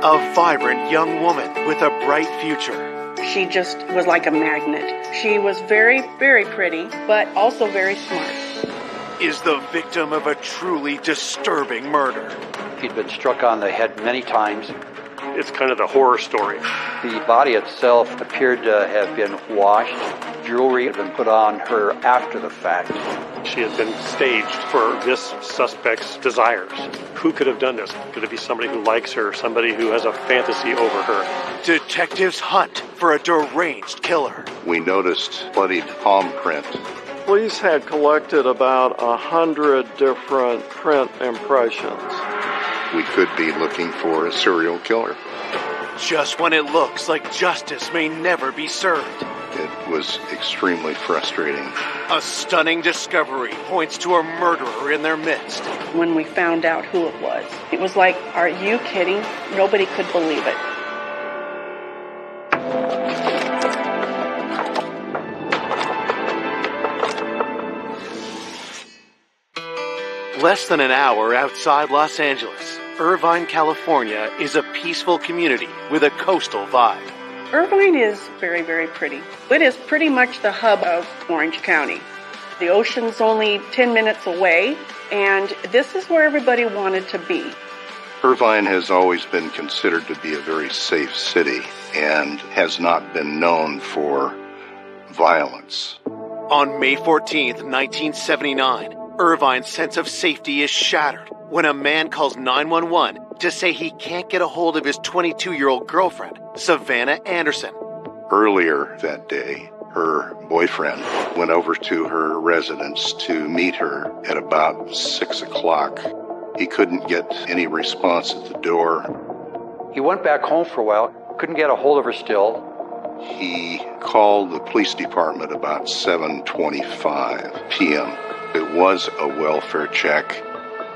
A vibrant young woman with a bright future. She just was like a magnet. She was very, very pretty, but also very smart. Is the victim of a truly disturbing murder. He'd been struck on the head many times. It's kind of the horror story. The body itself appeared to have been washed. Jewelry had been put on her after the fact. She had been staged for this suspect's desires. Who could have done this? Could it be somebody who likes her, somebody who has a fantasy over her? Detectives hunt for a deranged killer. We noticed bloodied palm print. Police had collected about 100 different print impressions. We could be looking for a serial killer. Just when it looks like justice may never be served. It was extremely frustrating. A stunning discovery points to a murderer in their midst. When we found out who it was like, are you kidding? Nobody could believe it. Less than an hour outside Los Angeles, Irvine, California is a peaceful community with a coastal vibe. Irvine is very, very pretty. It is pretty much the hub of Orange County. The ocean's only 10 minutes away, and this is where everybody wanted to be. Irvine has always been considered to be a very safe city and has not been known for violence. On May 14th, 1979, Irvine's sense of safety is shattered when a man calls 911 to say he can't get a hold of his 22-year-old girlfriend, Savannah Anderson. Earlier that day, her boyfriend went over to her residence to meet her at about 6 o'clock. He couldn't get any response at the door. He went back home for a while, couldn't get a hold of her still. He called the police department about 7:25 p.m. It was a welfare check.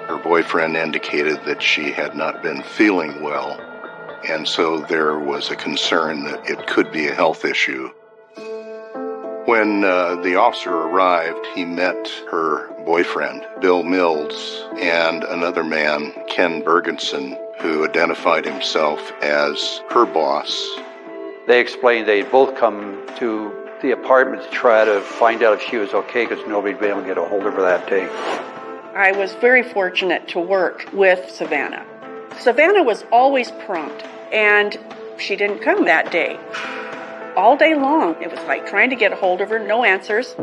Her boyfriend indicated that she had not been feeling well, and so there was a concern that it could be a health issue. When the officer arrived, he met her boyfriend, Bill Mills, and another man, Ken Bergensen, who identified himself as her boss. They explained they'd both come to the apartment to try to find out if she was okay because nobody had been able to get a hold of her that day. I was very fortunate to work with Savannah. Savannah was always prompt, and she didn't come that day. All day long, it was like trying to get a hold of her, no answers.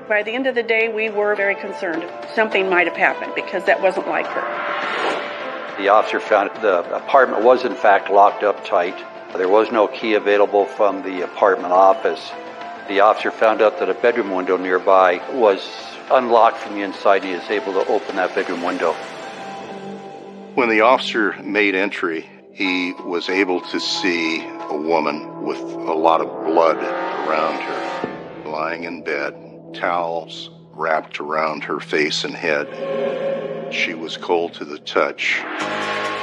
By the end of the day, we were very concerned something might have happened because that wasn't like her. The officer found the apartment was in fact locked up tight. There was no key available from the apartment office. The officer found out that a bedroom window nearby was unlocked from the inside. He was able to open that bedroom window. When the officer made entry, he was able to see a woman with a lot of blood around her, lying in bed, towels wrapped around her face and head. She was cold to the touch.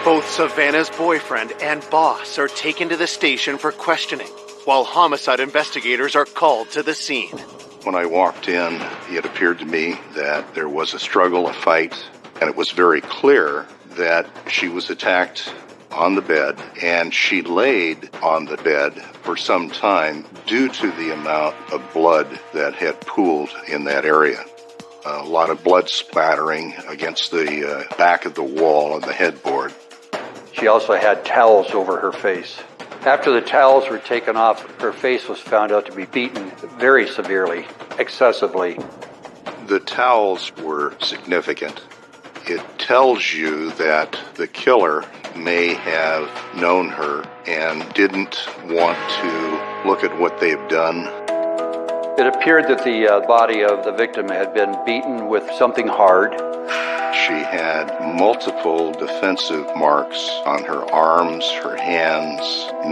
Both Savannah's boyfriend and boss are taken to the station for questioning, while homicide investigators are called to the scene. When I walked in, it appeared to me that there was a struggle, a fight, and it was very clear that she was attacked on the bed, and she laid on the bed for some time due to the amount of blood that had pooled in that area. A lot of blood splattering against the back of the wall and the headboard. She also had towels over her face. After the towels were taken off, her face was found out to be beaten very severely, excessively. The towels were significant. It tells you that the killer may have known her and didn't want to look at what they've done. It appeared that the body of the victim had been beaten with something hard. She had multiple defensive marks on her arms, her hands,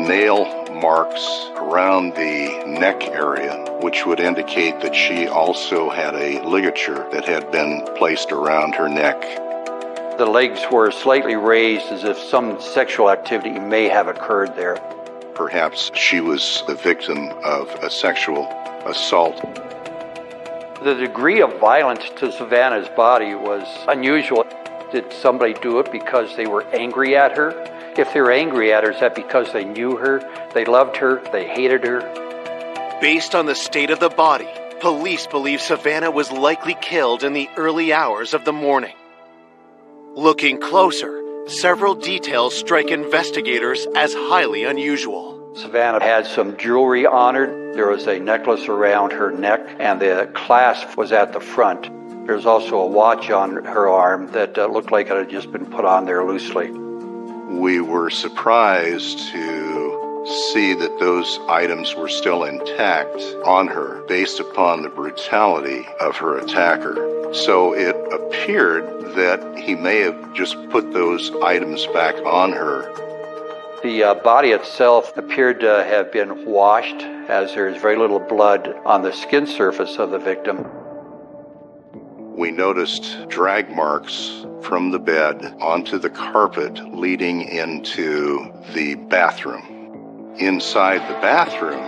nail marks around the neck area, which would indicate that she also had a ligature that had been placed around her neck. The legs were slightly raised as if some sexual activity may have occurred there. Perhaps she was the victim of a sexual assault. The degree of violence to Savannah's body was unusual. Did somebody do it because they were angry at her? If they're angry at her, is that because they knew her, they loved her, they hated her? Based on the state of the body, police believe Savannah was likely killed in the early hours of the morning. Looking closer, several details strike investigators as highly unusual. Savannah had some jewelry on her. There was a necklace around her neck, and the clasp was at the front. There's also a watch on her arm that looked like it had just been put on there loosely. We were surprised to see that those items were still intact on her based upon the brutality of her attacker. So it appeared that he may have just put those items back on her. The body itself appeared to have been washed, as there's very little blood on the skin surface of the victim. We noticed drag marks from the bed onto the carpet leading into the bathroom. Inside the bathroom,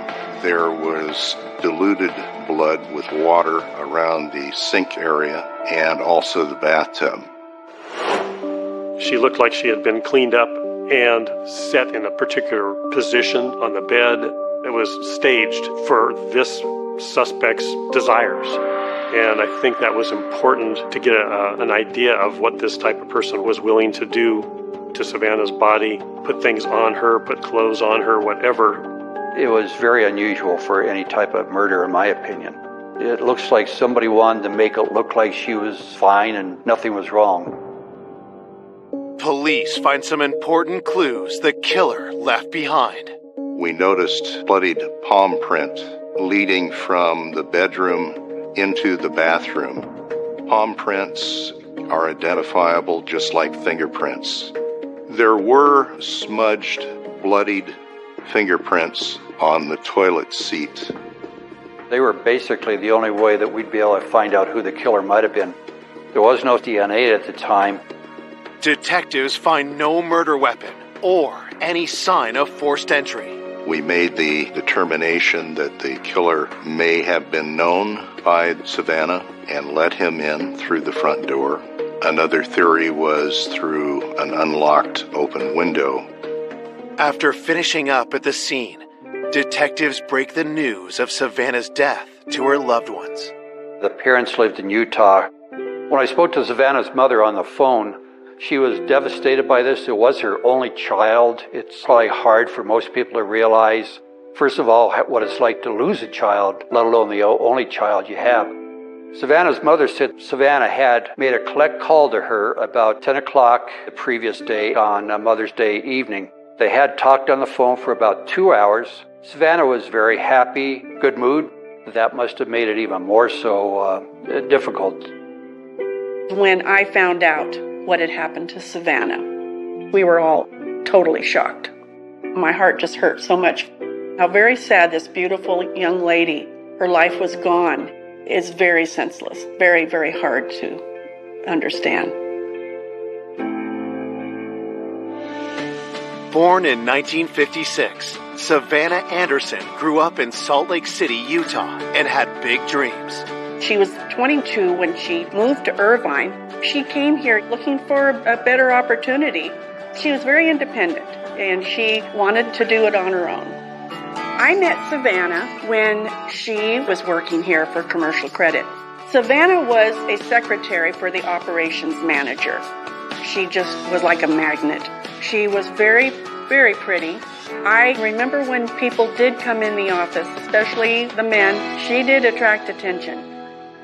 there was diluted blood with water around the sink area and also the bathtub. She looked like she had been cleaned up and set in a particular position on the bed. It was staged for this suspect's desires. And I think that was important to get an idea of what this type of person was willing to do to Savannah's body, put things on her, put clothes on her, whatever. It was very unusual for any type of murder, in my opinion. It looks like somebody wanted to make it look like she was fine and nothing was wrong. Police find some important clues the killer left behind. We noticed bloodied palm print leading from the bedroom into the bathroom. Palm prints are identifiable just like fingerprints. There were smudged, bloodied fingerprints on the toilet seat. They were basically the only way that we'd be able to find out who the killer might have been. There was no DNA at the time. Detectives find no murder weapon or any sign of forced entry. We made the determination that the killer may have been known by Savannah and let him in through the front door. Another theory was through an unlocked open window. After finishing up at the scene, detectives break the news of Savannah's death to her loved ones. The parents lived in Utah. When I spoke to Savannah's mother on the phone, she was devastated by this. It was her only child. It's probably hard for most people to realize, first of all, what it's like to lose a child, let alone the only child you have. Savannah's mother said Savannah had made a collect call to her about 10 o'clock the previous day on Mother's Day evening. They had talked on the phone for about 2 hours. Savannah was very happy, good mood. That must have made it even more so difficult. When I found out what had happened to Savannah, we were all totally shocked. My heart just hurt so much. How very sad this beautiful young lady, her life was gone, is very senseless, very, very hard to understand. Born in 1956, Savannah Anderson grew up in Salt Lake City, Utah, and had big dreams. She was 22 when she moved to Irvine. She came here looking for a better opportunity. She was very independent, and she wanted to do it on her own. I met Savannah when she was working here for Commercial Credit. Savannah was a secretary for the operations manager. She just was like a magnet. She was very, very pretty. I remember when people did come in the office, especially the men, she did attract attention.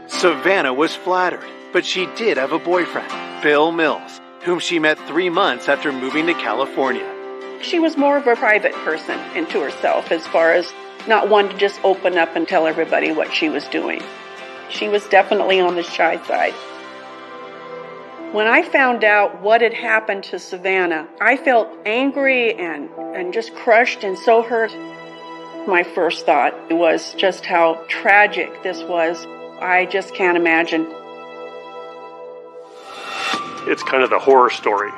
Savannah was flattered, but she did have a boyfriend, Bill Mills, whom she met 3 months after moving to California. She was more of a private person into herself as far as not one to just open up and tell everybody what she was doing. She was definitely on the shy side. When I found out what had happened to Savannah, I felt angry and just crushed and so hurt. My first thought was just how tragic this was. I just can't imagine. It's kind of the horror story.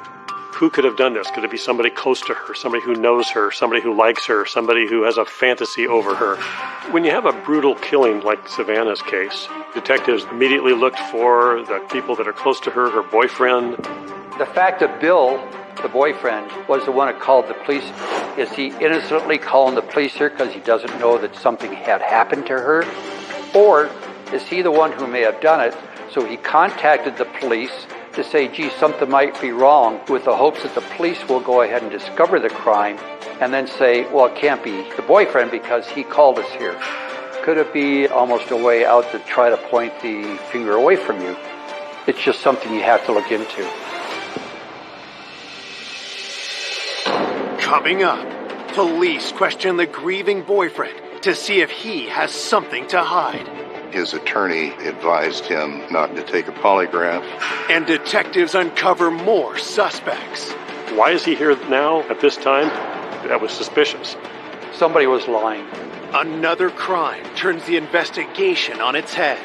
Who could have done this? Could it be somebody close to her, somebody who knows her, somebody who likes her, somebody who has a fantasy over her? When you have a brutal killing like Savannah's case, detectives immediately looked for the people that are close to her, her boyfriend. The fact that Bill, the boyfriend, was the one that called the police, is he innocently calling the police here because he doesn't know that something had happened to her? Or is he the one who may have done it, so he contacted the police to say, gee, something might be wrong, with the hopes that the police will go ahead and discover the crime and then say, well, it can't be the boyfriend because he called us here. Could it be almost a way out to try to point the finger away from you? It's just something you have to look into. Coming up, police question the grieving boyfriend to see if he has something to hide. His attorney advised him not to take a polygraph. And detectives uncover more suspects. Why is he here now at this time? That was suspicious. Somebody was lying. Another crime turns the investigation on its head.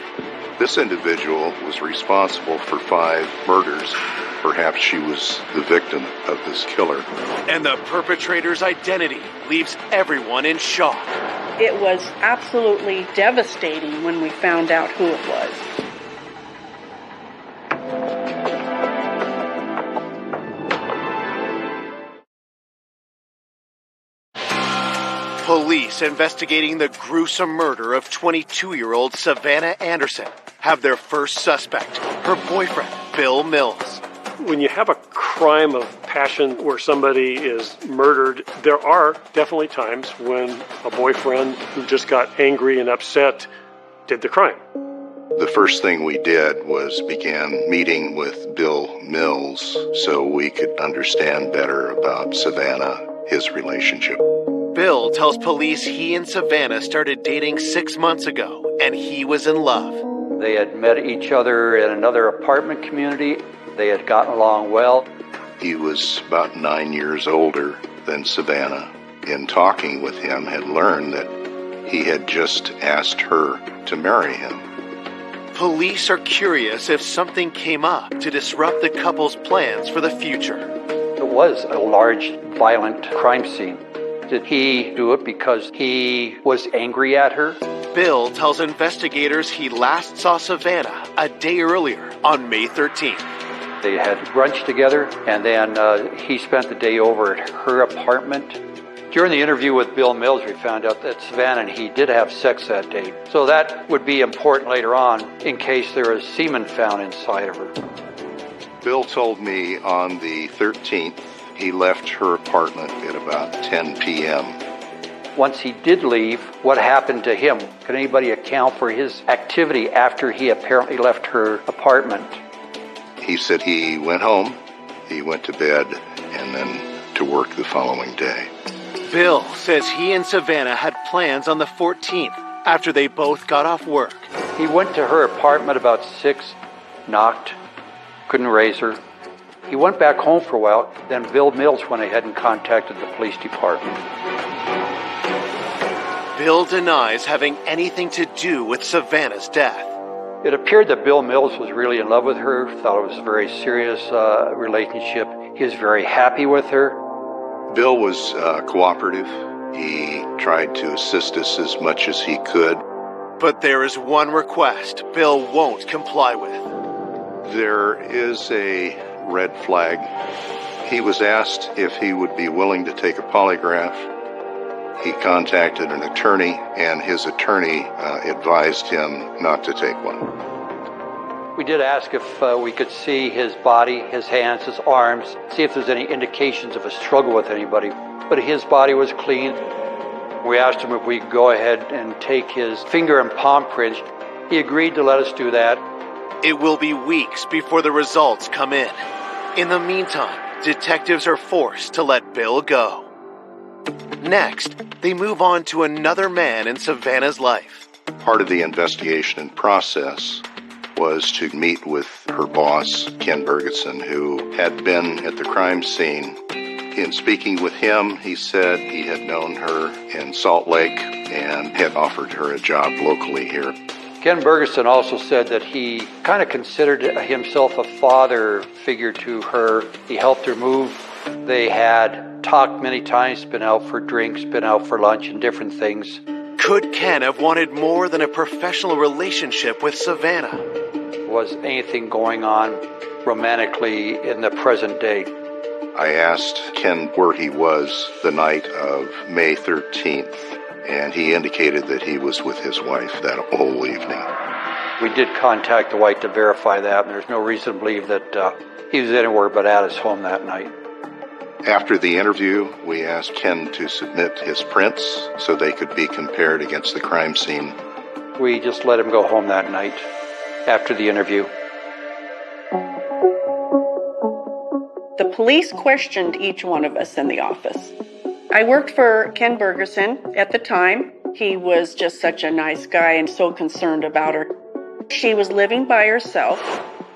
This individual was responsible for 5 murders. Perhaps she was the victim of this killer. And the perpetrator's identity leaves everyone in shock. It was absolutely devastating when we found out who it was. Police investigating the gruesome murder of 22-year-old Savannah Anderson have their first suspect, her boyfriend, Bill Mills. When you have a crime of passion where somebody is murdered, there are definitely times when a boyfriend who just got angry and upset did the crime. The first thing we did was began meeting with Bill Mills so we could understand better about Savannah, his relationship. Bill tells police he and Savannah started dating 6 months ago, and he was in love. They had met each other in another apartment community. They had gotten along well. He was about 9 years older than Savannah. In talking with him, had learned that he had just asked her to marry him. Police are curious if something came up to disrupt the couple's plans for the future. It was a large, violent crime scene. Did he do it because he was angry at her? Bill tells investigators he last saw Savannah a day earlier on May 13th. They had brunch together, and then he spent the day over at her apartment. During the interview with Bill Mills, we found out that Savannah and he did have sex that day. So that would be important later on in case there was semen found inside of her. Bill told me on the 13th he left her apartment at about 10 p.m. Once he did leave, what happened to him? Can anybody account for his activity after he apparently left her apartment? He said he went home, he went to bed, and then to work the following day. Bill says he and Savannah had plans on the 14th after they both got off work. He went to her apartment about 6, knocked, couldn't raise her. He went back home for a while, then Bill Mills went ahead and contacted the police department. Bill denies having anything to do with Savannah's death. It appeared that Bill Mills was really in love with her, thought it was a very serious relationship. He was very happy with her. Bill was cooperative. He tried to assist us as much as he could. But there is one request Bill won't comply with. There is a red flag. He was asked if he would be willing to take a polygraph. He contacted an attorney, and his attorney advised him not to take one. We did ask if we could see his body, his hands, his arms, see if there's any indications of a struggle with anybody. But his body was clean. We asked him if we could go ahead and take his finger and palm prints. He agreed to let us do that. It will be weeks before the results come in. In the meantime, detectives are forced to let Bill go. Next, they move on to another man in Savannah's life. Part of the investigation and process was to meet with her boss, Ken Bergeson, who had been at the crime scene. In speaking with him, he said he had known her in Salt Lake and had offered her a job locally here. Ken Bergeson also said that he kind of considered himself a father figure to her. He helped her move. They had talked many times, been out for drinks, been out for lunch and different things. Could Ken have wanted more than a professional relationship with Savannah? Was anything going on? romantically in the present day. I asked Ken where he was the night of May 13th, and he indicated that he was with his wife that whole evening. We did contact the wife to verify that, and there's no reason to believe that he was anywhere but at his home that night. After the interview, we asked Ken to submit his prints so they could be compared against the crime scene. We just let him go home that night after the interview. The police questioned each one of us in the office. I worked for Ken Bergerson at the time. He was just such a nice guy and so concerned about her. She was living by herself,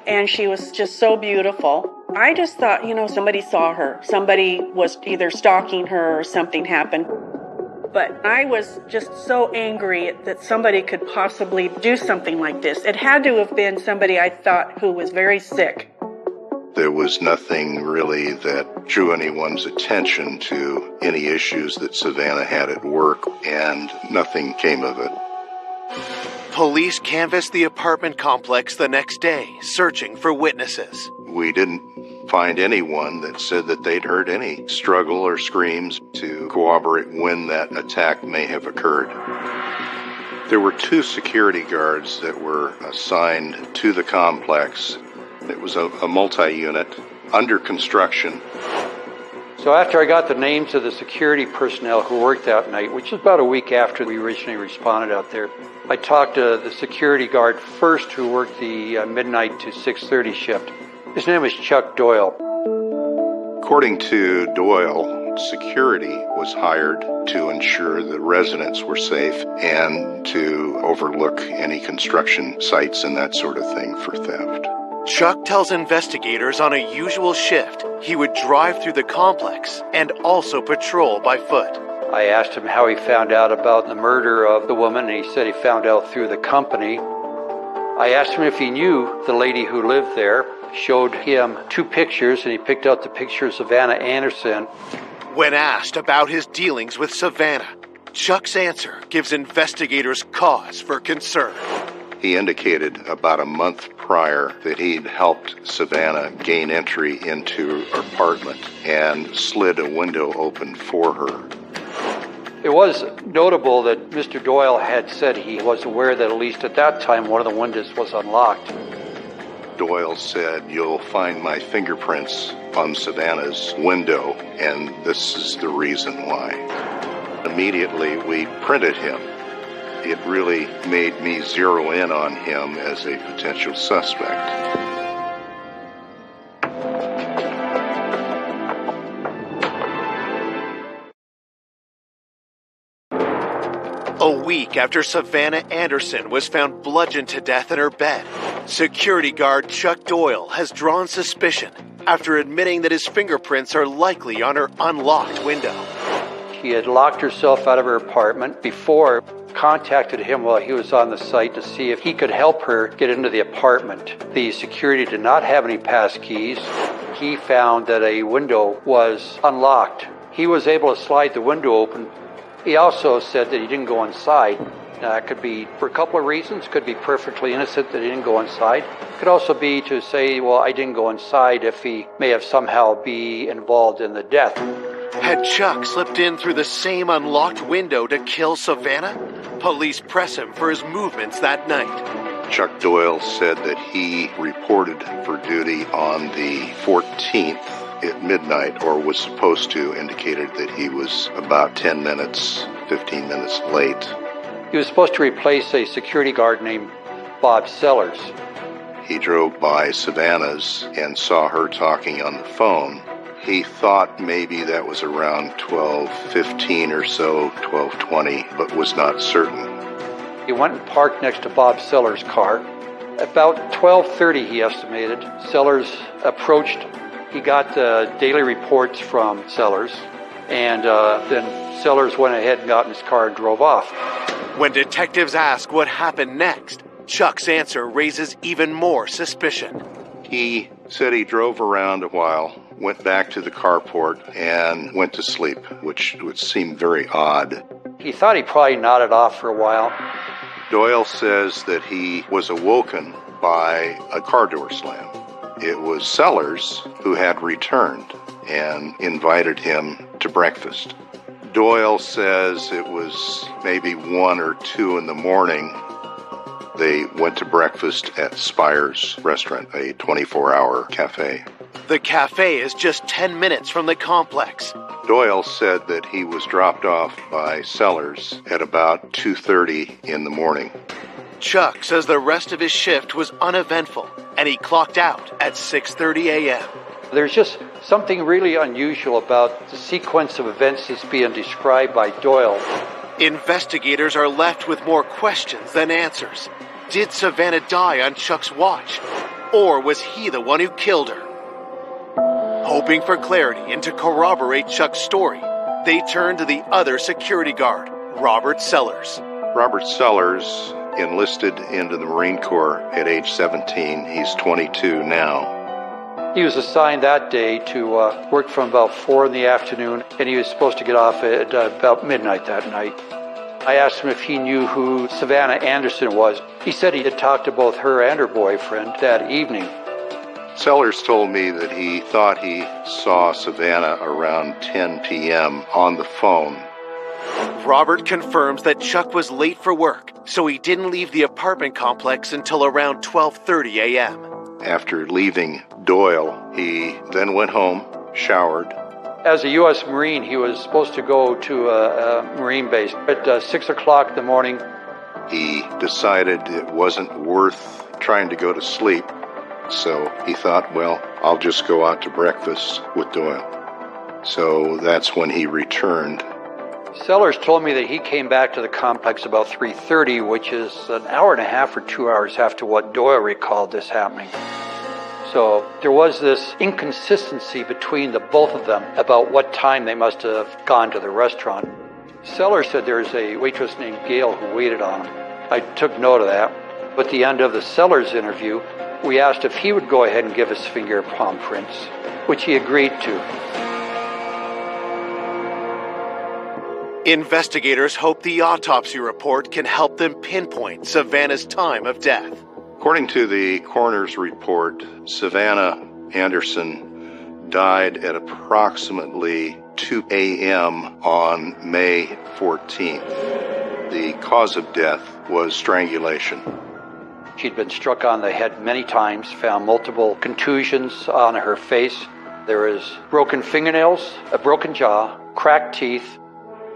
and she was just so beautiful. I just thought, somebody saw her. Somebody was either stalking her or something happened. But I was just so angry that somebody could possibly do something like this. It had to have been somebody I thought who was very sick. There was nothing really that drew anyone's attention to any issues that Savannah had at work, and nothing came of it. Police canvassed the apartment complex the next day, searching for witnesses. We didn't find anyone that said that they'd heard any struggle or screams to corroborate when that attack may have occurred. There were 2 security guards that were assigned to the complex. It was a multi-unit under construction. So after I got the names of the security personnel who worked that night, which was about a week after we originally responded out there, I talked to the security guard first who worked the midnight to 6:30 shift. His name was Chuck Doyle. According to Doyle, security was hired to ensure the residents were safe and to overlook any construction sites and that sort of thing for theft. Chuck tells investigators on a usual shift he would drive through the complex and also patrol by foot. I asked him how he found out about the murder of the woman, and he said he found out through the company. I asked him if he knew the lady who lived there, showed him 2 pictures, and he picked out the picture of Savannah Anderson. When asked about his dealings with Savannah, Chuck's answer gives investigators cause for concern. He indicated about a month prior that he'd helped Savannah gain entry into her apartment and slid a window open for her. It was notable that Mr. Doyle had said he was aware that at least at that time one of the windows was unlocked. Doyle said, "You'll find my fingerprints on Savannah's window, and this is the reason why." Immediately, we printed him. It really made me zero in on him as a potential suspect. A week after Savannah Anderson was found bludgeoned to death in her bed, security guard Chuck Doyle has drawn suspicion after admitting that his fingerprints are likely on her unlocked window. She had locked herself out of her apartment before, contacted him while he was on the site to see if he could help her get into the apartment. The security did not have any pass keys. He found that a window was unlocked. He was able to slide the window open. He also said that he didn't go inside. Now, that could be for a couple of reasons. Could be perfectly innocent that he didn't go inside. Could also be to say, well, I didn't go inside if he may have somehow be involved in the death. Had Chuck slipped in through the same unlocked window to kill Savannah? Police press him for his movements that night. Chuck Doyle said that he reported for duty on the 14th at midnight, or was supposed to, indicated that he was about 10 minutes, 15 minutes late. He was supposed to replace a security guard named Bob Sellers. He drove by Savannah's and saw her talking on the phone. He thought maybe that was around 12:15 or so, 12:20, but was not certain. He went and parked next to Bob Sellers' car. About 12:30, he estimated, Sellers approached. He got daily reports from Sellers, and then Sellers went ahead and got in his car and drove off. When detectives ask what happened next, Chuck's answer raises even more suspicion. He said he drove around a while, went back to the carport, and went to sleep, which would seem very odd. He thought he probably nodded off for a while. Doyle says that he was awoken by a car door slam. it was Sellers who had returned and invited him to breakfast. Doyle says it was maybe 1 or 2 in the morning. They went to breakfast at Spire's restaurant, a 24-hour cafe. The cafe is just 10 minutes from the complex. Doyle said that he was dropped off by Sellers at about 2:30 in the morning. Chuck says the rest of his shift was uneventful, and he clocked out at 6:30 a.m. There's just something really unusual about the sequence of events that's being described by Doyle. Investigators are left with more questions than answers. Did Savannah die on Chuck's watch? Or was he the one who killed her? Hoping for clarity and to corroborate Chuck's story, they turn to the other security guard, Robert Sellers. Robert Sellers enlisted into the Marine Corps at age 17. He's 22 now. He was assigned that day to work from about 4 in the afternoon, and he was supposed to get off at about midnight that night. I asked him if he knew who Savannah Anderson was. He said he had talked to both her and her boyfriend that evening. Sellers told me that he thought he saw Savannah around 10 p.m. on the phone. Robert confirms that Chuck was late for work, so he didn't leave the apartment complex until around 12:30 a.m. After leaving Doyle, he then went home, showered. As a U.S. Marine, he was supposed to go to a Marine base at 6 o'clock in the morning. He decided it wasn't worth trying to go to sleep, so he thought, well, I'll just go out to breakfast with Doyle. So that's when he returned. Sellers told me that he came back to the complex about 3:30, which is an hour and a half or 2 hours after what Doyle recalled this happening. So there was this inconsistency between the both of them about what time they must have gone to the restaurant. Sellers said there's a waitress named Gail who waited on him. I took note of that. At the end of the Sellers interview, we asked if he would go ahead and give us finger palm prints, which he agreed to. Investigators hope the autopsy report can help them pinpoint Savannah's time of death. According to the coroner's report, Savannah Anderson died at approximately 2 a.m. on May 14th. The cause of death was strangulation. She'd been struck on the head many times, found multiple contusions on her face. There was broken fingernails, a broken jaw, cracked teeth.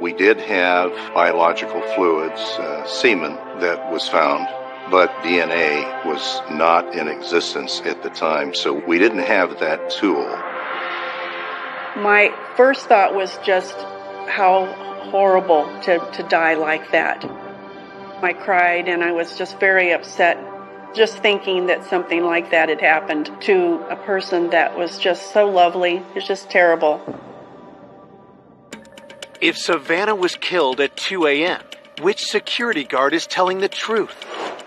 We did have biological fluids, semen that was found, but DNA was not in existence at the time, so we didn't have that tool. My first thought was just how horrible to die like that. I cried and I was just very upset just thinking that something like that had happened to a person that was just so lovely. It's just terrible. If Savannah was killed at 2 a.m., which security guard is telling the truth?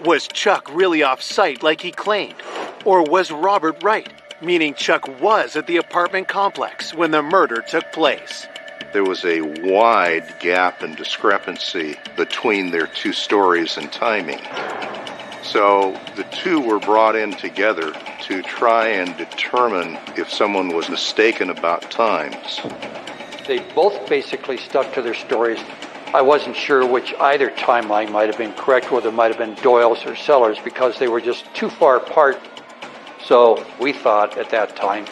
Was Chuck really off-site like he claimed? Or was Robert right, meaning Chuck was at the apartment complex when the murder took place? There was a wide gap and discrepancy between their two stories and timing. So the two were brought in together to try and determine if someone was mistaken about times. They both basically stuck to their stories. I wasn't sure which either timeline might have been correct, whether it might have been Doyle's or Sellers, because they were just too far apart. So we thought at that time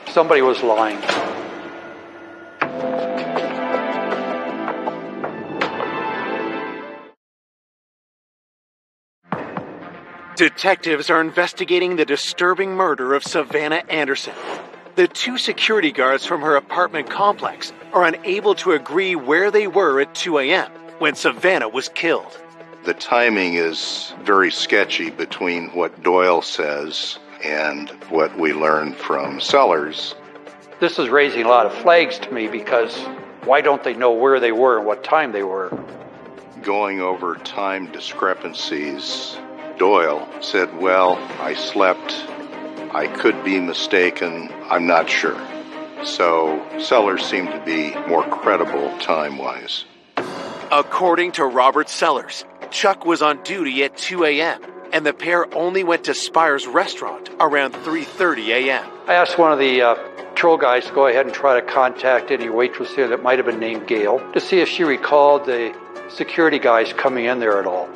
somebody was lying. Detectives are investigating the disturbing murder of Savannah Anderson. The two security guards from her apartment complex are unable to agree where they were at 2 a.m. when Savannah was killed. The timing is very sketchy between what Doyle says and what we learned from Sellers. This is raising a lot of flags to me because why don't they know where they were and what time they were? Going over time discrepancies, Doyle said, well, I slept. I could be mistaken. I'm not sure. So Sellers seemed to be more credible time-wise. According to Robert Sellers, Chuck was on duty at 2 a.m. and the pair only went to Spire's restaurant around 3:30 a.m. I asked one of the patrol guys to go ahead and try to contact any waitress there that might have been named Gail to see if she recalled the security guys coming in there at all.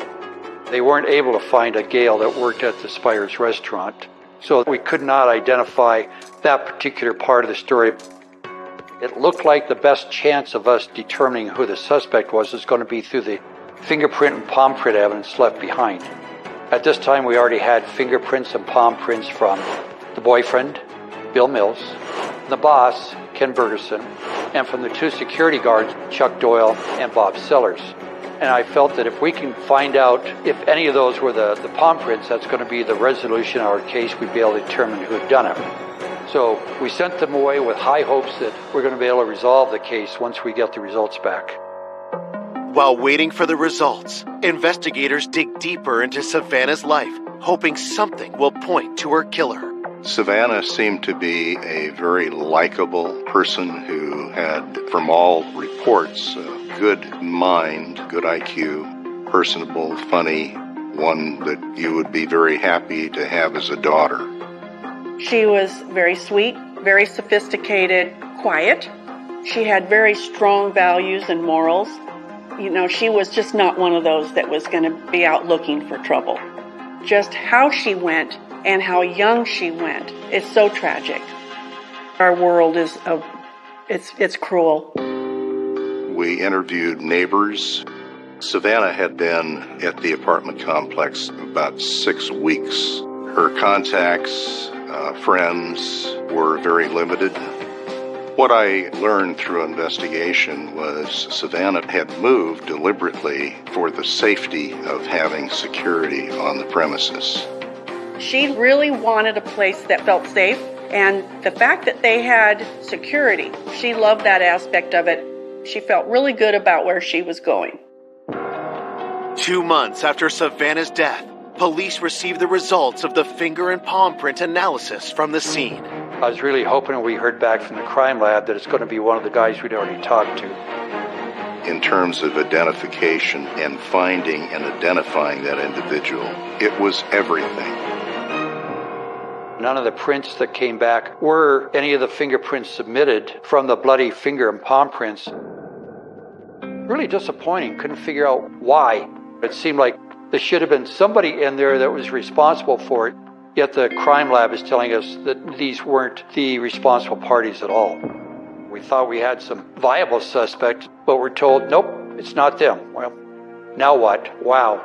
They weren't able to find a Gail that worked at the Spire's restaurant, so we could not identify that particular part of the story. It looked like the best chance of us determining who the suspect was going to be through the fingerprint and palm print evidence left behind. At this time, we already had fingerprints and palm prints from the boyfriend, Bill Mills, the boss, Ken Bergerson, and from the two security guards, Chuck Doyle and Bob Sellers. And I felt that if we can find out if any of those were the palm prints, that's going to be the resolution of our case. We'd be able to determine who had done it. So we sent them away with high hopes that we're going to be able to resolve the case once we get the results back. While waiting for the results, investigators dig deeper into Savannah's life, hoping something will point to her killer. Savannah seemed to be a very likable person who had, from all reports, a good mind, good IQ, personable, funny, one that you would be very happy to have as a daughter. She was very sweet, very sophisticated, quiet. She had very strong values and morals. You know, she was just not one of those that was going to be out looking for trouble. Just how she went and how young she went is so tragic. Our world is, it's cruel. We interviewed neighbors. Savannah had been at the apartment complex about 6 weeks. Her contacts, friends were very limited. What I learned through investigation was Savannah had moved deliberately for the safety of having security on the premises. She really wanted a place that felt safe, and the fact that they had security, she loved that aspect of it. She felt really good about where she was going. 2 months after Savannah's death, police received the results of the finger and palm print analysis from the scene. I was really hoping we heard back from the crime lab that it's going to be one of the guys we'd already talked to. In terms of identification and finding and identifying that individual, it was everything. None of the prints that came back were any of the fingerprints submitted from the bloody finger and palm prints. Really disappointing. Couldn't figure out why. It seemed like there should have been somebody in there that was responsible for it, yet the crime lab is telling us that these weren't the responsible parties at all. We thought we had some viable suspect, but we're told, nope, it's not them. Well, now what? Wow.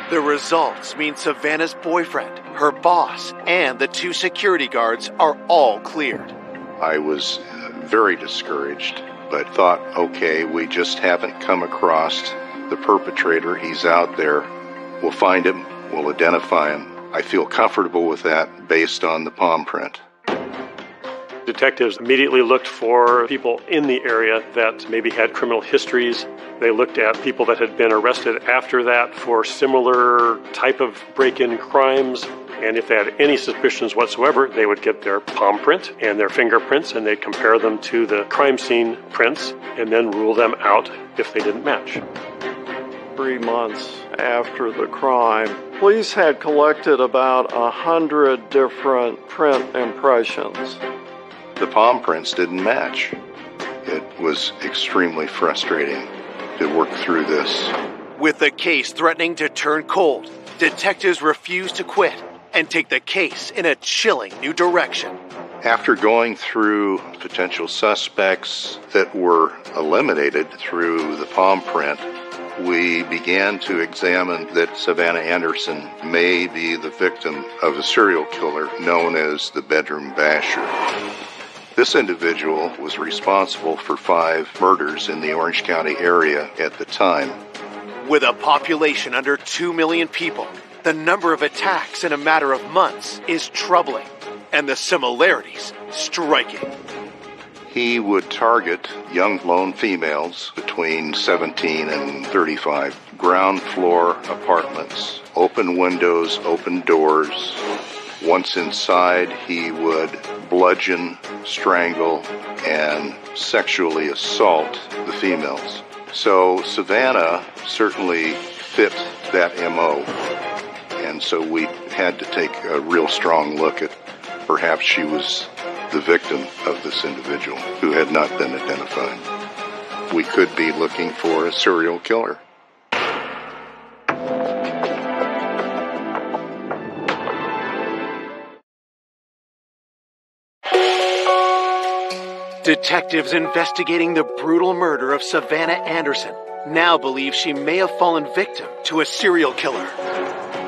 The results mean Savannah's boyfriend, her boss, and the two security guards are all cleared. I was very discouraged, but thought, okay, we just haven't come across the perpetrator. He's out there. We'll find him. We'll identify him. I feel comfortable with that based on the palm print. Detectives immediately looked for people in the area that maybe had criminal histories. They looked at people that had been arrested after that for similar type of break-in crimes. And if they had any suspicions whatsoever, they would get their palm print and their fingerprints, and they'd compare them to the crime scene prints and then rule them out if they didn't match. 3 months after the crime, police had collected about 100 different print impressions. The palm prints didn't match. It was extremely frustrating to work through this. With the case threatening to turn cold, detectives refused to quit and take the case in a chilling new direction. After going through potential suspects that were eliminated through the palm print, we began to examine that Savannah Anderson may be the victim of a serial killer known as the Bedroom Basher. This individual was responsible for 5 murders in the Orange County area at the time. With a population under 2 million people, the number of attacks in a matter of months is troubling, and the similarities striking. He would target young lone females between 17 and 35, ground floor apartments, open windows, open doors. Once inside, he would bludgeon, strangle, and sexually assault the females. So Savannah certainly fit that MO. And so we had to take a real strong look at perhaps she was the victim of this individual who had not been identified. We could be looking for a serial killer. Detectives investigating the brutal murder of Savannah Anderson now believe she may have fallen victim to a serial killer.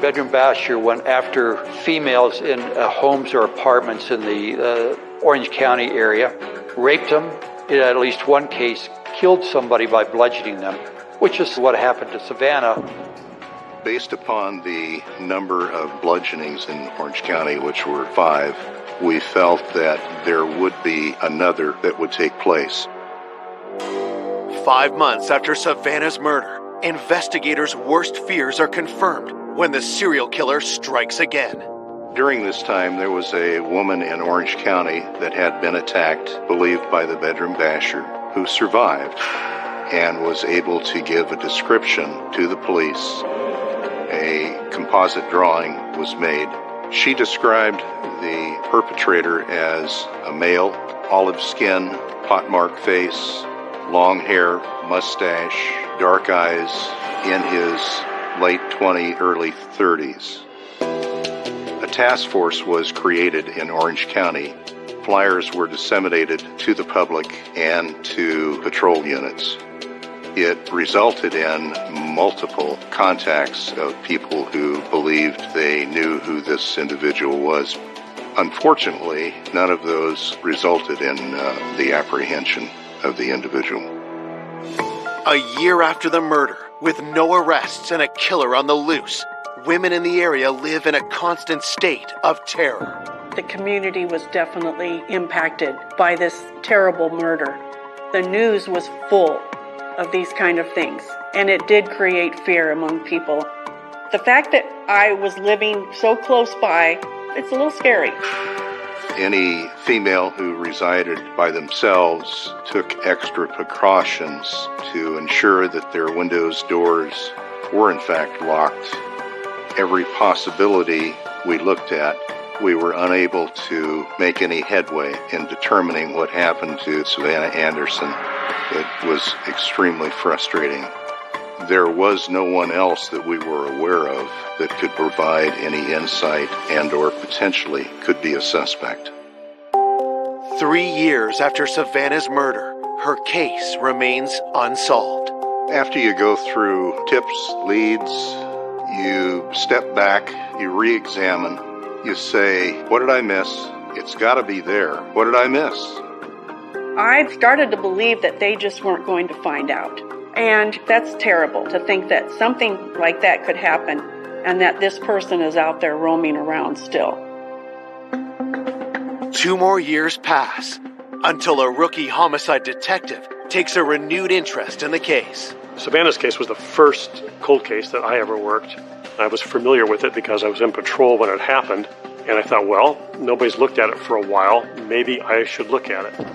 Bedroom basher went after females in homes or apartments in the Orange County area, raped them, in at least one case killed somebody by bludgeoning them, which is what happened to Savannah. Based upon the number of bludgeonings in Orange County, which were 5, we felt that there would be another that would take place. 5 months after Savannah's murder, investigators' worst fears are confirmed when the serial killer strikes again. During this time, there was a woman in Orange County that had been attacked, believed by the bedroom basher, who survived and was able to give a description to the police. A composite drawing was made. She described the perpetrator as a male, olive skin, pockmarked face, long hair, mustache, dark eyes, in his late 20s, early 30s. A task force was created in Orange County. Flyers were disseminated to the public and to patrol units. It resulted in multiple contacts of people who believed they knew who this individual was. Unfortunately, none of those resulted in the apprehension of the individual. A year after the murder, with no arrests and a killer on the loose, women in the area live in a constant state of terror. The community was definitely impacted by this terrible murder. The news was full of these kind of things, and it did create fear among people. The fact that I was living so close by, it's a little scary. Any female who resided by themselves took extra precautions to ensure that their windows, doors were in fact locked. Every possibility we looked at, we were unable to make any headway in determining what happened to Savannah Anderson. It was extremely frustrating. There was no one else that we were aware of that could provide any insight and or potentially could be a suspect. 3 years after Savannah's murder, her case remains unsolved. After you go through tips, leads, you step back, you re-examine, you say, what did I miss? It's got to be there. What did I miss? I started to believe that they just weren't going to find out. And that's terrible to think that something like that could happen and that this person is out there roaming around still. 2 more years pass until a rookie homicide detective takes a renewed interest in the case. Savannah's case was the first cold case that I ever worked. I was familiar with it because I was in patrol when it happened, and I thought, well, nobody's looked at it for a while. Maybe I should look at it.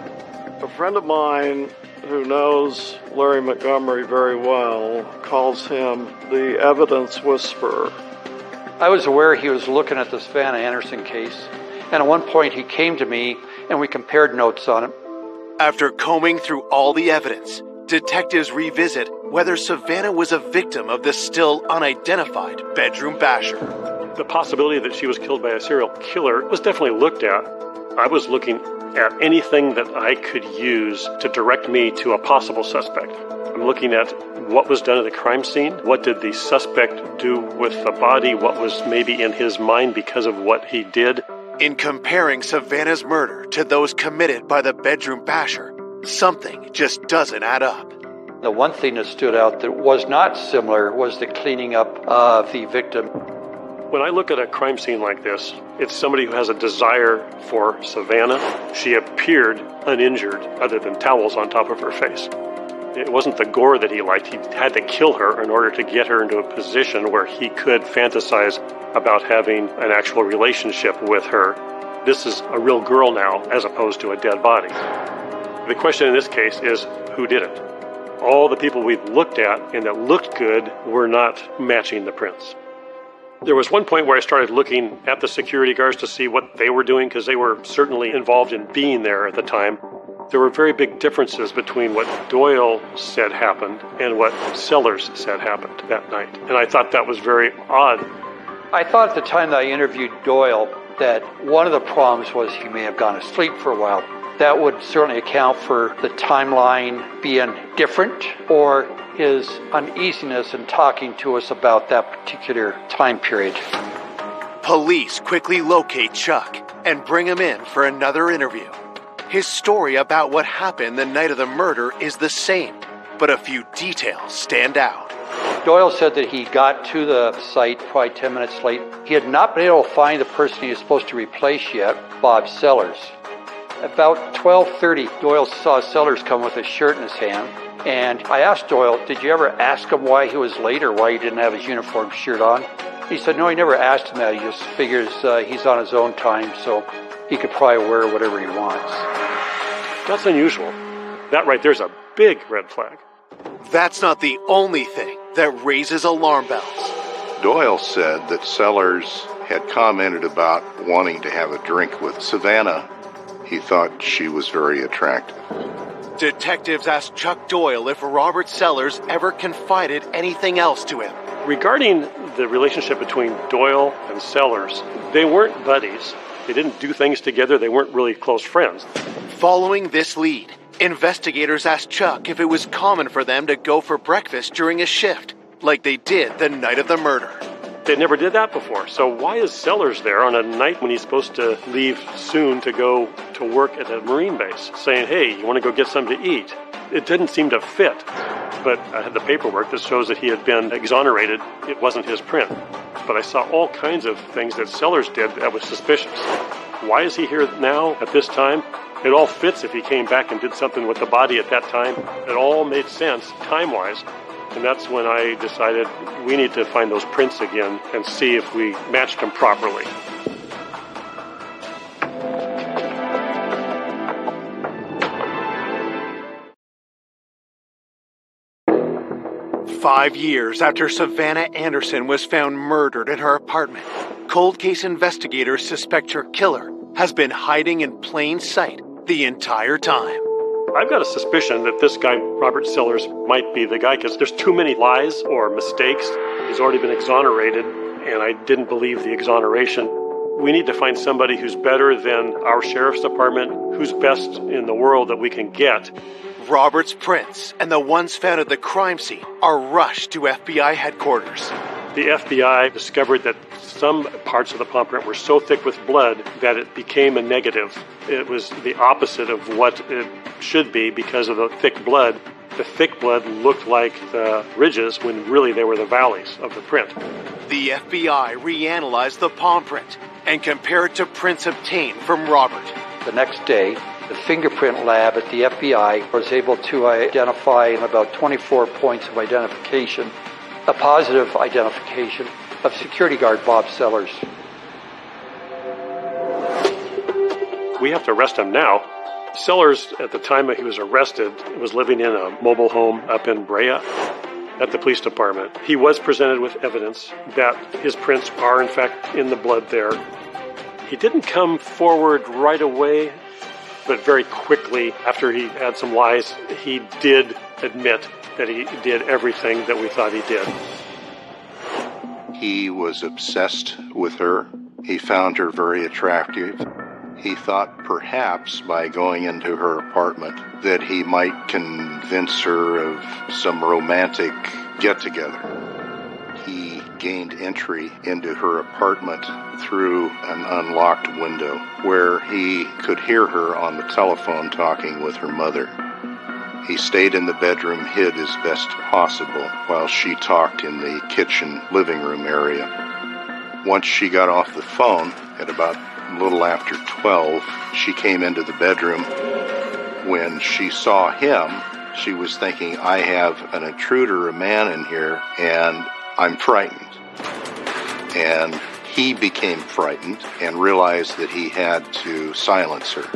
A friend of mine who knows Larry Montgomery very well calls him the evidence whisperer. I was aware he was looking at the Savannah Anderson case, and at one point he came to me and we compared notes on it. After combing through all the evidence, detectives revisit whether Savannah was a victim of the still unidentified bedroom basher. The possibility that she was killed by a serial killer was definitely looked at. I was looking at anything that I could use to direct me to a possible suspect. I'm looking at what was done at the crime scene, what did the suspect do with the body, what was maybe in his mind because of what he did. In comparing Savannah's murder to those committed by the bedroom basher, something just doesn't add up. The one thing that stood out that was not similar was the cleaning up of the victim. When I look at a crime scene like this, it's somebody who has a desire for Savannah. She appeared uninjured other than towels on top of her face. It wasn't the gore that he liked. He had to kill her in order to get her into a position where he could fantasize about having an actual relationship with her. This is a real girl now as opposed to a dead body. The question in this case is, who did it? All the people we've looked at and that looked good were not matching the prints. There was one point where I started looking at the security guards to see what they were doing, because they were certainly involved in being there at the time. There were very big differences between what Doyle said happened and what Sellers said happened that night. And I thought that was very odd. I thought at the time that I interviewed Doyle that one of the problems was he may have gone to sleep for a while. That would certainly account for the timeline being different, or his uneasiness in talking to us about that particular time period. Police quickly locate Chuck and bring him in for another interview. His story about what happened the night of the murder is the same, but a few details stand out. Doyle said that he got to the site probably 10 minutes late. He had not been able to find the person he was supposed to replace yet, Bob Sellers. About 12:30, Doyle saw Sellers come with a shirt in his hand, and I asked Doyle, did you ever ask him why he was late or why he didn't have his uniform shirt on? He said, no, he never asked him that. He just figures he's on his own time, so he could probably wear whatever he wants. That's unusual. That right there's a big red flag. That's not the only thing that raises alarm bells. Doyle said that Sellers had commented about wanting to have a drink with Savannah. He thought she was very attractive. Detectives asked Chuck Doyle if Robert Sellers ever confided anything else to him. Regarding the relationship between Doyle and Sellers, they weren't buddies. They didn't do things together. They weren't really close friends. Following this lead, investigators asked Chuck if it was common for them to go for breakfast during a shift, like they did the night of the murder. They never did that before. So why is Sellers there on a night when he's supposed to leave soon to go to work at a Marine base, saying, hey, you want to go get something to eat? It didn't seem to fit. But I had the paperwork that shows that he had been exonerated. It wasn't his print. But I saw all kinds of things that Sellers did that was suspicious. Why is he here now at this time? It all fits if he came back and did something with the body at that time. It all made sense time-wise. And that's when I decided we need to find those prints again and see if we matched them properly. "5 years after Savannah Anderson was found murdered in her apartment, cold case investigators suspect her killer has been hiding in plain sight the entire time. I've got a suspicion that this guy, Robert Sellers, might be the guy, because there's too many lies or mistakes. He's already been exonerated, and I didn't believe the exoneration. We need to find somebody who's better than our sheriff's department, who's best in the world that we can get. Robert's prints and the ones found at the crime scene are rushed to FBI headquarters. The FBI discovered that some parts of the palm print were so thick with blood that it became a negative. It was the opposite of what it should be because of the thick blood. The thick blood looked like the ridges when really they were the valleys of the print. The FBI reanalyzed the palm print and compared it to prints obtained from Robert. The next day, the fingerprint lab at the FBI was able to identify in about 24 points of identification a positive identification of security guard Bob Sellers. We have to arrest him now. Sellers, at the time that he was arrested, was living in a mobile home up in Brea at the police department. He was presented with evidence that his prints are, in fact, in the blood there. He didn't come forward right away, but very quickly, after he had some lies, he did admit that he did everything that we thought he did. He was obsessed with her. He found her very attractive. He thought perhaps by going into her apartment that he might convince her of some romantic get-together. He gained entry into her apartment through an unlocked window where he could hear her on the telephone talking with her mother. He stayed in the bedroom, hid as best possible, while she talked in the kitchen living room area. Once she got off the phone, at about a little after 12, she came into the bedroom. When she saw him, she was thinking, I have an intruder, a man in here, and I'm frightened. And he became frightened and realized that he had to silence her.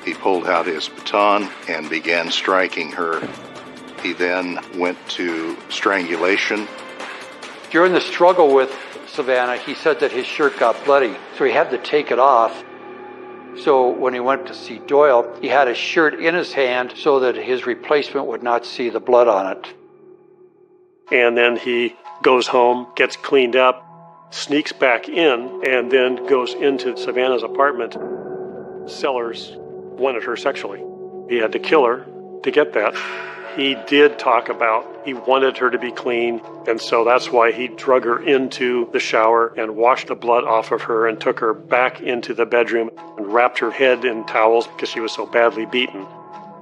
He pulled out his baton and began striking her. He then went to strangulation, During the struggle with Savannah, he said that his shirt got bloody, so he had to take it off. So when he went to see Doyle, he had his shirt in his hand so that his replacement would not see the blood on it. And then he goes home, gets cleaned up, sneaks back in, and then goes into Savannah's apartment. Sellers wanted her sexually. He had to kill her to get that. He did talk about he wanted her to be clean, and so that's why he drug her into the shower and washed the blood off of her and took her back into the bedroom and wrapped her head in towels because she was so badly beaten.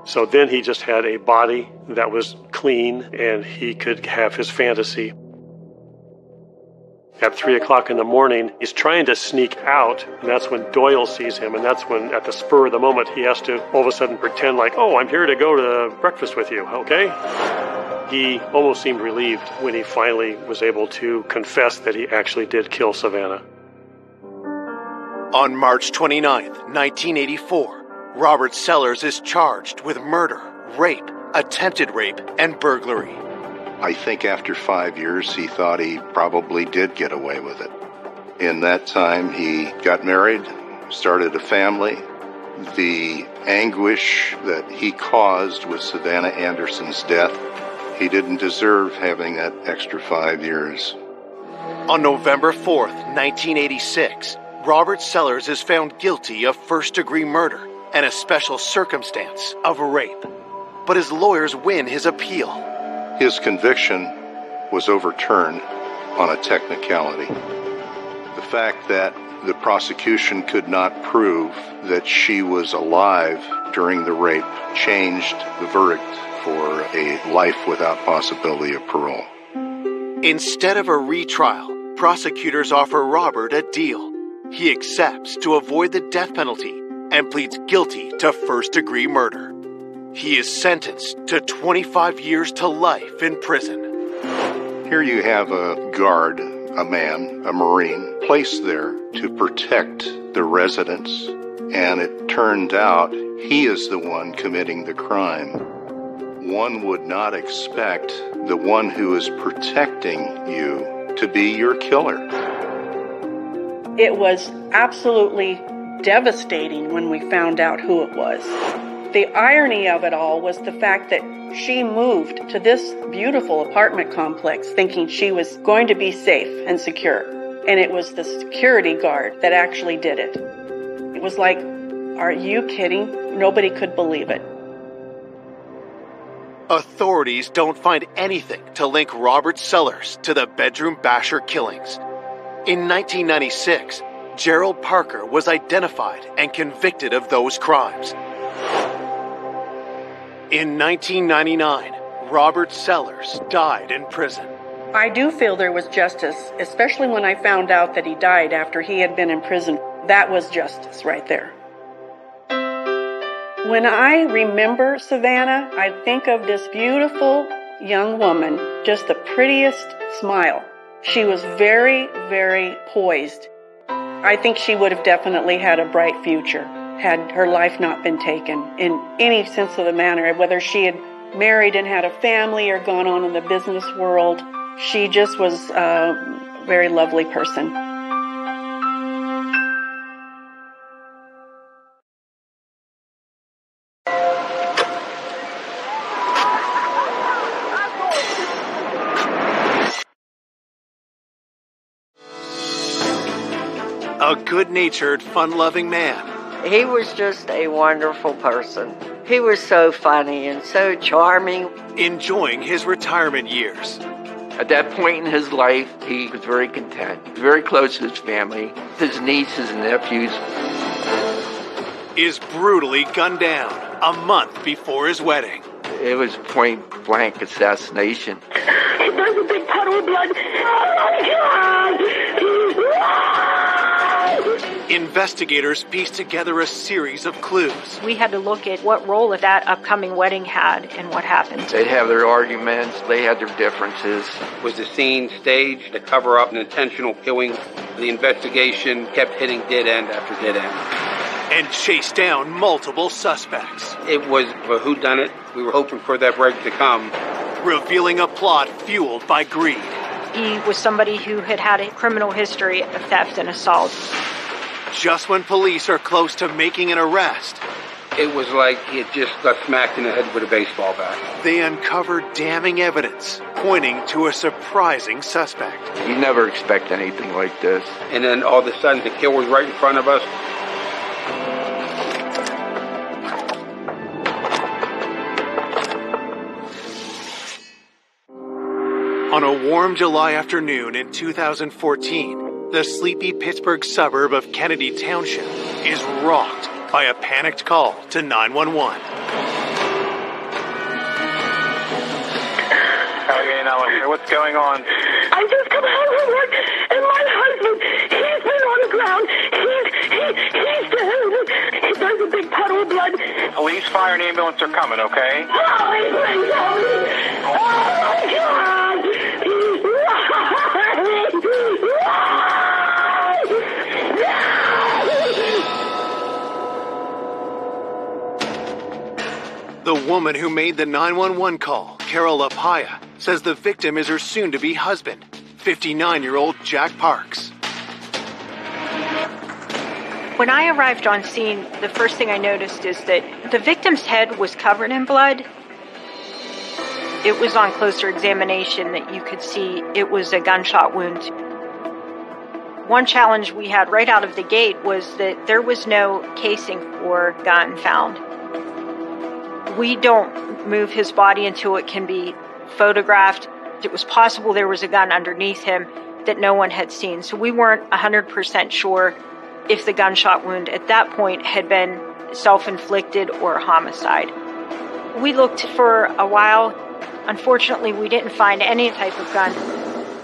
So then he just had a body that was clean and he could have his fantasy. At 3 o'clock in the morning, he's trying to sneak out, and that's when Doyle sees him, and that's when, at the spur of the moment, he has to all of a sudden pretend like, oh, I'm here to go to breakfast with you, okay? He almost seemed relieved when he finally was able to confess that he actually did kill Savannah. On March 29th, 1984, Robert Sellers is charged with murder, rape, attempted rape, and burglary. I think after 5 years, he thought he probably did get away with it. In that time, he got married, started a family. The anguish that he caused with Savannah Anderson's death, he didn't deserve having that extra 5 years. On November 4th, 1986, Robert Sellers is found guilty of first-degree murder and a special circumstance of rape. But his lawyers win his appeal. His conviction was overturned on a technicality. The fact that the prosecution could not prove that she was alive during the rape changed the verdict for a life without possibility of parole. Instead of a retrial, prosecutors offer Robert a deal. He accepts to avoid the death penalty and pleads guilty to first-degree murder. He is sentenced to 25 years to life in prison. Here you have a guard, a man, a Marine, placed there to protect the residents, and it turned out he is the one committing the crime. One would not expect the one who is protecting you to be your killer. It was absolutely devastating when we found out who it was. The irony of it all was the fact that she moved to this beautiful apartment complex thinking she was going to be safe and secure. And it was the security guard that actually did it. It was like, are you kidding? Nobody could believe it. Authorities don't find anything to link Robert Sellers to the bedroom basher killings. In 1996, Gerald Parker was identified and convicted of those crimes. In 1999, Robert Sellers died in prison. I do feel there was justice, especially when I found out that he died after he had been in prison. That was justice right there. When I remember Savannah, I think of this beautiful young woman, just the prettiest smile. She was very, very poised. I think she would have definitely had a bright future had her life not been taken in any sense of the manner, whether she had married and had a family or gone on in the business world. She just was a very lovely person. A good-natured, fun-loving man. He was just a wonderful person. He was so funny and so charming. Enjoying his retirement years. At that point in his life, he was very content, very close to his family, his nieces and nephews. Is brutally gunned down a month before his wedding. It was point-blank assassination. It was a big puddle of blood. Oh, my God! Investigators pieced together a series of clues. We had to look at what role that upcoming wedding had and what happened. They'd have their arguments. They had their differences. Was the scene staged to cover up an intentional killing? The investigation kept hitting dead end after dead end. And chased down multiple suspects. It was a whodunit. We were hoping for that break to come. Revealing a plot fueled by greed. He was somebody who had a criminal history of theft and assault. Just when police are close to making an arrest, it was like he had just got smacked in the head with a baseball bat. They uncover damning evidence pointing to a surprising suspect. You never expect anything like this. And then all of a sudden, the kill was right in front of us. On a warm July afternoon in 2014, the sleepy Pittsburgh suburb of Kennedy Township is rocked by a panicked call to 911. Okay, what's going on? I just come home from work, and my husband, he's been on the ground. He's dead. There's a big puddle of blood. Police, fire, and ambulance are coming, okay? Oh, he's been down. Oh, my God. The woman who made the 911 call, Carol Lapaya, says the victim is her soon-to-be husband, 59-year-old Jack Parks. When I arrived on scene, the first thing I noticed is that the victim's head was covered in blood. It was on closer examination that you could see it was a gunshot wound. One challenge we had right out of the gate was that there was no casing for gun found. We don't move his body until it can be photographed. It was possible there was a gun underneath him that no one had seen. So we weren't 100% sure if the gunshot wound at that point had been self-inflicted or homicide. We looked for a while. Unfortunately, we didn't find any type of gun.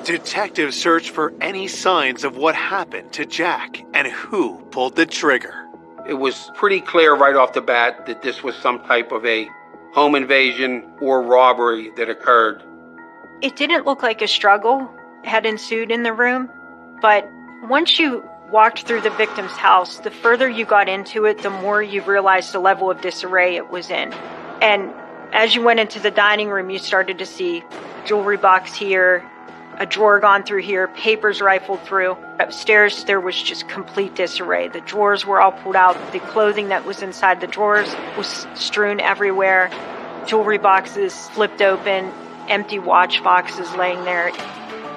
Detectives searched for any signs of what happened to Jack and who pulled the trigger. It was pretty clear right off the bat that this was some type of a home invasion or robbery that occurred. It didn't look like a struggle had ensued in the room, but once you walked through the victim's house, the further you got into it, the more you realized the level of disarray it was in. And as you went into the dining room, you started to see jewelry box here, a drawer gone through here, papers rifled through. Upstairs, there was just complete disarray. The drawers were all pulled out. The clothing that was inside the drawers was strewn everywhere. Jewelry boxes flipped open, empty watch boxes laying there.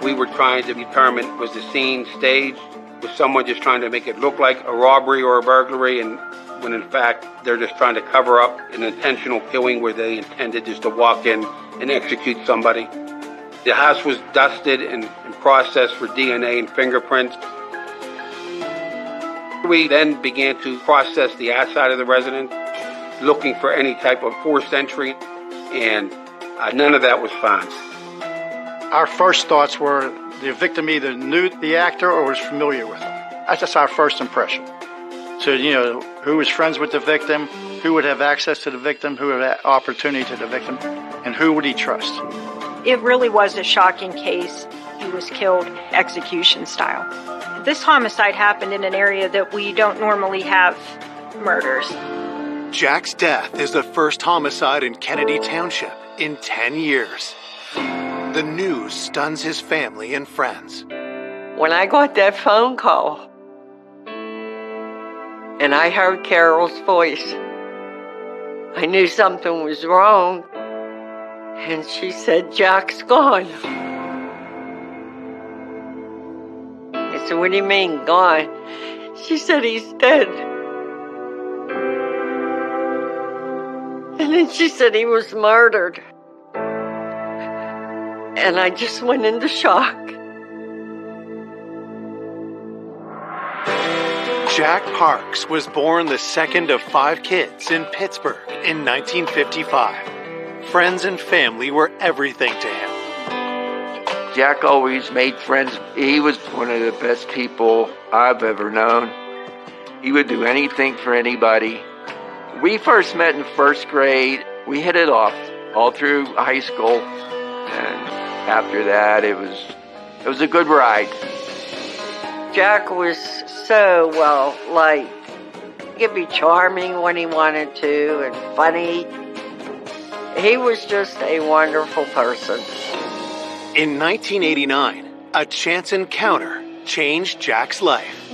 We were trying to determine, was the scene staged? Was someone just trying to make it look like a robbery or a burglary? And when in fact, they're just trying to cover up an intentional killing where they intended just to walk in and execute somebody. The house was dusted and processed for DNA and fingerprints. We then began to process the outside of the residence, looking for any type of forced entry, and none of that was found. Our first thoughts were the victim either knew the actor or was familiar with him. That's just our first impression. So, who was friends with the victim, who would have access to the victim, who would have opportunity to the victim, and who would he trust? It really was a shocking case. He was killed execution style. This homicide happened in an area that we don't normally have murders. Jack's death is the first homicide in Kennedy Township in 10 years. The news stuns his family and friends. When I got that phone call and I heard Carol's voice, I knew something was wrong. And she said, "Jack's gone." I said, "What do you mean, gone?" She said, "He's dead." And then she said he was murdered. And I just went into shock. Jack Parks was born the second of 5 kids in Pittsburgh in 1955. Friends and family were everything to him. Jack always made friends. He was one of the best people I've ever known. He would do anything for anybody. We first met in first grade. We hit it off all through high school. And after that, it was a good ride. Jack was so well liked. He could be charming when he wanted to and funny. He was just a wonderful person. In 1989, a chance encounter changed Jack's life.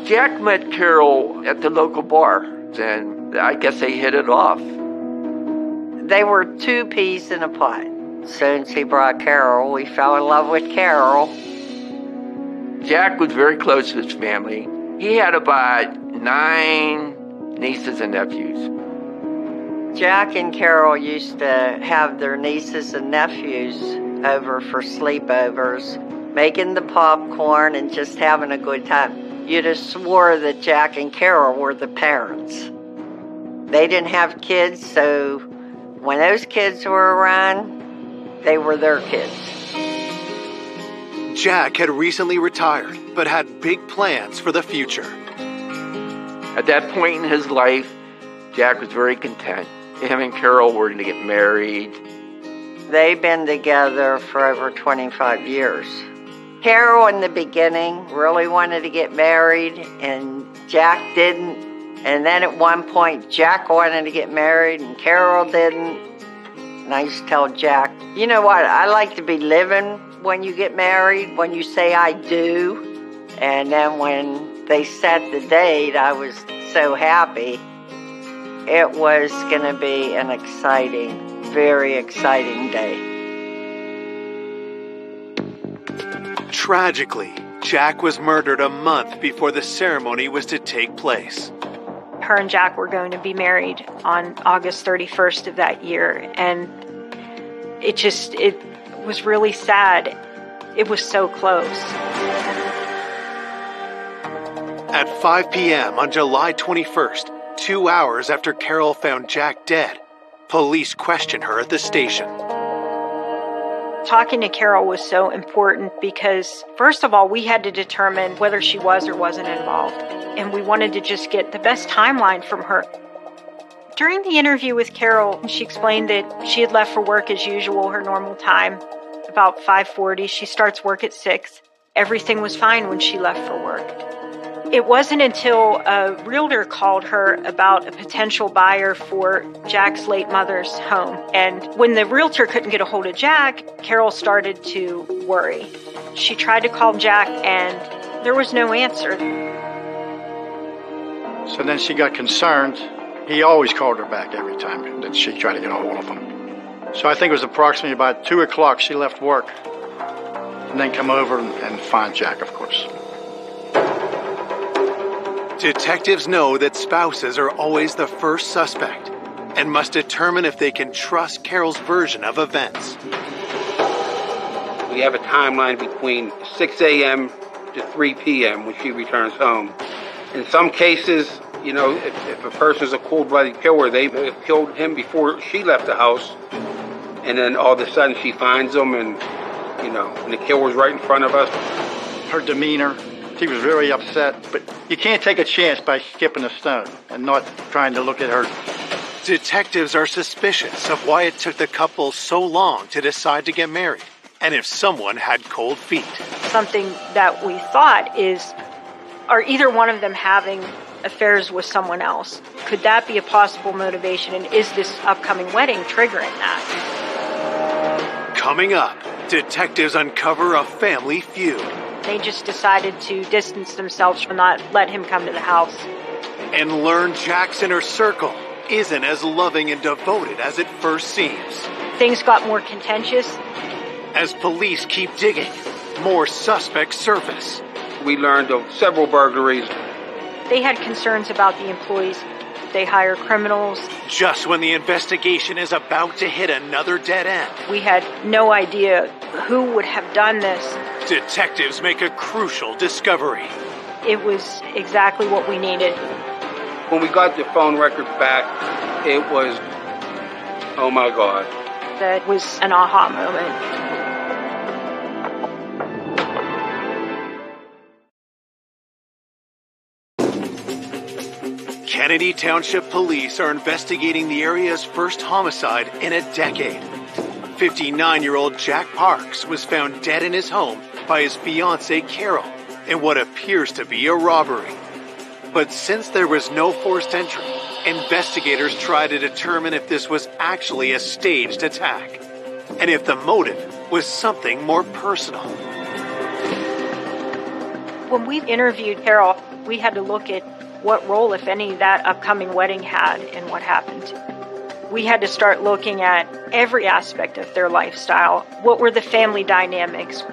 Jack met Carol at the local bar, and I guess they hit it off. They were two peas in a pod. As soon as he brought Carol, we fell in love with Carol. Jack was very close to his family. He had about 9 nieces and nephews. Jack and Carol used to have their nieces and nephews over for sleepovers, making the popcorn and just having a good time. You'd have swore that Jack and Carol were the parents. They didn't have kids, so when those kids were around, they were their kids. Jack had recently retired, but had big plans for the future. At that point in his life, Jack was very content. Him and Carol were going to get married. They've been together for over 25 years. Carol in the beginning really wanted to get married, and Jack didn't. And then at one point, Jack wanted to get married, and Carol didn't. And I used to tell Jack, you know what, I like to be living when you get married, when you say I do. And then when they set the date, I was so happy. It was going to be an exciting, very exciting day. Tragically, Jack was murdered a month before the ceremony was to take place. Her and Jack were going to be married on August 31st of that year, and it was really sad. It was so close. At 5 p.m. on July 21st, 2 hours after Carol found Jack dead, police questioned her at the station. Talking to Carol was so important because, first of all, we had to determine whether she was or wasn't involved, and we wanted to just get the best timeline from her. During the interview with Carol, she explained that she had left for work as usual, her normal time, about 5:40. She starts work at 6. Everything was fine when she left for work. It wasn't until a realtor called her about a potential buyer for Jack's late mother's home. And when the realtor couldn't get a hold of Jack, Carol started to worry. She tried to call Jack, and there was no answer. So then she got concerned. He always called her back every time that she tried to get a hold of him. So I think it was approximately about 2 o'clock she left work and then come over and find Jack, of course. Detectives know that spouses are always the first suspect and must determine if they can trust Carol's version of events. We have a timeline between 6 a.m. to 3 p.m. when she returns home. In some cases, you know, if a person's a cold-blooded killer, they may have killed him before she left the house, and then all of a sudden she finds him, and, you know, and the killer's right in front of us. Her demeanor, she was very upset, but you can't take a chance by skipping a stone and not trying to look at her. Detectives are suspicious of why it took the couple so long to decide to get married, and if someone had cold feet. Something that we thought is, are either one of them having affairs with someone else? Could that be a possible motivation, and is this upcoming wedding triggering that? Coming up, detectives uncover a family feud. They just decided to distance themselves and not let him come to the house. And learn Jack's inner circle isn't as loving and devoted as it first seems. Things got more contentious. As police keep digging, more suspects surface. We learned of several burglaries. They had concerns about the employees. They hire criminals. Just when the investigation is about to hit another dead end. We had no idea who would have done this. Detectives make a crucial discovery. It was exactly what we needed. When we got the phone records back, it was, oh my God. That was an aha moment. Kennedy Township Police are investigating the area's first homicide in a decade. 59-year-old Jack Parks was found dead in his home by his fiancée Carol in what appears to be a robbery. But since there was no forced entry, investigators try to determine if this was actually a staged attack, and if the motive was something more personal. When we interviewed Carol, we had to look at what role, if any, that upcoming wedding had in what happened. We had to start looking at every aspect of their lifestyle. What were the family dynamics?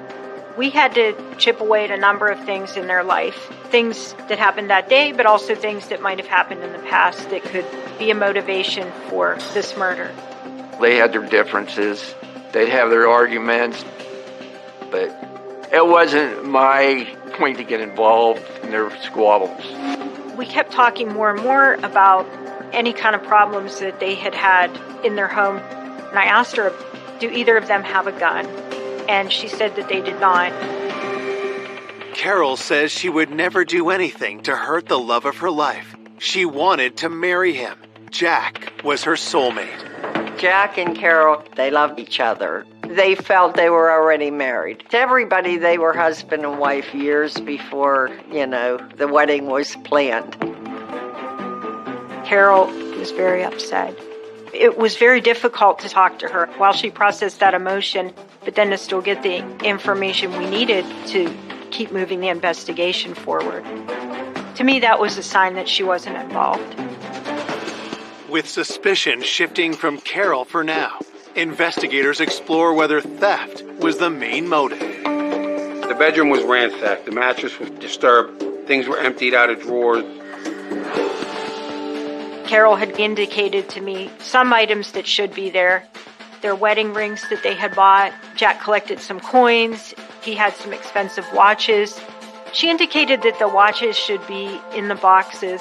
We had to chip away at a number of things in their life, things that happened that day, but also things that might have happened in the past that could be a motivation for this murder. They had their differences. They'd have their arguments, but it wasn't my point to get involved in their squabbles. We kept talking more and more about any kind of problems that they had had in their home. And I asked her, do either of them have a gun? And she said that they did not. Carol says she would never do anything to hurt the love of her life. She wanted to marry him. Jack was her soulmate. Jack and Carol, they loved each other. They felt they were already married. To everybody, they were husband and wife years before, the wedding was planned. Carol was very upset. It was very difficult to talk to her while she processed that emotion, but then to still get the information we needed to keep moving the investigation forward. To me, that was a sign that she wasn't involved. With suspicion shifting from Carol for now, investigators explore whether theft was the main motive. The bedroom was ransacked. The mattress was disturbed. Things were emptied out of drawers. Carol had indicated to me some items that should be there. Their wedding rings that they had bought. Jack collected some coins. He had some expensive watches. She indicated that the watches should be in the boxes.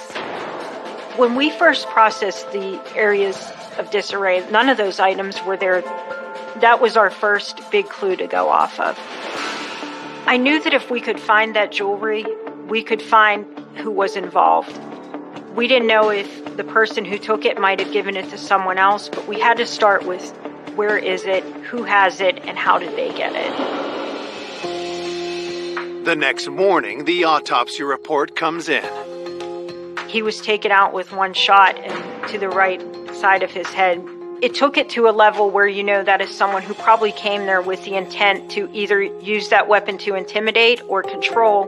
When we first processed the areas of disarray, none of those items were there. That was our first big clue to go off of. I knew that if we could find that jewelry, we could find who was involved. We didn't know if the person who took it might have given it to someone else, but we had to start with where is it, who has it, and how did they get it. The next morning, the autopsy report comes in. He was taken out with one shot and to the right side of his head. It took it to a level where that is someone who probably came there with the intent to either use that weapon to intimidate or control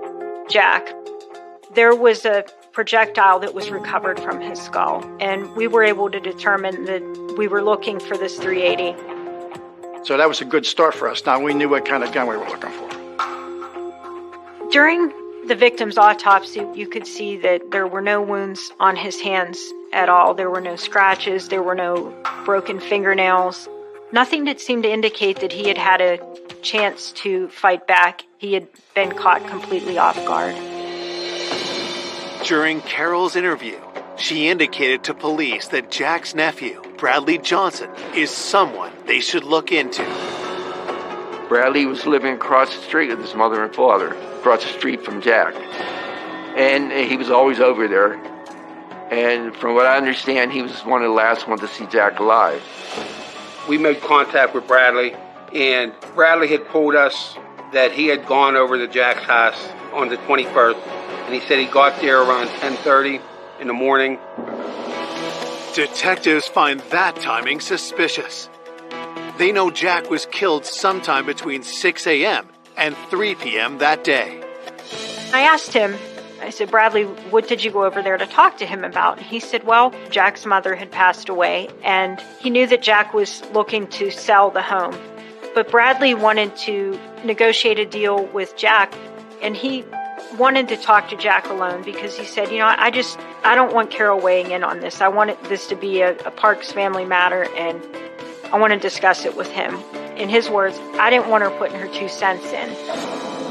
Jack. There was a projectile that was recovered from his skull, and we were able to determine that we were looking for this .380. So that was a good start for us. Now we knew what kind of gun we were looking for. During the victim's autopsy, you could see that there were no wounds on his hands at all. There were no scratches. There were no broken fingernails. Nothing that seemed to indicate that he had had a chance to fight back. He had been caught completely off guard. During Carol's interview, she indicated to police that Jack's nephew, Bradley Johnson, is someone they should look into. Bradley was living across the street with his mother and father, across the street from Jack. And he was always over there. And from what I understand, he was one of the last ones to see Jack alive. We made contact with Bradley, and Bradley had told us that he had gone over to Jack's house on the 21st, and he said he got there around 10:30 in the morning. Detectives find that timing suspicious. They know Jack was killed sometime between 6 a.m. and 3 p.m. that day. I asked him, I said, Bradley, what did you go over there to talk to him about? He said, well, Jack's mother had passed away, and he knew that Jack was looking to sell the home. But Bradley wanted to negotiate a deal with Jack, and he wanted to talk to Jack alone because he said, I don't want Carol weighing in on this. I wanted this to be a Parks family matter, and I want to discuss it with him. In his words, I didn't want her putting her 2 cents in.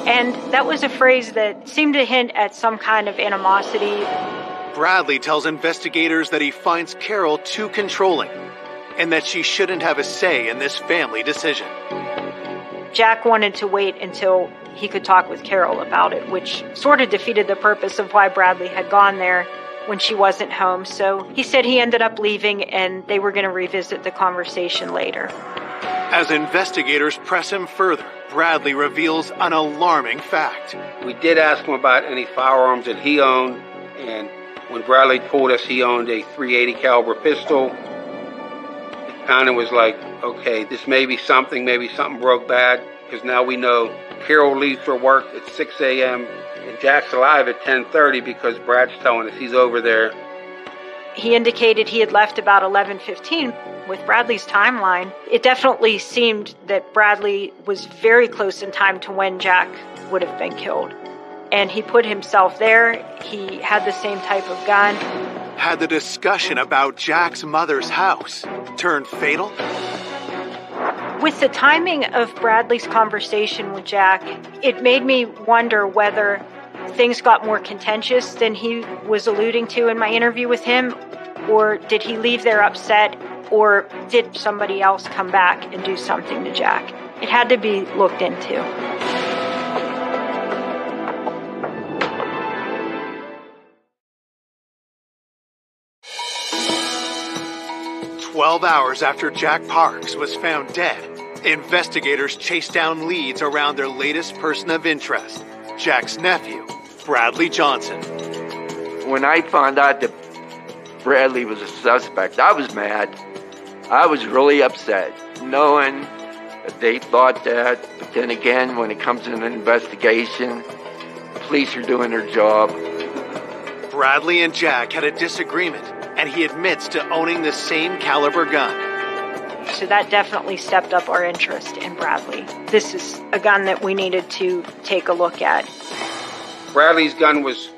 And that was a phrase that seemed to hint at some kind of animosity. Bradley tells investigators that he finds Carol too controlling and that she shouldn't have a say in this family decision. Jack wanted to wait until he could talk with Carol about it, which sort of defeated the purpose of why Bradley had gone there when she wasn't home. So he said he ended up leaving and they were going to revisit the conversation later. As investigators press him further, Bradley reveals an alarming fact. We did ask him about any firearms that he owned, and when Bradley told us he owned a .380 caliber pistol, kind of was like, okay, this may be something broke bad, because now we know Carol leaves for work at 6 a.m. and Jack's alive at 10:30 because Brad's telling us he's over there. He indicated he had left about 11:15. With Bradley's timeline, it definitely seemed that Bradley was very close in time to when Jack would have been killed. And he put himself there. He had the same type of gun. Had the discussion about Jack's mother's house turned fatal? With the timing of Bradley's conversation with Jack, it made me wonder whether things got more contentious than he was alluding to in my interview with him, or did he leave there upset, or did somebody else come back and do something to Jack? It had to be looked into. "12 hours after Jack Parks was found dead, investigators chased down leads around their latest person of interest, Jack's nephew, Bradley Johnson." When I found out that Bradley was a suspect, I was mad. I was really upset, knowing that they thought that. But then again, when it comes to an investigation, the police are doing their job. Bradley and Jack had a disagreement, and he admits to owning the same caliber gun. So that definitely stepped up our interest in Bradley. This is a gun that we needed to take a look at. Bradley's gun was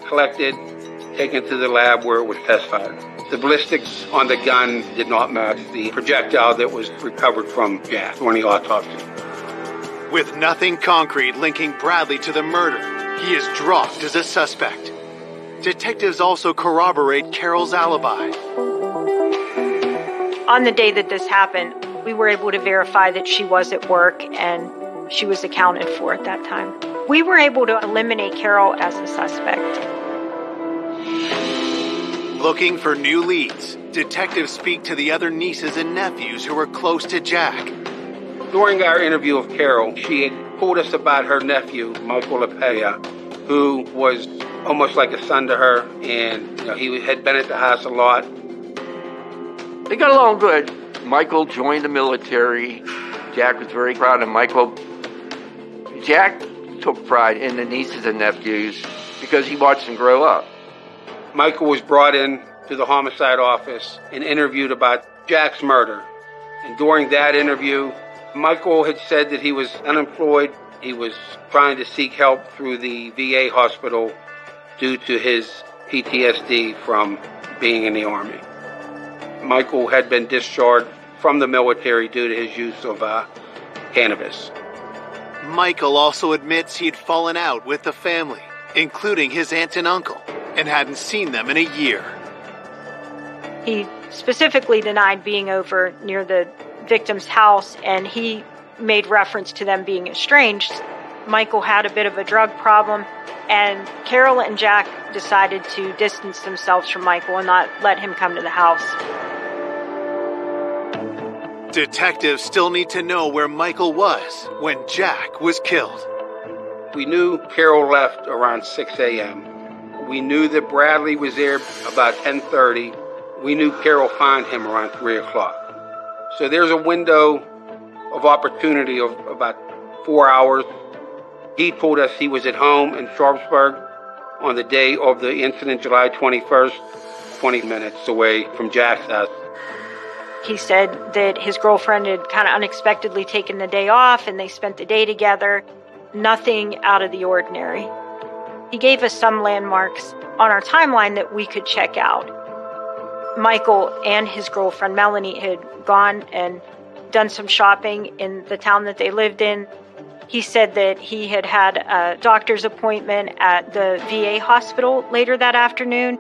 collected, taken to the lab where it was testified. The ballistics on the gun did not match the projectile that was recovered from Jack during the autopsy. With nothing concrete linking Bradley to the murder, he is dropped as a suspect. Detectives also corroborate Carol's alibi. On the day that this happened, we were able to verify that she was at work and she was accounted for at that time. We were able to eliminate Carol as a suspect. Looking for new leads, detectives speak to the other nieces and nephews who were close to Jack. During our interview of Carol, she had told us about her nephew, Michael LaPella, who was almost like a son to her, and he had been at the house a lot. They got along good. Michael joined the military. Jack was very proud of Michael. Jack took pride in the nieces and nephews because he watched them grow up. Michael was brought in to the homicide office and interviewed about Jack's murder. And during that interview, Michael had said that he was unemployed. He was trying to seek help through the VA hospital due to his PTSD from being in the Army. Michael had been discharged from the military due to his use of cannabis. Michael also admits he'd fallen out with the family, including his aunt and uncle, and hadn't seen them in a year. He specifically denied being over near the victim's house, and he made reference to them being estranged. Michael had a bit of a drug problem, and Carol and Jack decided to distance themselves from Michael and not let him come to the house. Detectives still need to know where Michael was when Jack was killed. We knew Carol left around 6 a.m. We knew that Bradley was there about 10:30. We knew Carol found him around 3 o'clock. So there's a window of opportunity of about 4 hours. He told us he was at home in Sharpsburg on the day of the incident, July 21st, 20 minutes away from Jack's house. He said that his girlfriend had kind of unexpectedly taken the day off and they spent the day together. Nothing out of the ordinary. He gave us some landmarks on our timeline that we could check out. Michael and his girlfriend Melanie had gone and done some shopping in the town that they lived in. He said that he had had a doctor's appointment at the VA hospital later that afternoon.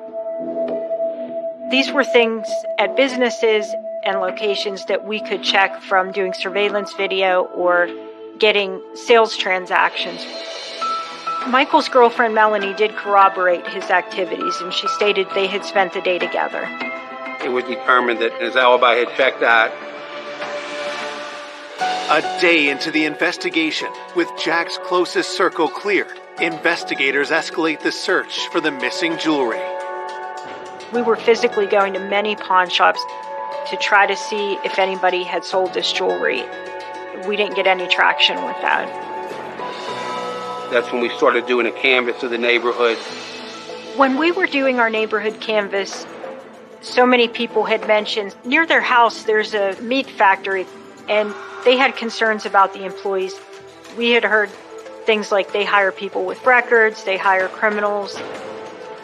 These were things at businesses and locations that we could check from doing surveillance video or getting sales transactions. Michael's girlfriend Melanie did corroborate his activities, and she stated they had spent the day together. It was determined that his alibi had checked out. A day into the investigation, with Jack's closest circle cleared, investigators escalate the search for the missing jewelry. We were physically going to many pawn shops. to try to see if anybody had sold this jewelry. We didn't get any traction with that. That's when we started doing a canvass of the neighborhood. When we were doing our neighborhood canvass, so many people had mentioned near their house there's a meat factory, and they had concerns about the employees. We had heard things like they hire people with records, they hire criminals.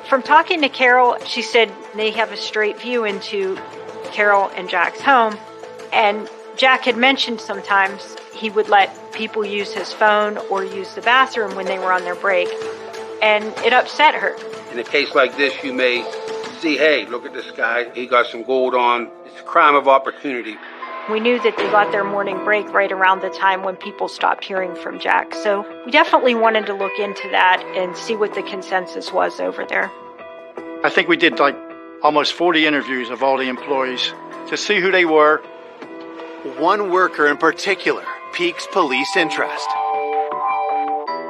From talking to Carol, she said they have a straight view into Carol and Jack's home. And Jack had mentioned sometimes he would let people use his phone or use the bathroom when they were on their break. And it upset her. In a case like this, you may see, hey, look at this guy. He got some gold on. It's a crime of opportunity. We knew that they got their morning break right around the time when people stopped hearing from Jack. So we definitely wanted to look into that and see what the consensus was over there. I think we did like almost 40 interviews of all the employees to see who they were. One worker in particular piques police interest.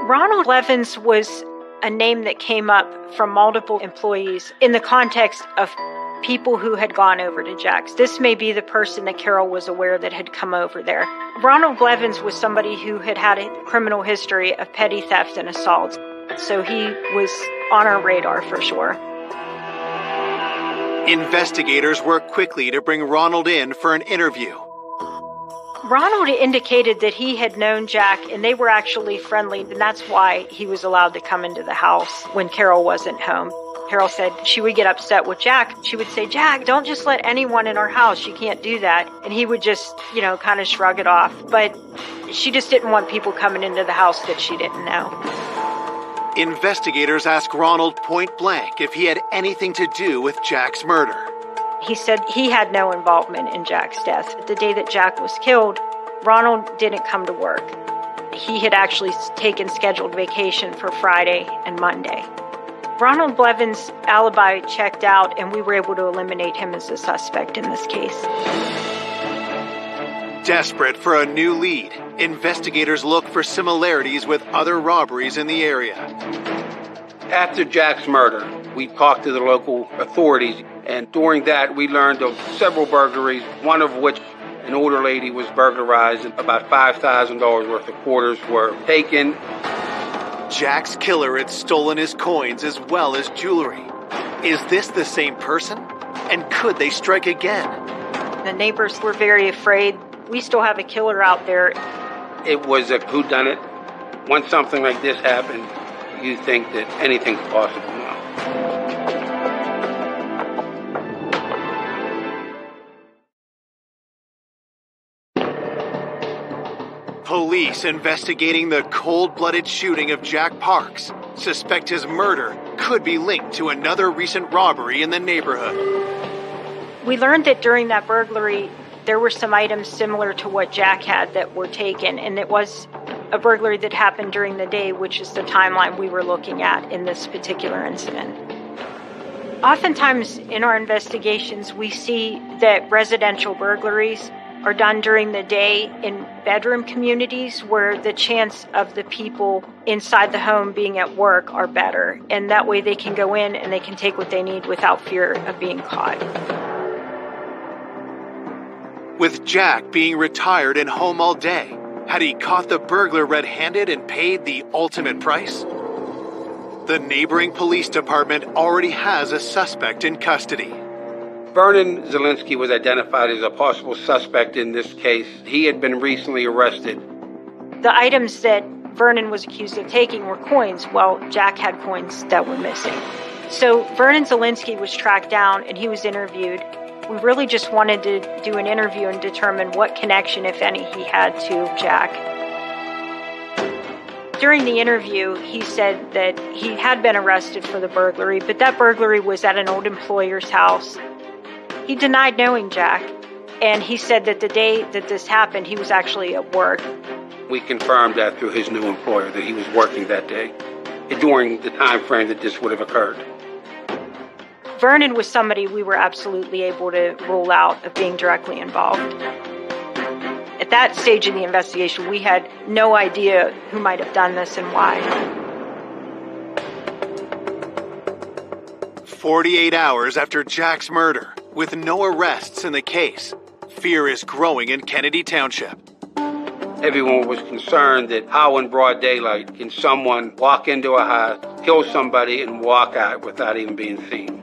Ronald Blevins was a name that came up from multiple employees in the context of people who had gone over to Jack's. This may be the person that Carol was aware that had come over there. Ronald Blevins was somebody who had had a criminal history of petty theft and assault, so he was on our radar for sure. Investigators worked quickly to bring Ronald in for an interview. Ronald indicated that he had known Jack and they were actually friendly, and that's why he was allowed to come into the house when Carol wasn't home. Carol said she would get upset with Jack. She would say, Jack, don't just let anyone in our house. You can't do that. And he would just, kind of shrug it off. But she just didn't want people coming into the house that she didn't know. Investigators asked Ronald point blank if he had anything to do with Jack's murder. He said he had no involvement in Jack's death. The day that Jack was killed, Ronald didn't come to work. He had actually taken scheduled vacation for Friday and Monday. Ronald Blevins' alibi checked out, and we were able to eliminate him as a suspect in this case. Desperate for a new lead, investigators look for similarities with other robberies in the area. After Jack's murder, we talked to the local authorities, and during that we learned of several burglaries, one of which an older lady was burglarized and about $5,000 worth of quarters were taken. Jack's killer had stolen his coins as well as jewelry. Is this the same person? And could they strike again? The neighbors were very afraid. We still have a killer out there. It was a whodunit. Once something like this happened, you think that anything's possible now. Police investigating the cold-blooded shooting of Jack Parks suspect his murder could be linked to another recent robbery in the neighborhood. We learned that during that burglary, there were some items similar to what Jack had that were taken, and it was a burglary that happened during the day, which is the timeline we were looking at in this particular incident. Oftentimes in our investigations, we see that residential burglaries are done during the day in bedroom communities where the chance of the people inside the home being at work are better. And that way they can go in and they can take what they need without fear of being caught. With Jack being retired and home all day, had he caught the burglar red-handed and paid the ultimate price? The neighboring police department already has a suspect in custody. Vernon Zielinski was identified as a possible suspect in this case. He had been recently arrested. The items that Vernon was accused of taking were coins, while Jack had coins that were missing. So Vernon Zielinski was tracked down and he was interviewed. We really just wanted to do an interview and determine what connection, if any, he had to Jack. During the interview, he said that he had been arrested for the burglary, but that burglary was at an old employer's house. He denied knowing Jack, and he said that the day that this happened, he was actually at work. We confirmed that through his new employer, that he was working that day, during the time frame that this would have occurred. Vernon was somebody we were absolutely able to rule out of being directly involved. At that stage in the investigation, we had no idea who might have done this and why. 48 hours after Jack's murder, With no arrests in the case, fear is growing in Kennedy Township. Everyone was concerned that how in broad daylight can someone walk into a house, kill somebody, and walk out without even being seen.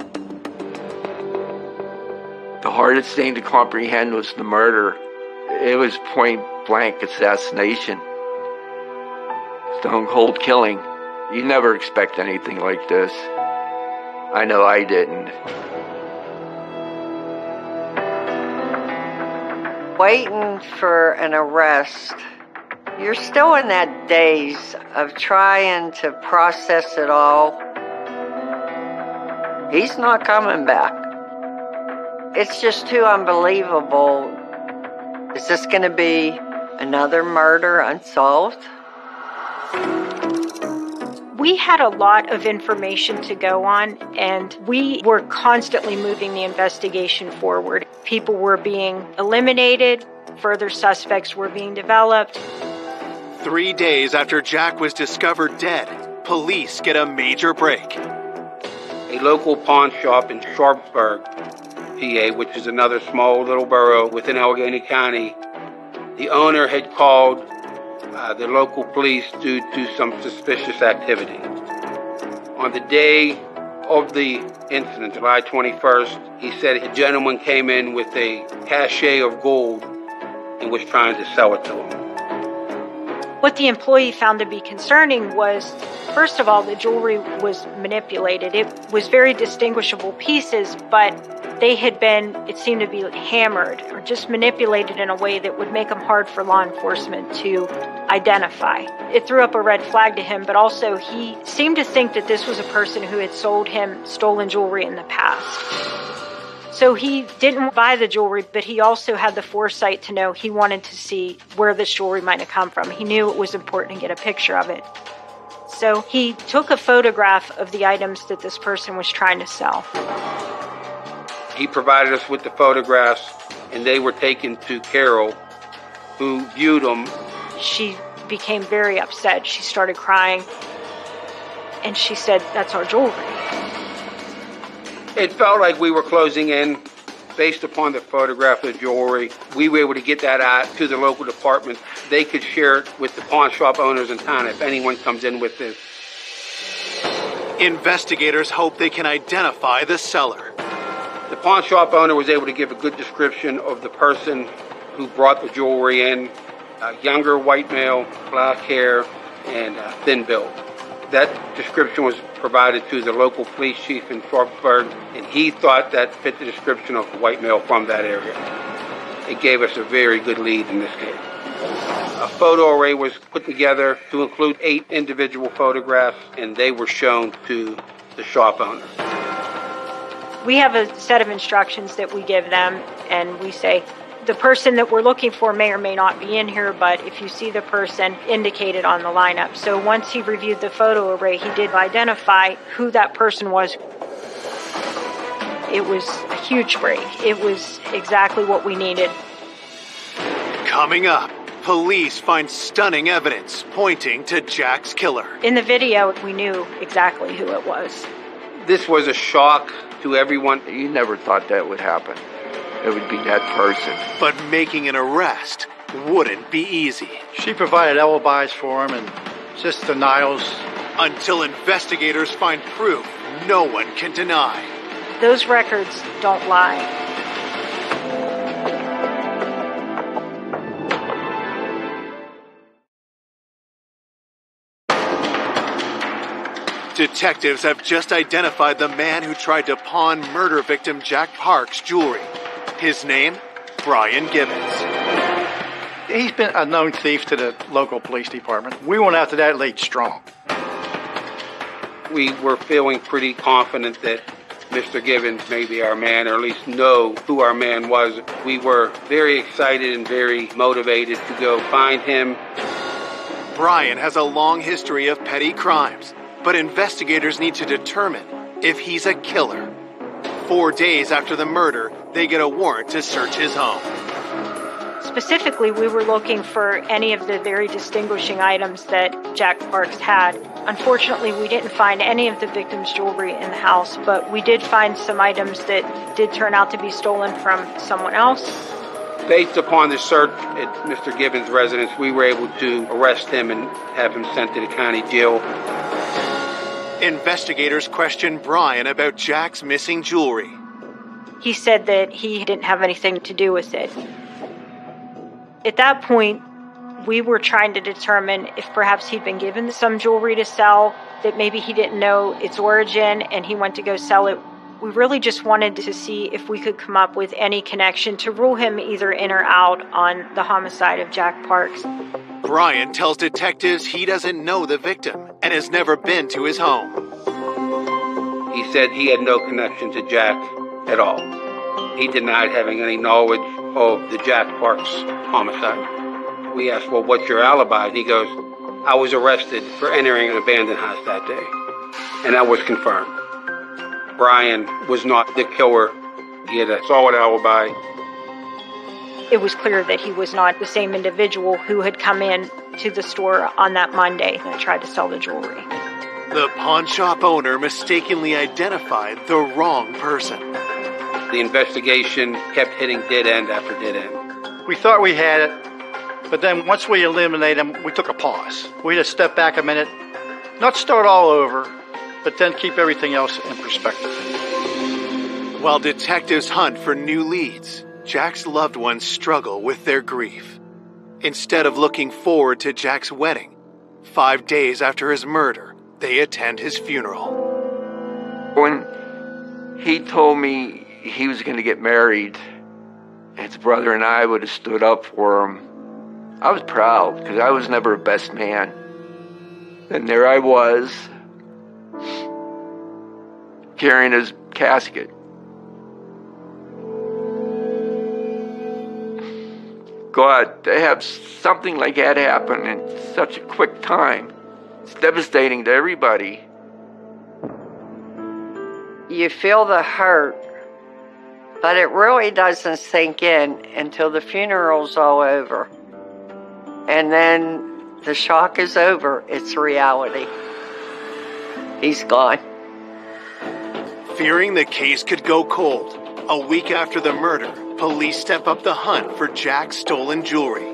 The hardest thing to comprehend was the murder. It was point-blank assassination. Stone-cold killing. You never expect anything like this. I know I didn't. Waiting for an arrest, you're still in that daze of trying to process it all. He's not coming back. It's just too unbelievable. Is this going to be another murder unsolved? We had a lot of information to go on, and we were constantly moving the investigation forward. People were being eliminated, further suspects were being developed. 3 days after Jack was discovered dead, police get a major break. A local pawn shop in Sharpsburg, PA, which is another small little borough within Allegheny County, the owner had called the local police due to some suspicious activity. On the day of the incident, July 21st, he said a gentleman came in with a cachet of gold and was trying to sell it to him. What the employee found to be concerning was, first of all, the jewelry was manipulated. It was very distinguishable pieces, but they had been, it seemed to be hammered or just manipulated in a way that would make them hard for law enforcement to identify. It threw up a red flag to him, but also he seemed to think that this was a person who had sold him stolen jewelry in the past. So he didn't buy the jewelry, but he also had the foresight to know he wanted to see where this jewelry might have come from. He knew it was important to get a picture of it. So he took a photograph of the items that this person was trying to sell. He provided us with the photographs, and they were taken to Carol, who viewed them. She became very upset. She started crying, and she said, "That's our jewelry." It felt like we were closing in. Based upon the photograph of the jewelry, we were able to get that out to the local department. They could share it with the pawn shop owners in town if anyone comes in with this. Investigators hope they can identify the seller. The pawn shop owner was able to give a good description of the person who brought the jewelry in. A younger white male, black hair, and thin build. That description was provided to the local police chief in Sharpsburg, and he thought that fit the description of the white male from that area. It gave us a very good lead in this case. A photo array was put together to include 8 individual photographs, and they were shown to the shop owner. We have a set of instructions that we give them, and we say, the person that we're looking for may or may not be in here, but if you see the person, indicate it on the lineup. So once he reviewed the photo array, he did identify who that person was. It was a huge break. It was exactly what we needed. Coming up, police find stunning evidence pointing to Jack's killer. In the video, we knew exactly who it was. This was a shock to everyone. You never thought that would happen. It would be that person. But making an arrest wouldn't be easy. She provided alibis for him and just denials. Until investigators find proof no one can deny. Those records don't lie. Detectives have just identified the man who tried to pawn murder victim Jack Park's jewelry. His name, Brian Gibbons. He's been a known thief to the local police department. We went after that lead strong. We were feeling pretty confident that Mr. Gibbons may be our man, or at least know who our man was. We were very excited and very motivated to go find him. Brian has a long history of petty crimes, but investigators need to determine if he's a killer. 4 days after the murder, they get a warrant to search his home. Specifically, we were looking for any of the very distinguishing items that Jack Parks had. Unfortunately, we didn't find any of the victim's jewelry in the house, but we did find some items that did turn out to be stolen from someone else. Based upon the search at Mr. Gibbons' residence, we were able to arrest him and have him sent to the county jail. Investigators questioned Brian about Jack's missing jewelry. He said that he didn't have anything to do with it. At that point, we were trying to determine if perhaps he'd been given some jewelry to sell, that maybe he didn't know its origin and he went to go sell it. We really just wanted to see if we could come up with any connection to rule him either in or out on the homicide of Jack Parks. Brian tells detectives he doesn't know the victim and has never been to his home. He said he had no connection to Jack at all. He denied having any knowledge of the Jack Parks homicide. We asked, well, what's your alibi? And he goes, I was arrested for entering an abandoned house that day. And that was confirmed. Brian was not the killer. He had a solid alibi. It was clear that he was not the same individual who had come in to the store on that Monday and tried to sell the jewelry. The pawn shop owner mistakenly identified the wrong person. The investigation kept hitting dead end after dead end. We thought we had it, but then once we eliminated him, we took a pause. We had to step back a minute, not start all over, but then keep everything else in perspective. While detectives hunt for new leads, Jack's loved ones struggle with their grief. Instead of looking forward to Jack's wedding, 5 days after his murder, they attend his funeral. When he told me he was going to get married, his brother and I would have stood up for him, I was proud because I was never a best man. And there I was, carrying his casket. God, to have something like that happen in such a quick time, it's devastating to everybody. You feel the hurt, but it really doesn't sink in until the funeral's all over. And then the shock is over. It's reality. He's gone. Fearing the case could go cold, a week after the murder, police step up the hunt for Jack's stolen jewelry,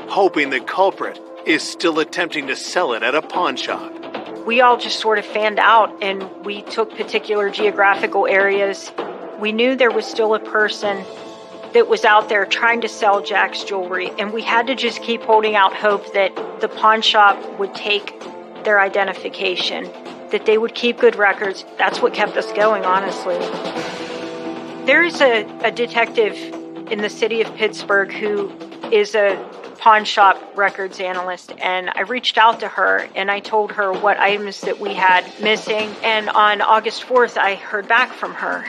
hoping the culprit is still attempting to sell it at a pawn shop. We all just sort of fanned out and we took particular geographical areas. We knew there was still a person that was out there trying to sell Jack's jewelry, and we had to just keep holding out hope that the pawn shop would take their identification, that they would keep good records. That's what kept us going, honestly. There's a detective in the city of Pittsburgh who is a pawn shop records analyst, and I reached out to her and I told her what items that we had missing, and on August 4th I heard back from her,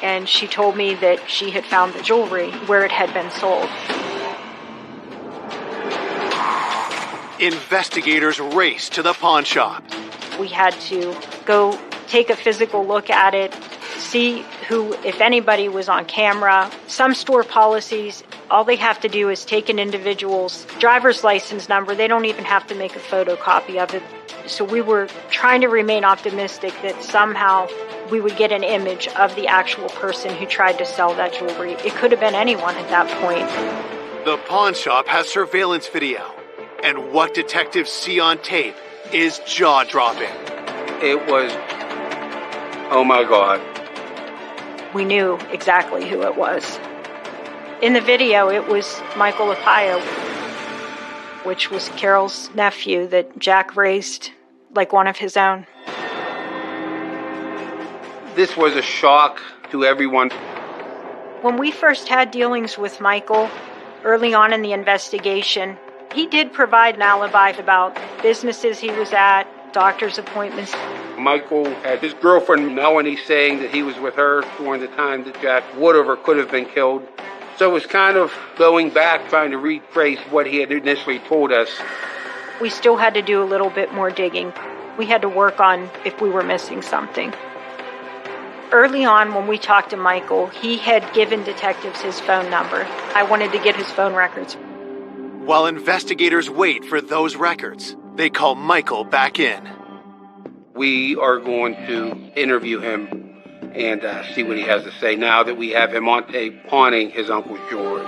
and she told me that she had found the jewelry where it had been sold. Investigators race to the pawn shop. We had to go take a physical look at it, see who, if anybody, was on camera. Some store policies, all they have to do is take an individual's driver's license number. They don't even have to make a photocopy of it. So we were trying to remain optimistic that somehow we would get an image of the actual person who tried to sell that jewelry. It could have been anyone at that point. The pawn shop has surveillance video, and what detectives see on tape is jaw-dropping. It was, oh my God. We knew exactly who it was. In the video, it was Michael Lapaya, which was Carol's nephew that Jack raised like one of his own. This was a shock to everyone. When we first had dealings with Michael, early on in the investigation, he did provide an alibi about businesses he was at, doctor's appointments. Michael had his girlfriend Melanie saying that he was with her during the time that Jack would have or could have been killed. So it was kind of going back, trying to retrace what he had initially told us. We still had to do a little bit more digging. We had to work on if we were missing something. Early on, when we talked to Michael, he had given detectives his phone number. I wanted to get his phone records. While investigators wait for those records, they call Michael back in. We are going to interview him and see what he has to say now that we have him on tape pawning his uncle's jewelry.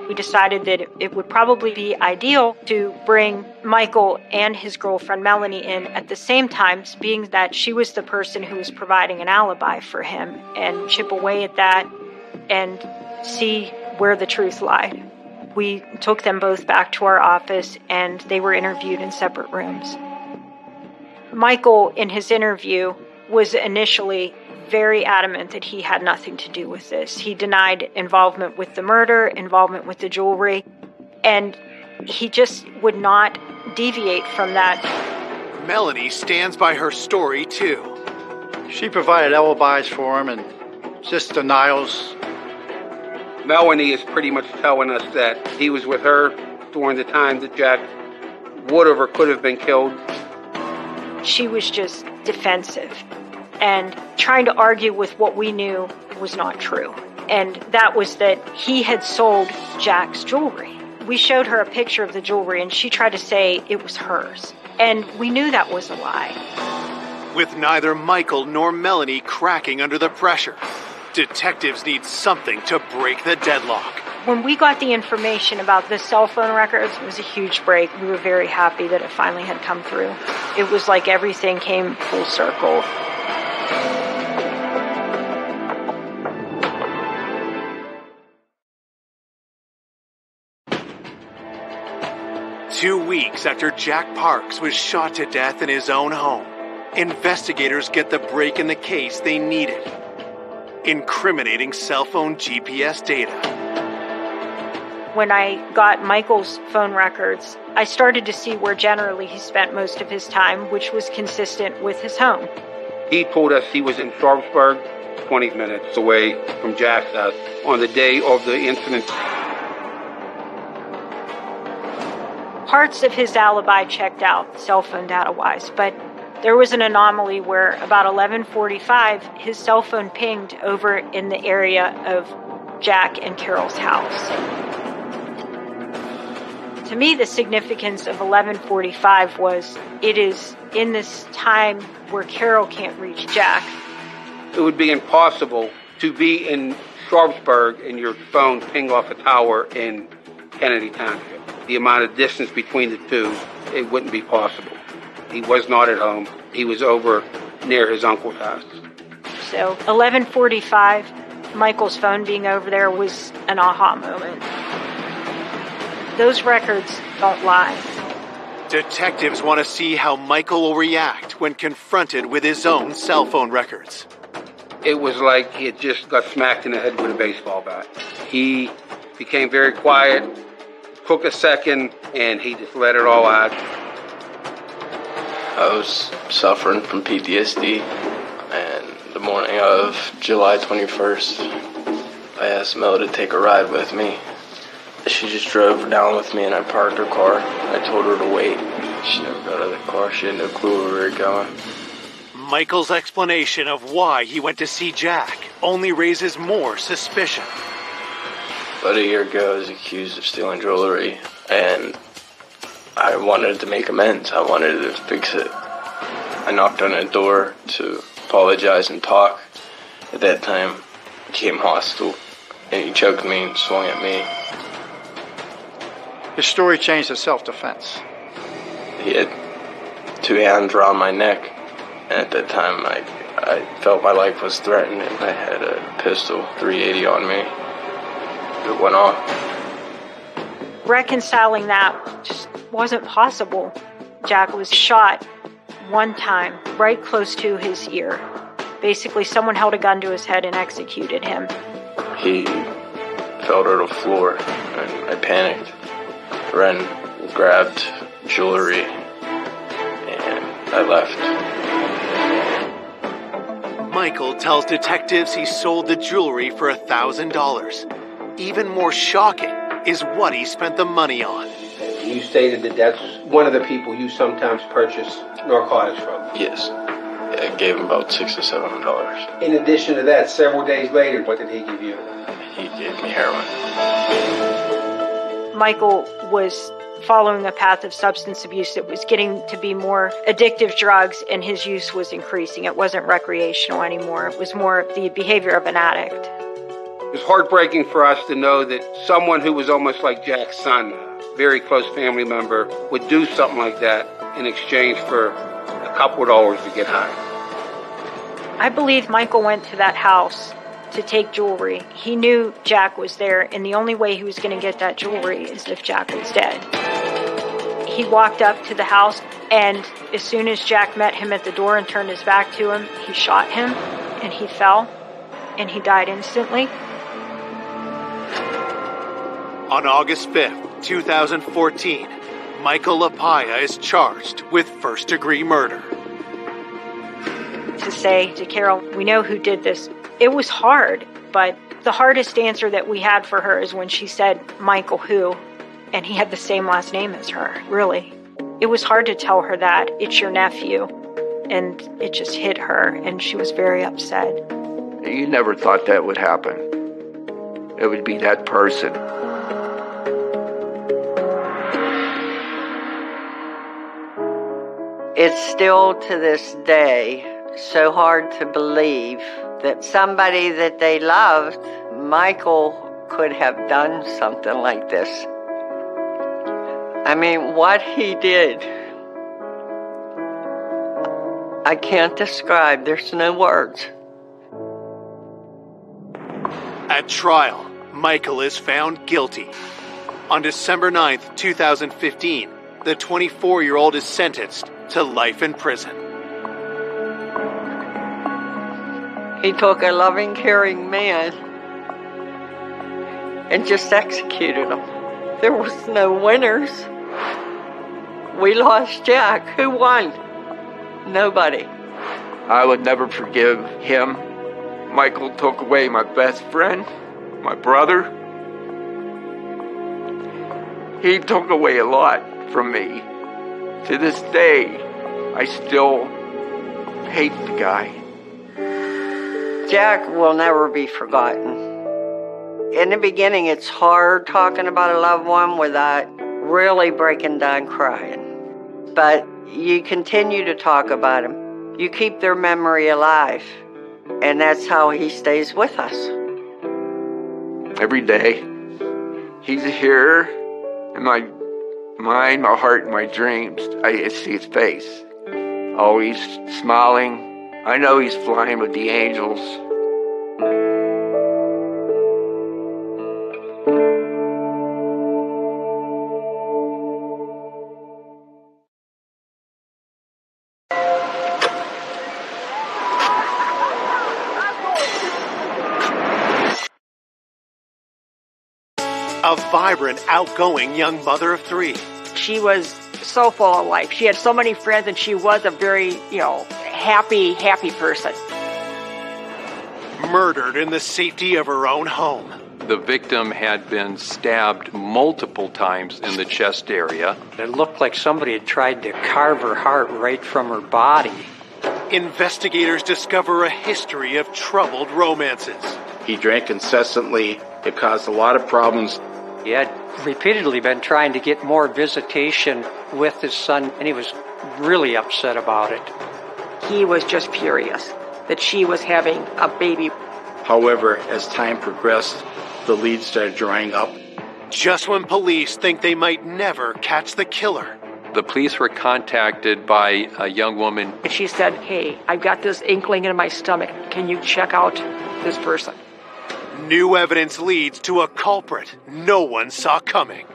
We decided that it would probably be ideal to bring Michael and his girlfriend Melanie in at the same time, being that she was the person who was providing an alibi for him, and chip away at that and see where the truth lied. We took them both back to our office, and they were interviewed in separate rooms. Michael, in his interview, was initially very adamant that he had nothing to do with this. He denied involvement with the murder, involvement with the jewelry, and he just would not deviate from that. Melanie stands by her story, too. She provided alibis for him and just denials. Melanie is pretty much telling us that he was with her during the time that Jack would have or could have been killed. She was just defensive and trying to argue with what we knew was not true. And that was that he had sold Jack's jewelry. We showed her a picture of the jewelry and she tried to say it was hers. And we knew that was a lie. With neither Michael nor Melanie cracking under the pressure, detectives need something to break the deadlock. When we got the information about the cell phone records, it was a huge break. We were very happy that it finally had come through. It was like everything came full circle. 2 weeks after Jack Parks was shot to death in his own home, investigators get the break in the case they needed: incriminating cell phone GPS data. When I got Michael's phone records, I started to see where generally he spent most of his time, which was consistent with his home. He told us he was in Sharpsburg, 20 minutes away from Jack's house, on the day of the incident. Parts of his alibi checked out, cell phone data-wise, but there was an anomaly where about 11:45, his cell phone pinged over in the area of Jack and Carol's house. To me, the significance of 11:45 was it is in this time where Carol can't reach Jack. It would be impossible to be in Sharpsburg and your phone ping off a tower in Kennedy Township. The amount of distance between the two, it wouldn't be possible. He was not at home. He was over near his uncle's house. So 11:45, Michael's phone being over there was an aha moment. Those records don't lie. Detectives want to see how Michael will react when confronted with his own cell phone records. It was like he had just got smacked in the head with a baseball bat. He became very quiet, took a second, and he just let it all out. I was suffering from PTSD, and the morning of July 21st, I asked Mel to take a ride with me. She just drove down with me and I parked her car. I told her to wait. She never got out of the car. She had no clue where we were going. Michael's explanation of why he went to see Jack only raises more suspicion. About a year ago, I was accused of stealing jewelry, and I wanted to make amends. I wanted to fix it. I knocked on a door to apologize and talk. At that time, he became hostile, and he choked me and swung at me. His story changed to self-defense. He had two hands around my neck, and at that time, I felt my life was threatened, and I had a pistol, 380 on me. It went off. Reconciling that just wasn't possible. Jack was shot one time, right close to his ear. Basically, someone held a gun to his head and executed him. He fell to the floor, and I panicked. Ren grabbed jewelry, and I left. Michael tells detectives he sold the jewelry for $1,000. Even more shocking is what he spent the money on. You stated that that's one of the people you sometimes purchase narcotics from. Yes. I gave him about $600 to $700. In addition to that, several days later, what did he give you? He gave me heroin. Michael was following a path of substance abuse that was getting to be more addictive drugs, and his use was increasing. It wasn't recreational anymore. It was more the behavior of an addict. It was heartbreaking for us to know that someone who was almost like Jack's son, a very close family member, would do something like that in exchange for a couple of dollars to get high. I believe Michael went to that house to take jewelry. He knew Jack was there, and the only way he was going to get that jewelry is if Jack was dead. He walked up to the house, and as soon as Jack met him at the door and turned his back to him, he shot him, and he fell, and he died instantly. On August 5th, 2014, Michael LaPaya is charged with first-degree murder. To say to Carol, we know who did this, it was hard, but the hardest answer that we had for her is when she said, Michael who? And he had the same last name as her, really. It was hard to tell her that, it's your nephew. And it just hit her, and she was very upset. You never thought that would happen. It would be that person. It's still to this day so hard to believe that somebody that they loved, Michael, could have done something like this. I mean, what he did, I can't describe. There's no words. At trial, Michael is found guilty. On December 9th, 2015, the 24-year-old is sentenced to life in prison. He took a loving, caring man and just executed him. There was no winners. We lost Jack. Who won? Nobody. I would never forgive him. Michael took away my best friend, my brother. He took away a lot from me. To this day, I still hate the guy. Jack will never be forgotten. In the beginning, it's hard talking about a loved one without really breaking down crying. But you continue to talk about him. You keep their memory alive. And that's how he stays with us. Every day, he's here in my mind, my heart, and my dreams. I see his face. Always smiling. I know he's flying with the angels. A vibrant, outgoing young mother of three. She was so full of life. She had so many friends, and she was a very, happy person. Murdered in the safety of her own home. The victim had been stabbed multiple times in the chest area. It looked like somebody had tried to carve her heart right from her body. Investigators discover a history of troubled romances. He drank incessantly. It caused a lot of problems. He had repeatedly been trying to get more visitation with his son, and he was really upset about it. He was just furious that she was having a baby. However, as time progressed, the leads started drying up. Just when police think they might never catch the killer. The police were contacted by a young woman. And she said, hey, I've got this inkling in my stomach. Can you check out this person? New evidence leads to a culprit no one saw coming.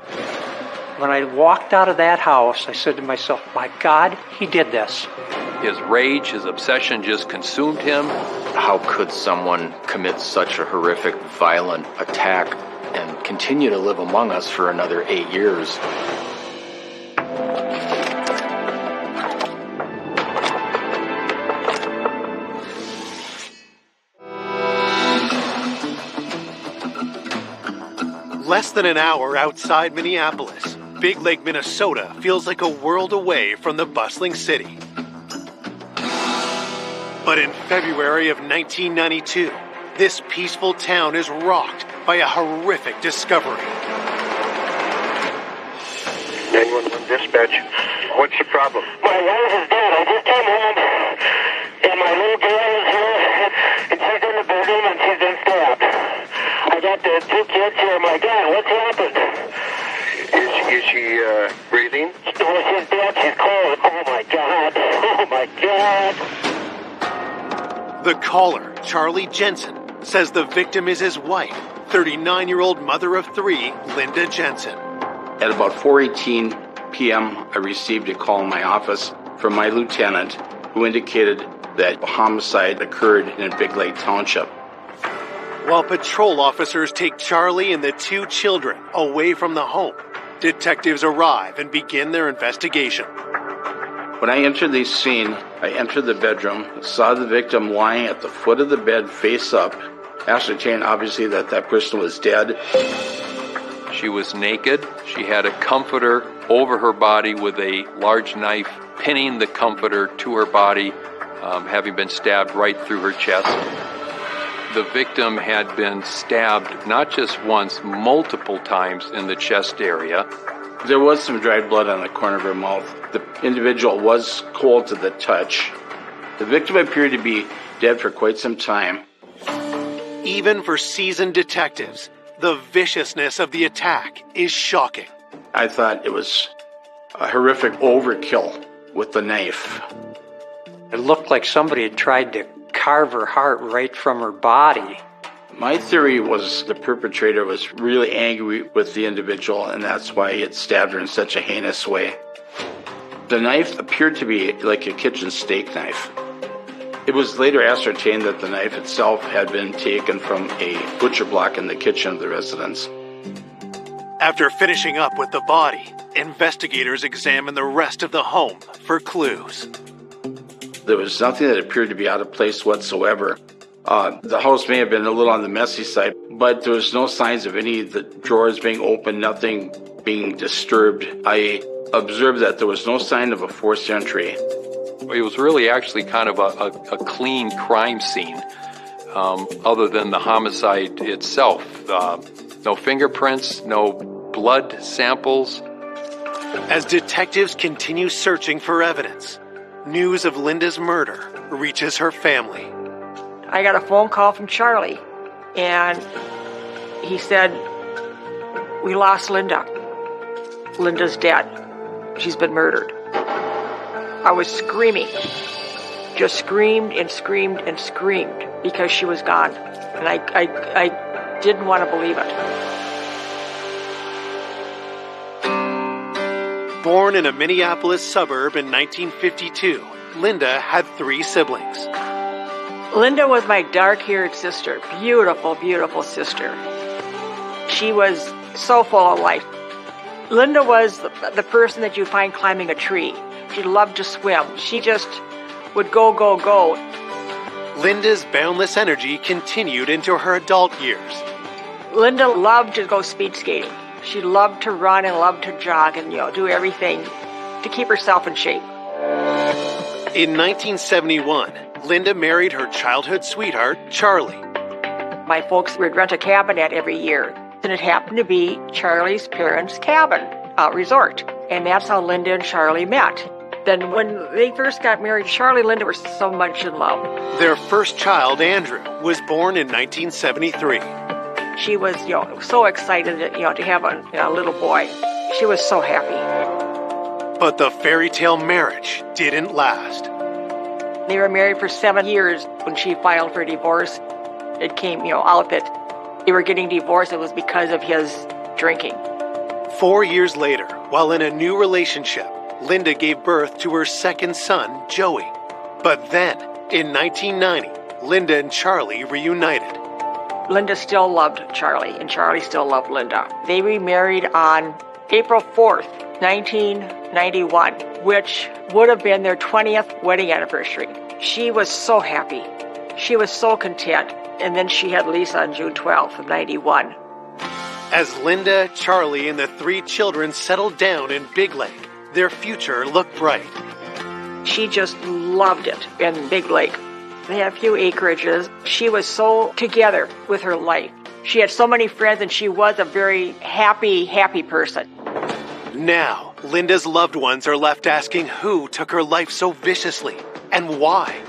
When I walked out of that house, I said to myself, my God, he did this. His rage, his obsession just consumed him. How could someone commit such a horrific, violent attack and continue to live among us for another 8 years? Less than an hour outside Minneapolis, Big Lake, Minnesota feels like a world away from the bustling city. But in February of 1992, this peaceful town is rocked by a horrific discovery. 911 dispatch. What's the problem? My wife is dead. I just came home, and my little girl is here, and she's in the bedroom, and she's been stabbed. I got the 2 kids here. My God, what's happened? Is she breathing? Well, she's dead. She's cold. Oh, my God. Oh, my God. The caller, Charlie Jensen, says the victim is his wife, 39-year-old mother of 3, Linda Jensen. At about 4:18 p.m., I received a call in my office from my lieutenant who indicated that a homicide occurred in Big Lake Township. While patrol officers take Charlie and the 2 children away from the home, detectives arrive and begin their investigation. When I entered the scene, I entered the bedroom, saw the victim lying at the foot of the bed face up, ascertained obviously that that person was dead. She was naked. She had a comforter over her body with a large knife, pinning the comforter to her body, having been stabbed right through her chest. The victim had been stabbed not just once, multiple times in the chest area. There was some dried blood on the corner of her mouth. The individual was cold to the touch. The victim appeared to be dead for quite some time. Even for seasoned detectives, the viciousness of the attack is shocking. I thought it was a horrific overkill with the knife. It looked like somebody had tried to carve her heart right from her body. My theory was the perpetrator was really angry with the individual, and that's why he had stabbed her in such a heinous way. The knife appeared to be like a kitchen steak knife. It was later ascertained that the knife itself had been taken from a butcher block in the kitchen of the residence. After finishing up with the body, investigators examined the rest of the home for clues. There was nothing that appeared to be out of place whatsoever. The house may have been a little on the messy side, but there was no signs of any of the drawers being opened, nothing being disturbed. I observed that there was no sign of a forced entry. It was really actually kind of a clean crime scene, other than the homicide itself. No fingerprints, no blood samples. As detectives continue searching for evidence, news of Linda's murder reaches her family. I got a phone call from Charlie, and he said, "We lost Linda. Linda's dead. She's been murdered." I was screaming, just screamed and screamed and screamed because she was gone, and I didn't want to believe it. Born in a Minneapolis suburb in 1952, Linda had 3 siblings. Linda was my dark-haired sister, beautiful, beautiful sister. She was so full of life. Linda was the person that you find climbing a tree. She loved to swim. She just would go, go, go. Linda's boundless energy continued into her adult years. Linda loved to go speed skating. She loved to run and loved to jog and, do everything to keep herself in shape. In 1971, Linda married her childhood sweetheart, Charlie. My folks would rent a cabinette every year, and it happened to be Charlie's parents' cabin resort. And that's how Linda and Charlie met. Then when they first got married, Charlie and Linda were so much in love. Their first child, Andrew, was born in 1973. She was, so excited, to have a little boy. She was so happy. But the fairy tale marriage didn't last. They were married for 7 years. When she filed for divorce, it came, out that they were getting divorced. It was because of his drinking. 4 years later, while in a new relationship, Linda gave birth to her second son, Joey. But then, in 1990, Linda and Charlie reunited. Linda still loved Charlie, and Charlie still loved Linda. They remarried on April 4th, 1991, which would have been their 20th wedding anniversary. She was so happy. She was so content. And then she had Lisa on June 12th of 91. As Linda, Charlie, and the 3 children settled down in Big Lake, their future looked bright. She just loved it in Big Lake. They had a few acreages. She was so together with her life. She had so many friends, and she was a very happy person. Now, Linda's loved ones are left asking who took her life so viciously and why.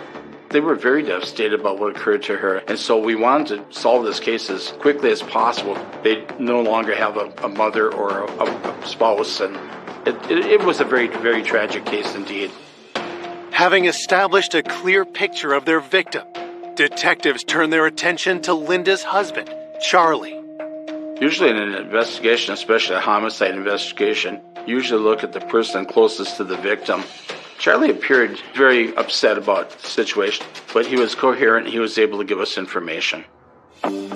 They were very devastated about what occurred to her, and so we wanted to solve this case as quickly as possible. They no longer have a mother or a spouse, and it was a very tragic case indeed. Having established a clear picture of their victim, detectives turn their attention to Linda's husband, Charlie. Usually in an investigation, especially a homicide investigation, you usually look at the person closest to the victim. Charlie appeared very upset about the situation, but he was coherent and he was able to give us information.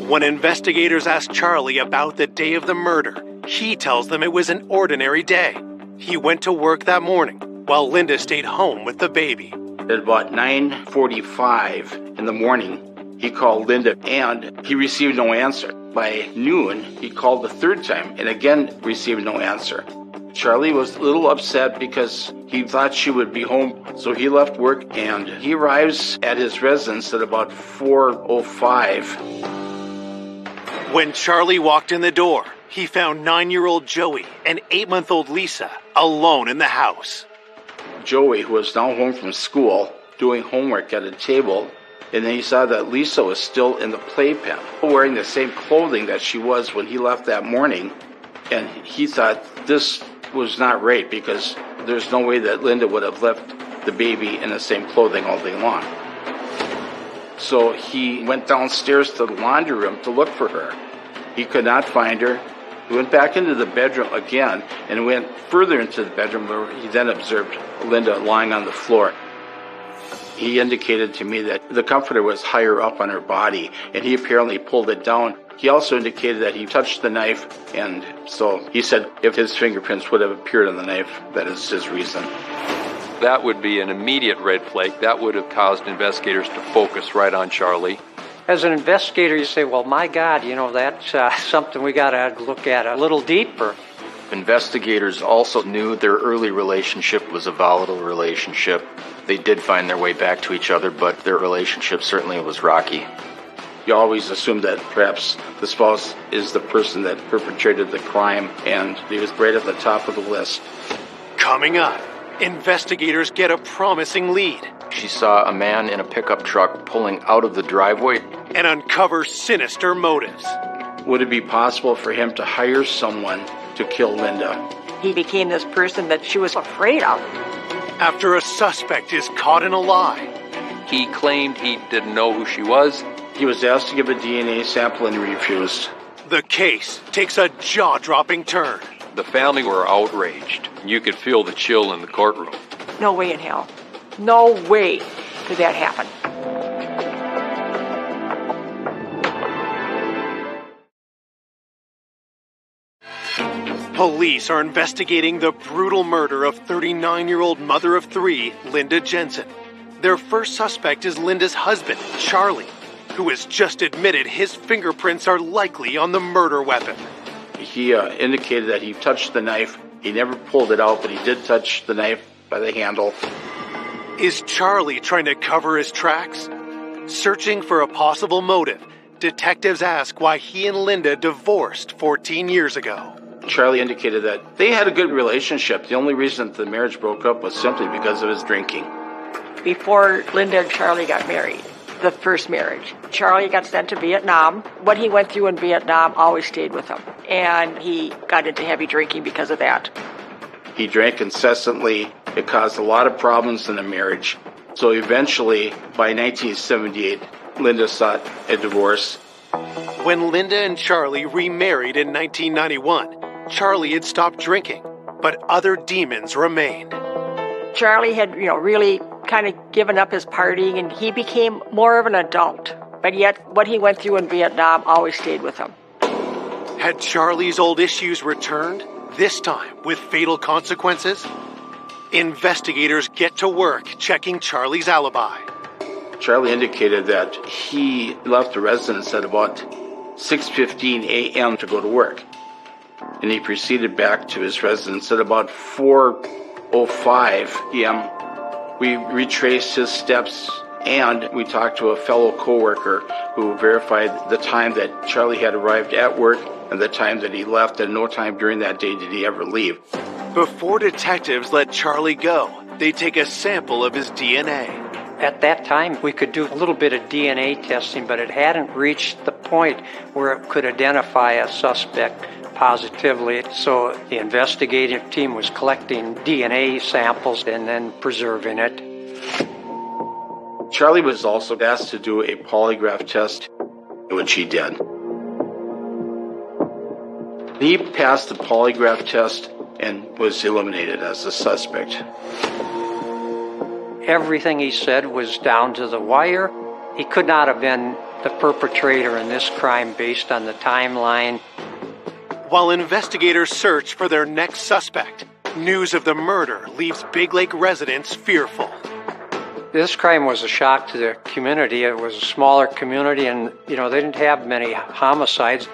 When investigators ask Charlie about the day of the murder, he tells them it was an ordinary day. He went to work that morning, while Linda stayed home with the baby. At about 9:45 in the morning, he called Linda and he received no answer. By noon, he called the third time and again received no answer. Charlie was a little upset because he thought she would be home, so he left work and he arrives at his residence at about 4:05. When Charlie walked in the door, he found 9-year-old Joey and 8-month-old Lisa alone in the house. Joey, who was now home from school, doing homework at a table, and then he saw that Lisa was still in the playpen, wearing the same clothing that she was when he left that morning. And he thought this was not right because there's no way that Linda would have left the baby in the same clothing all day long. So he went downstairs to the laundry room to look for her. He could not find her. He went back into the bedroom again and went further into the bedroom where he then observed Linda lying on the floor. He indicated to me that the comforter was higher up on her body, and he apparently pulled it down. He also indicated that he touched the knife, and so he said if his fingerprints would have appeared on the knife, that is his reason. That would be an immediate red flag. That would have caused investigators to focus right on Charlie. As an investigator, you say, well, my God, that's something we got to look at a little deeper. Investigators also knew their early relationship was a volatile relationship. They did find their way back to each other, but their relationship certainly was rocky. You always assume that perhaps the spouse is the person that perpetrated the crime, and he was right at the top of the list. Coming up, investigators get a promising lead. She saw a man in a pickup truck pulling out of the driveway and uncover sinister motives. Would it be possible for him to hire someone to kill Linda? He became this person that she was afraid of. After a suspect is caught in a lie. He claimed he didn't know who she was. He was asked to give a DNA sample and he refused. The case takes a jaw-dropping turn. The family were outraged. You could feel the chill in the courtroom. No way in hell. No way could that happen. Police are investigating the brutal murder of 39-year-old mother of 3, Linda Jensen. Their first suspect is Linda's husband, Charlie, who has just admitted his fingerprints are likely on the murder weapon. He indicated that he touched the knife. He never pulled it out, but he did touch the knife by the handle. Is Charlie trying to cover his tracks? Searching for a possible motive, detectives ask why he and Linda divorced 14 years ago. Charlie indicated that they had a good relationship. The only reason that the marriage broke up was simply because of his drinking. Before Linda and Charlie got married, the first marriage, Charlie got sent to Vietnam. What he went through in Vietnam always stayed with him. And he got into heavy drinking because of that. He drank incessantly. It caused a lot of problems in the marriage. So eventually, by 1978, Linda sought a divorce. When Linda and Charlie remarried in 1991, Charlie had stopped drinking, but other demons remained. Charlie had, really kind of given up his partying, and he became more of an adult. But yet, what he went through in Vietnam always stayed with him. Had Charlie's old issues returned, this time with fatal consequences? Investigators get to work checking Charlie's alibi. Charlie indicated that he left the residence at about 6:15 a.m. to go to work. And he proceeded back to his residence at about 4:05 p.m. We retraced his steps And we talked to a fellow coworker who verified the time that Charlie had arrived at work and the time that he left, and no time during that day did he ever leave. Before detectives let Charlie go, they take a sample of his DNA. At that time, we could do a little bit of DNA testing, but it hadn't reached the point where it could identify a suspect positively. So the investigative team was collecting DNA samples and then preserving it. Charlie was also asked to do a polygraph test, which he did. He passed the polygraph test and was eliminated as a suspect. Everything he said was down to the wire. He could not have been the perpetrator in this crime based on the timeline. While investigators search for their next suspect, news of the murder leaves Big Lake residents fearful. This crime was a shock to the community. It was a smaller community and, they didn't have many homicides.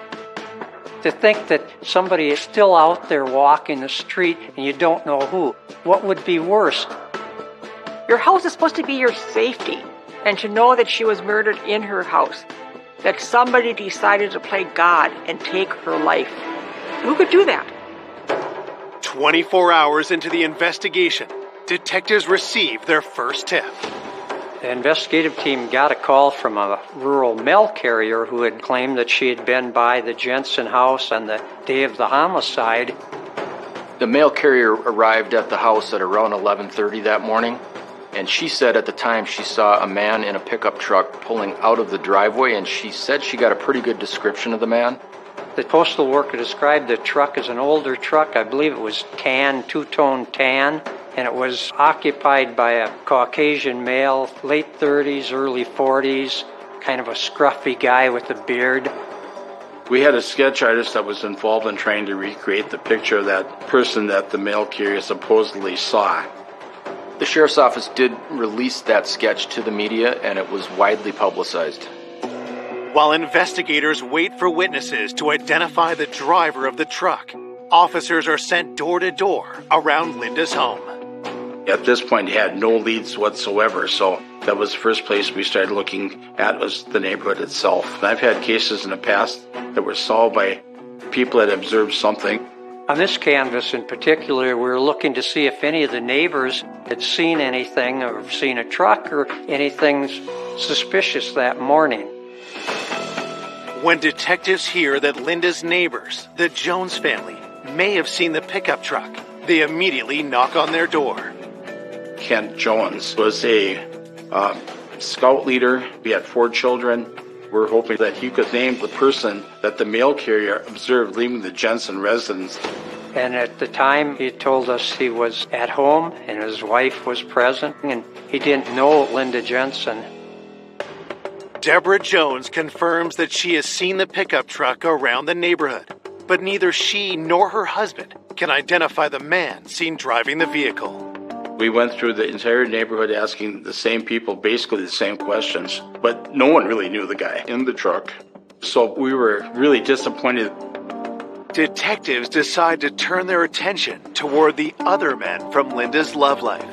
To think that somebody is still out there walking the street and you don't know who, what would be worse? Your house is supposed to be your safety, and to know that she was murdered in her house, that somebody decided to play God and take her life. Who could do that? 24 hours into the investigation, detectives receive their first tip. The investigative team got a call from a rural mail carrier who had claimed that she had been by the Jensen house on the day of the homicide. The mail carrier arrived at the house at around 11:30 that morning, and she said at the time she saw a man in a pickup truck pulling out of the driveway, and she said she got a pretty good description of the man. The postal worker described the truck as an older truck. I believe it was tan, two-tone tan, and it was occupied by a Caucasian male, late 30s, early 40s, kind of a scruffy guy with a beard. We had a sketch artist that was involved in trying to recreate the picture of that person that the mail carrier supposedly saw. The sheriff's office did release that sketch to the media, and it was widely publicized. While investigators wait for witnesses to identify the driver of the truck, officers are sent door to door around Linda's home. At this point, he had no leads whatsoever, so that was the first place we started looking at was the neighborhood itself. And I've had cases in the past that were solved by people that observed something. On this canvas in particular, we were looking to see if any of the neighbors had seen anything or seen a truck or anything suspicious that morning. When detectives hear that Linda's neighbors, the Jones family, may have seen the pickup truck, they immediately knock on their door. Kent Jones was a scout leader. We had 4 children. We're hoping that he could name the person that the mail carrier observed leaving the Jensen residence. And at the time, he told us he was at home and his wife was present, and he didn't know Linda Jensen. Deborah Jones confirms that she has seen the pickup truck around the neighborhood, but neither she nor her husband can identify the man seen driving the vehicle. We went through the entire neighborhood asking the same people basically the same questions, but no one really knew the guy in the truck. So we were really disappointed. Detectives decide to turn their attention toward the other men from Linda's love life.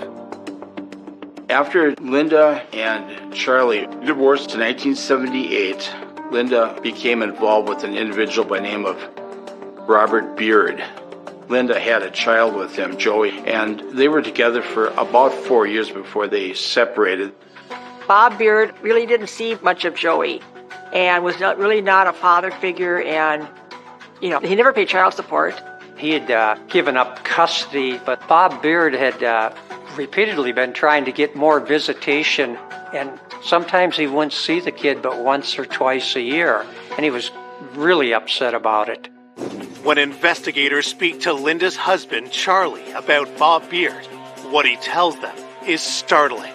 After Linda and Charlie divorced in 1978, Linda became involved with an individual by the name of Robert Beard. Linda had a child with him, Joey, and they were together for about 4 years before they separated. Bob Beard really didn't see much of Joey and was really not a father figure, and, he never paid child support. He had given up custody, but Bob Beard had repeatedly been trying to get more visitation, and sometimes he wouldn't see the kid but once or twice a year, and he was really upset about it. When investigators speak to Linda's husband, Charlie, about Bob Beard, what he tells them is startling.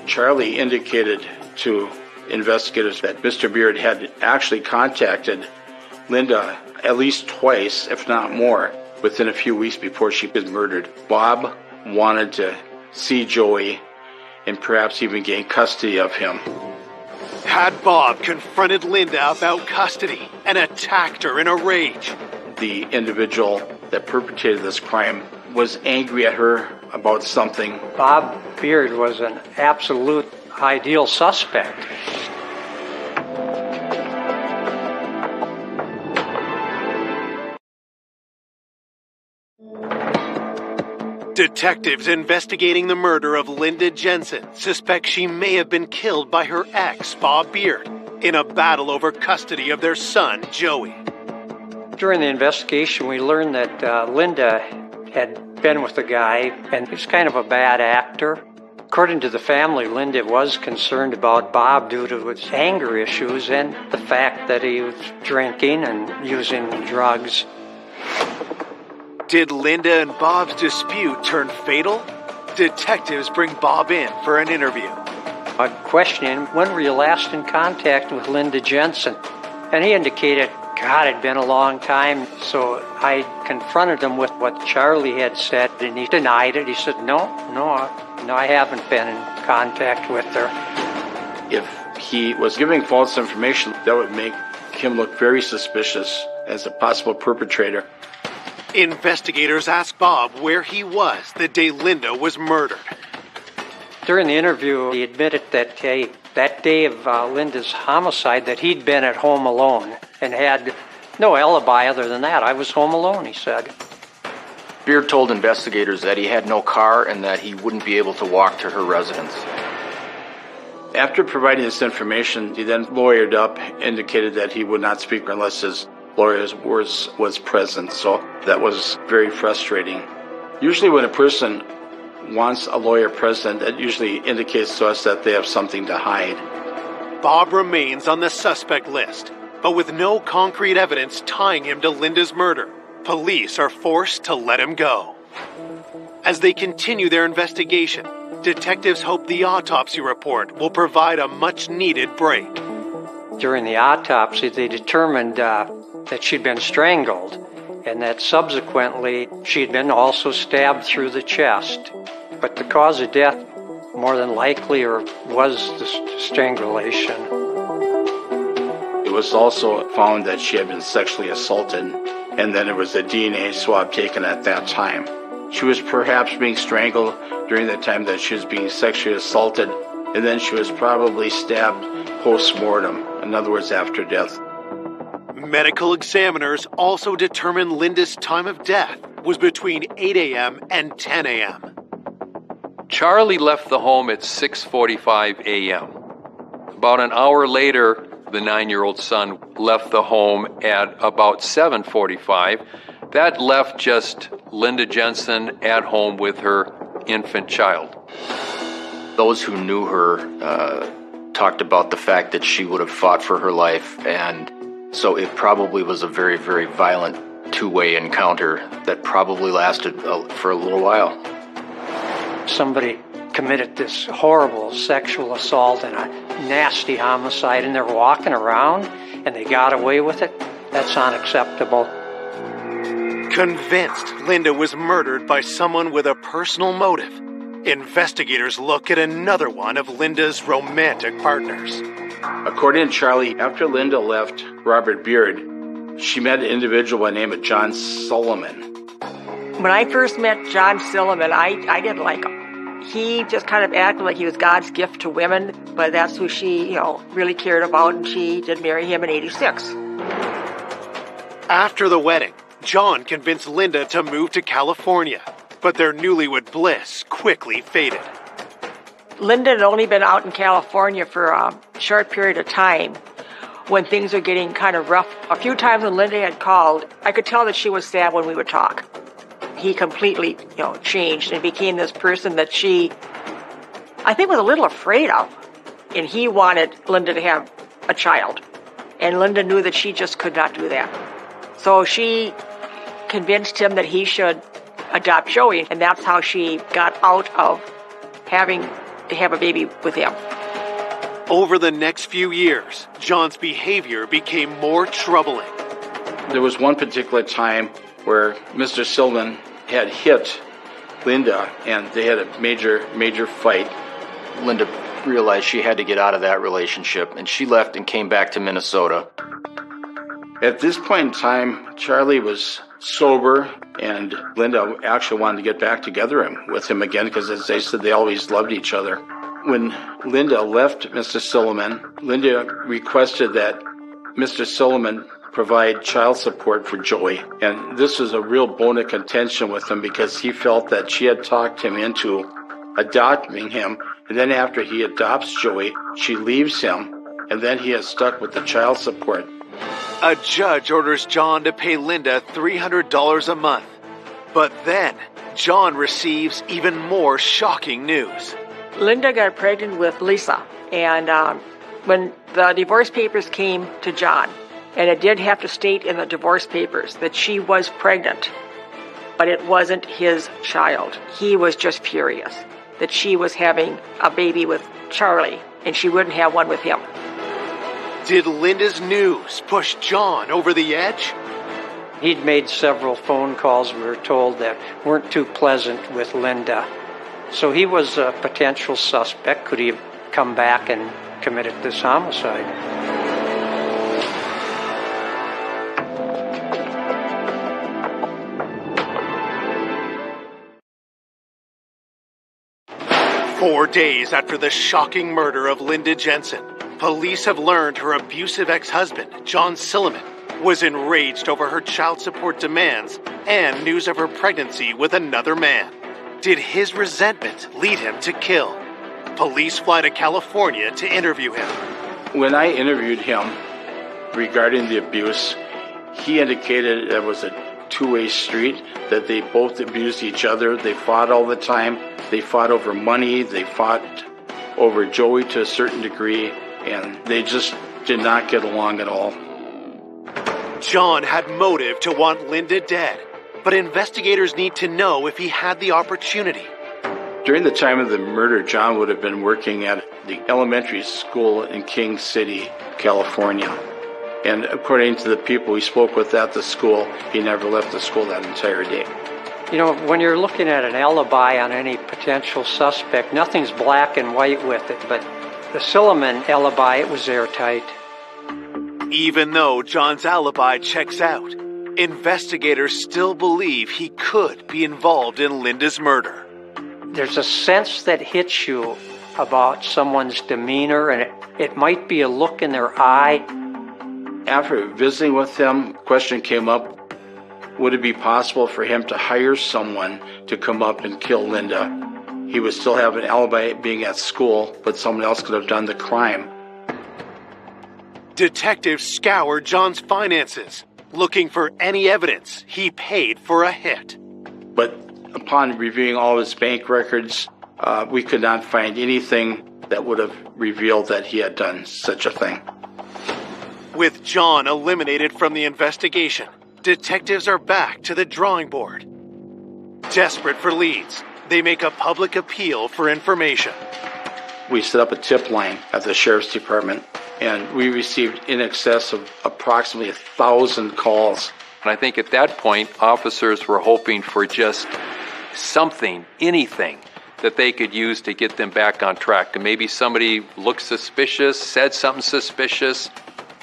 Charlie indicated to investigators that Mr. Beard had actually contacted Linda at least twice, if not more, within a few weeks before she was murdered. Bob wanted to see Joey and perhaps even gain custody of him. Had Bob confronted Linda about custody and attacked her in a rage, the individual that perpetrated this crime was angry at her about something. Bob Beard was an absolute ideal suspect. Detectives investigating the murder of Linda Jensen suspect she may have been killed by her ex, Bob Beard, in a battle over custody of their son, Joey. During the investigation, we learned that Linda had been with a guy, and he was kind of a bad actor. According to the family, Linda was concerned about Bob due to his anger issues and the fact that he was drinking and using drugs. Did Linda and Bob's dispute turn fatal? Detectives bring Bob in for an interview. I questioned him, when were you last in contact with Linda Jensen? And he indicated, God, it'd been a long time. So I confronted him with what Charlie had said, and he denied it. He said, no, I haven't been in contact with her. If he was giving false information, that would make him look very suspicious as a possible perpetrator. Investigators asked Bob where he was the day Linda was murdered. During the interview, he admitted that that day of Linda's homicide, that he'd been at home alone and had no alibi other than that. I was home alone, he said. Beard told investigators that he had no car and that he wouldn't be able to walk to her residence. After providing this information, he then lawyered up, indicated that he would not speak unless his lawyer was present, so that was very frustrating. Usually when a person wants a lawyer present, that usually indicates to us that they have something to hide. Bob remains on the suspect list, but with no concrete evidence tying him to Linda's murder, police are forced to let him go. As they continue their investigation, detectives hope the autopsy report will provide a much-needed break. During the autopsy, they determined that she'd been strangled and that subsequently she'd been also stabbed through the chest. But the cause of death, more than likely, was the strangulation. It was also found that she had been sexually assaulted, and then there was a DNA swab taken at that time. She was perhaps being strangled during the time that she was being sexually assaulted, and then she was probably stabbed post-mortem, in other words, after death. Medical examiners also determined Linda's time of death was between 8 a.m. and 10 a.m. Charlie left the home at 6:45 a.m. About an hour later, the 9-year-old son left the home at about 7:45. That left just Linda Jensen at home with her infant child. Those who knew her talked about the fact that she would have fought for her life, and so it probably was a very, very violent two-way encounter that probably lasted for a little while. Somebody committed this horrible sexual assault and a nasty homicide, and they're walking around and they got away with it. That's unacceptable. Convinced Linda was murdered by someone with a personal motive, investigators look at another one of Linda's romantic partners. According to Charlie, after Linda left Robert Beard, she met an individual by the name of John Silliman. When I first met John Silliman, I didn't like him. He just kind of acted like he was God's gift to women, but that's who she, really cared about, and she did marry him in '86. After the wedding, John convinced Linda to move to California, but their newlywed bliss quickly faded. Linda had only been out in California for a short period of time when things were getting kind of rough. A few times when Linda had called, I could tell that she was sad when we would talk. He completely, changed and became this person that she, I think, was a little afraid of. And he wanted Linda to have a child. And Linda knew that she just could not do that. So she convinced him that he should adopt Joey, and that's how she got out of having to have a baby with him. Over the next few years, John's behavior became more troubling. There was one particular time where Mr. Silliman had hit Linda, and they had a major fight. Linda realized she had to get out of that relationship, and she left and came back to Minnesota. At this point in time, Charlie was sober, and Linda actually wanted to get back together with him again because, as they said, they always loved each other. When Linda left Mr. Silliman, Linda requested that Mr. Silliman provide child support for Joey. And this was a real bone of contention with him because he felt that she had talked him into adopting him. And then after he adopts Joey, she leaves him. And then he is stuck with the child support. A judge orders John to pay Linda $300 a month. But then, John receives even more shocking news. Linda got pregnant with Lisa, and when the divorce papers came to John, and it did have to state in the divorce papers that she was pregnant, but it wasn't his child. He was just furious that she was having a baby with Charlie, and she wouldn't have one with him. Did Linda's news push John over the edge? He'd made several phone calls, we were told, that weren't too pleasant with Linda. So he was a potential suspect. Could he have come back and committed this homicide? "4 days after the shocking murder of Linda Jensen, police have learned her abusive ex-husband, John Silliman, was enraged over her child support demands and news of her pregnancy with another man. Did his resentment lead him to kill? Police fly to California to interview him. When I interviewed him regarding the abuse, he indicated it was a two-way street, that they both abused each other. They fought all the time. They fought over money. They fought over Joey to a certain degree, and they just did not get along at all. John had motive to want Linda dead, but investigators need to know if he had the opportunity. During the time of the murder, John would have been working at the elementary school in King City, California. And according to the people we spoke with at the school, he never left the school that entire day. You know, when you're looking at an alibi on any potential suspect, nothing's black and white with it, but the Silliman alibi, it was airtight. Even though John's alibi checks out, investigators still believe he could be involved in Linda's murder. There's a sense that hits you about someone's demeanor, and it might be a look in their eye. After visiting with him, the question came up, would it be possible for him to hire someone to come up and kill Linda? He would still have an alibi being at school, but someone else could have done the crime. Detectives scoured John's finances, looking for any evidence he paid for a hit. But upon reviewing all his bank records, we could not find anything that would have revealed that he had done such a thing. With John eliminated from the investigation, detectives are back to the drawing board. Desperate for leads, they make a public appeal for information. We set up a tip line at the Sheriff's Department, and we received in excess of approximately 1,000 calls. And I think at that point, officers were hoping for just something, anything, that they could use to get them back on track. And maybe somebody looked suspicious, said something suspicious.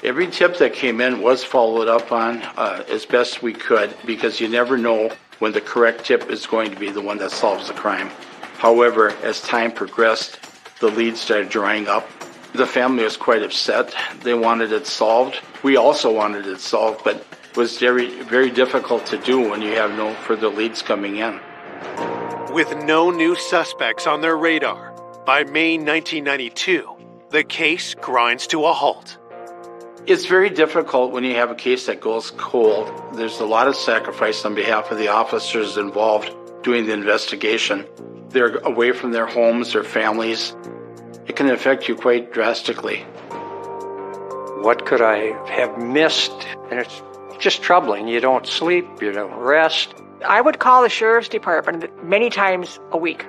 Every tip that came in was followed up on as best we could, because you never know when the correct tip is going to be the one that solves the crime. However, as time progressed, the leads started drying up. The family was quite upset. They wanted it solved. We also wanted it solved, but it was very, very difficult to do when you have no further leads coming in. With no new suspects on their radar, by May 1992, the case grinds to a halt. It's very difficult when you have a case that goes cold. There's a lot of sacrifice on behalf of the officers involved doing the investigation. They're away from their homes, their families. It can affect you quite drastically. What could I have missed? And it's just troubling. You don't sleep, you don't rest. I would call the Sheriff's Department many times a week.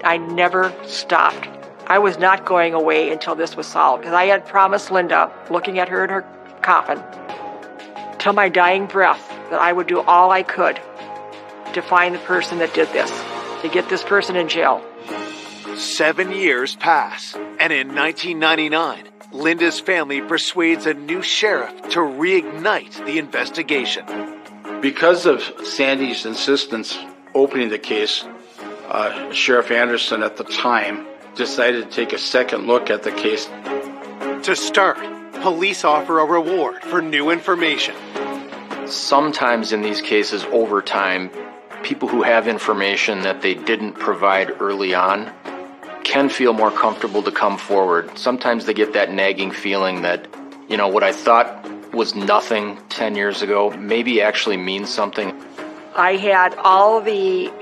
I never stopped. I was not going away until this was solved, because I had promised Linda, looking at her in her coffin, till my dying breath, that I would do all I could to find the person that did this, to get this person in jail. 7 years pass, and in 1999, Linda's family persuades a new sheriff to reignite the investigation. Because of Sandy's insistence opening the case, Sheriff Anderson at the time decided to take a second look at the case. To start, police offer a reward for new information. Sometimes in these cases, over time, people who have information that they didn't provide early on can feel more comfortable to come forward. Sometimes they get that nagging feeling that, what I thought was nothing 10 years ago maybe actually means something. I had all the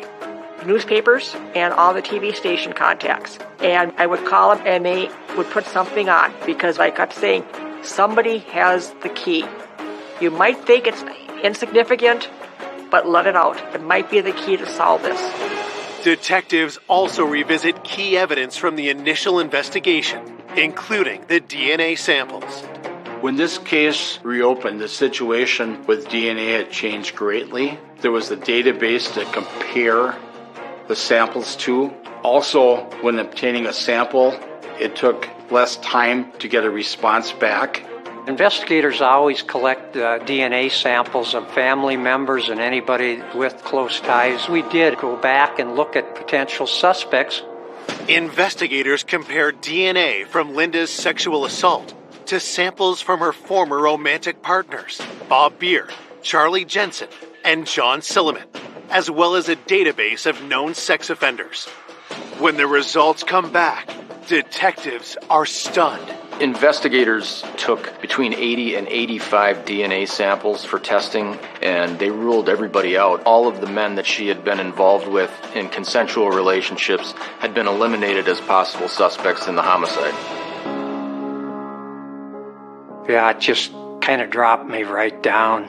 newspapers and all the TV station contacts, and I would call them and they would put something on because I kept saying, somebody has the key. You might think it's insignificant, but let it out. It might be the key to solve this. Detectives also revisit key evidence from the initial investigation, including the DNA samples. When this case reopened, the situation with DNA had changed greatly. There was a database to compare the samples to. Also, when obtaining a sample, it took less time to get a response back. Investigators always collect DNA samples of family members and anybody with close ties. We did go back and look at potential suspects. Investigators compared DNA from Linda's sexual assault to samples from her former romantic partners, Bob Beard, Charlie Jensen, and John Silliman, as well as a database of known sex offenders. When the results come back, detectives are stunned. Investigators took between 80 and 85 DNA samples for testing, and they ruled everybody out. All of the men that she had been involved with in consensual relationships had been eliminated as possible suspects in the homicide. Yeah, it just kind of dropped me right down.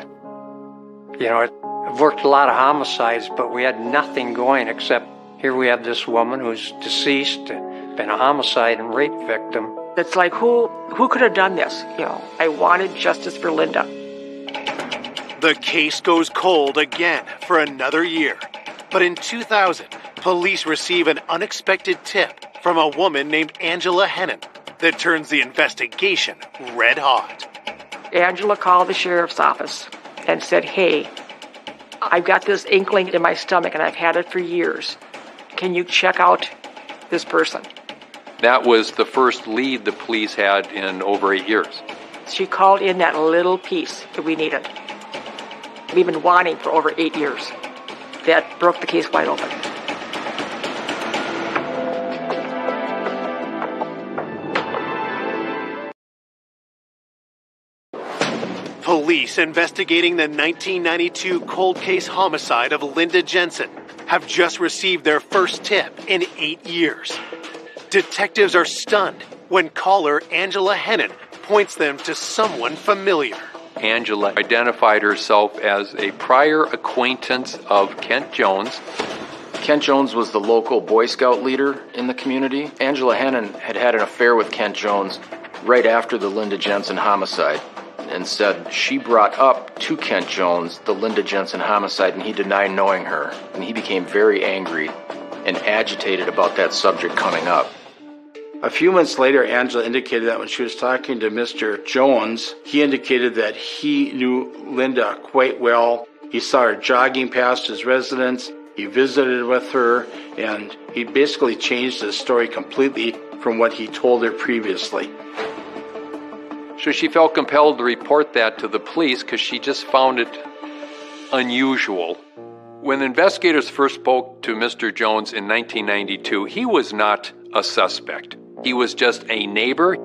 I've worked a lot of homicides, but we had nothing going except here we have this woman who's deceased, been a homicide and rape victim. It's like, who could have done this? I wanted justice for Linda. The case goes cold again for another year. But in 2000, police receive an unexpected tip from a woman named Angela Hennon that turns the investigation red hot. Angela called the sheriff's office and said, hey, I've got this inkling in my stomach and I've had it for years. Can you check out this person? That was the first lead the police had in over 8 years. She called in that little piece that we needed. We've been wanting for over 8 years. That broke the case wide open. Police investigating the 1992 cold case homicide of Linda Jensen have just received their first tip in 8 years. Detectives are stunned when caller Angela Hennon points them to someone familiar. Angela identified herself as a prior acquaintance of Kent Jones. Kent Jones was the local Boy Scout leader in the community. Angela Hennon had had an affair with Kent Jones right after the Linda Jensen homicide and said she brought up to Kent Jones the Linda Jensen homicide, and he denied knowing her. And he became very angry and agitated about that subject coming up. A few months later, Angela indicated that when she was talking to Mr. Jones, he indicated that he knew Linda quite well. He saw her jogging past his residence. He visited with her, and he basically changed his story completely from what he told her previously. So she felt compelled to report that to the police because she just found it unusual. When investigators first spoke to Mr. Jones in 1992, he was not a suspect. He was just a neighbor.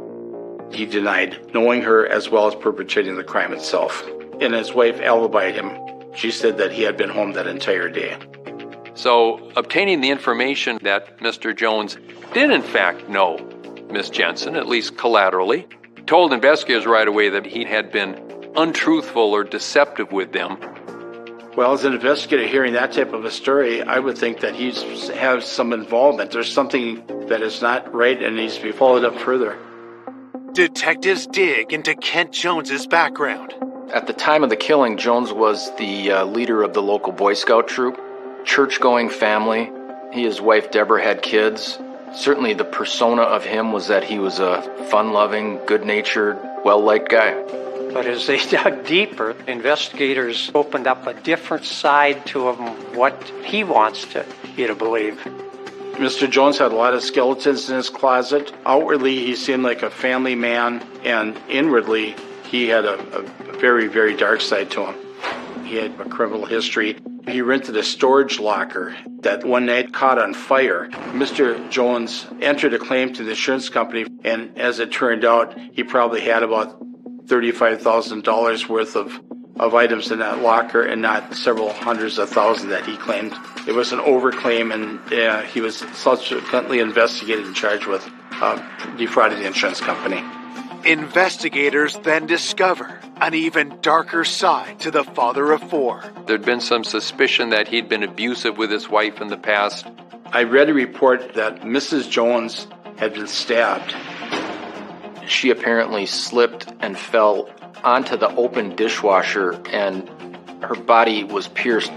He denied knowing her as well as perpetrating the crime itself. And his wife alibied him. She said that he had been home that entire day. So, obtaining the information that Mr. Jones did in fact know Miss Jensen, at least collaterally, told investigators right away that he had been untruthful or deceptive with them. Well, as an investigator hearing that type of a story, I would think that he has some involvement. There's something that is not right and needs to be followed up further. Detectives dig into Kent Jones's background. At the time of the killing, Jones was the leader of the local Boy Scout troop, church-going family. He and his wife Deborah had kids. Certainly the persona of him was that he was a fun-loving, good-natured, well-liked guy. But as they dug deeper, investigators opened up a different side to him, what he wants you to believe. Mr. Jones had a lot of skeletons in his closet. Outwardly, he seemed like a family man, and inwardly, he had a very, very dark side to him. He had a criminal history. He rented a storage locker that one night caught on fire. Mr. Jones entered a claim to the insurance company, and as it turned out, he probably had about $35,000 worth of items in that locker and not several hundreds of thousands that he claimed. It was an overclaim, and he was subsequently investigated and charged with defrauding the insurance company. Investigators then discover an even darker side to the father of four. There'd been some suspicion that he'd been abusive with his wife in the past. I read a report that Mrs. Jones had been stabbed. She apparently slipped and fell onto the open dishwasher, and her body was pierced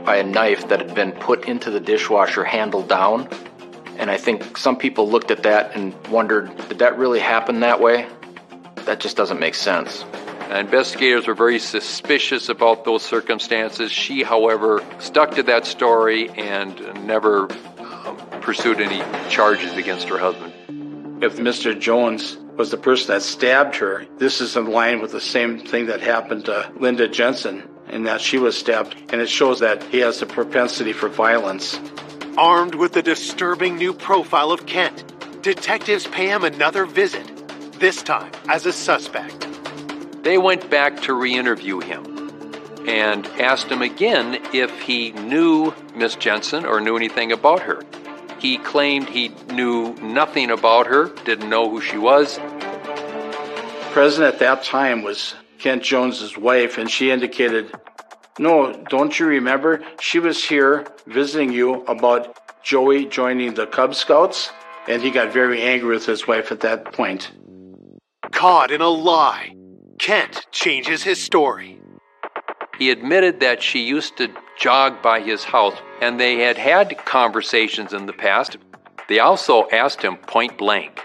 by a knife that had been put into the dishwasher handle down. And I think some people looked at that and wondered, did that really happen that way? That just doesn't make sense. Investigators were very suspicious about those circumstances. She, however, stuck to that story and never pursued any charges against her husband. If Mr. Jones was the person that stabbed her, this is in line with the same thing that happened to Linda Jensen, in that she was stabbed, and it shows that he has a propensity for violence. Armed with the disturbing new profile of Kent, detectives pay him another visit, this time as a suspect. They went back to re-interview him and asked him again if he knew Miss Jensen or knew anything about her. He claimed he knew nothing about her, didn't know who she was. Present at that time was Kent Jones's wife, and she indicated, "No, don't you remember? She was here visiting you about Joey joining the Cub Scouts?" And he got very angry with his wife at that point. Caught in a lie, Kent changes his story. He admitted that she used to jog by his house, and they had had conversations in the past. They also asked him point blank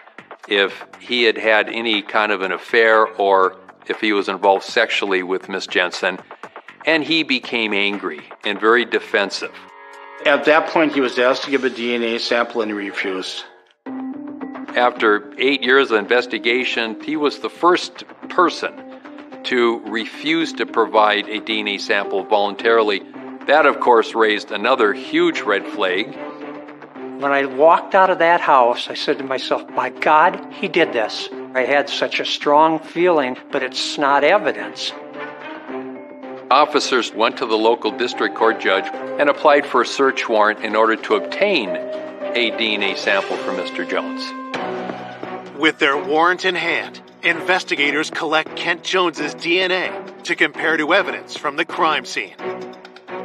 if he had had any kind of an affair or if he was involved sexually with Miss Jensen, and he became angry and very defensive. At that point, he was asked to give a DNA sample, and he refused. After 8 years of investigation, he was the first person to refuse to provide a DNA sample voluntarily. That, of course, raised another huge red flag. When I walked out of that house, I said to myself, my God, he did this. I had such a strong feeling, but it's not evidence. Officers went to the local district court judge and applied for a search warrant in order to obtain a DNA sample from Mr. Jones. With their warrant in hand, investigators collect Kent Jones's DNA to compare to evidence from the crime scene.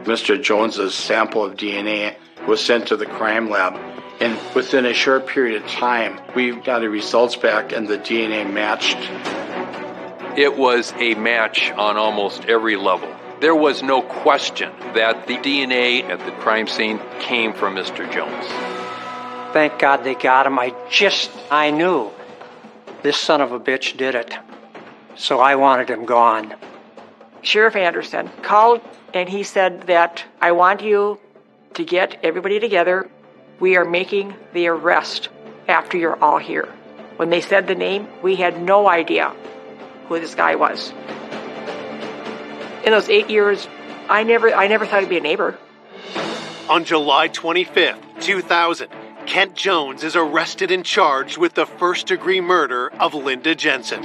Mr. Jones's sample of DNA was sent to the crime lab, and within a short period of time, we got the results back and the DNA matched. It was a match on almost every level. There was no question that the DNA at the crime scene came from Mr. Jones. Thank God they got him. I knew this son of a bitch did it. So I wanted him gone. Sheriff Anderson called and he said that I want you to get everybody together. We are making the arrest after you're all here. When they said the name, we had no idea who this guy was. In those 8 years, I never thought he'd be a neighbor. On July 25th, 2000, Kent Jones is arrested and charged with the first-degree murder of Linda Jensen.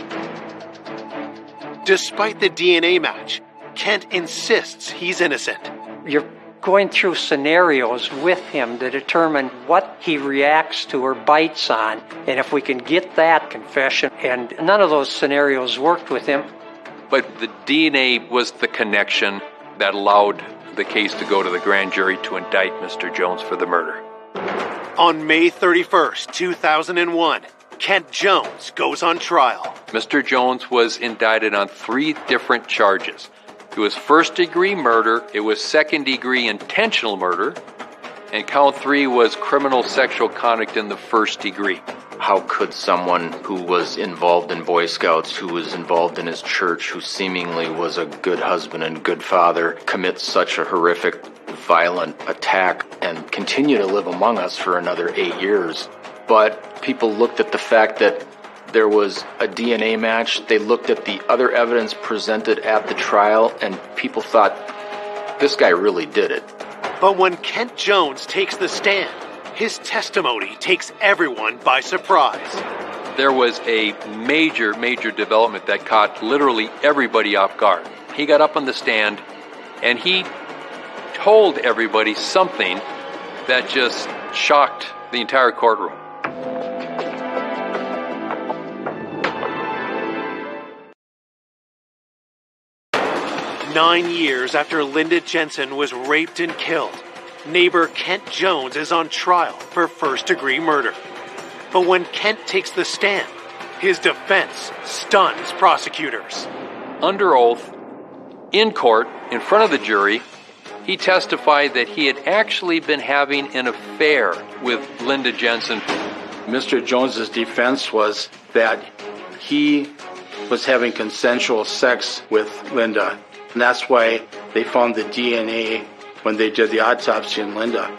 Despite the DNA match, Kent insists he's innocent. You're going through scenarios with him to determine what he reacts to or bites on. And if we can get that confession, and none of those scenarios worked with him. But the DNA was the connection that allowed the case to go to the grand jury to indict Mr. Jones for the murder. On May 31st, 2001, Kent Jones goes on trial. Mr. Jones was indicted on 3 different charges. It was first-degree murder, it was second-degree intentional murder, and count 3 was criminal sexual conduct in the first degree. How could someone who was involved in Boy Scouts, who was involved in his church, who seemingly was a good husband and good father, commit such a horrific violent attack and continue to live among us for another 8 years. But people looked at the fact that there was a DNA match. They looked at the other evidence presented at the trial, and people thought, this guy really did it. But when Kent Jones takes the stand, his testimony takes everyone by surprise. There was a major development that caught literally everybody off guard. He got up on the stand and he told everybody something that just shocked the entire courtroom. "9 years after Linda Jensen was raped and killed, neighbor Kent Jones is on trial for first-degree murder. But when Kent takes the stand, his defense stuns prosecutors. Under oath, in court, in front of the jury, he testified that he had actually been having an affair with Linda Jensen. Mr. Jones's defense was that he was having consensual sex with Linda, and that's why they found the DNA when they did the autopsy on Linda.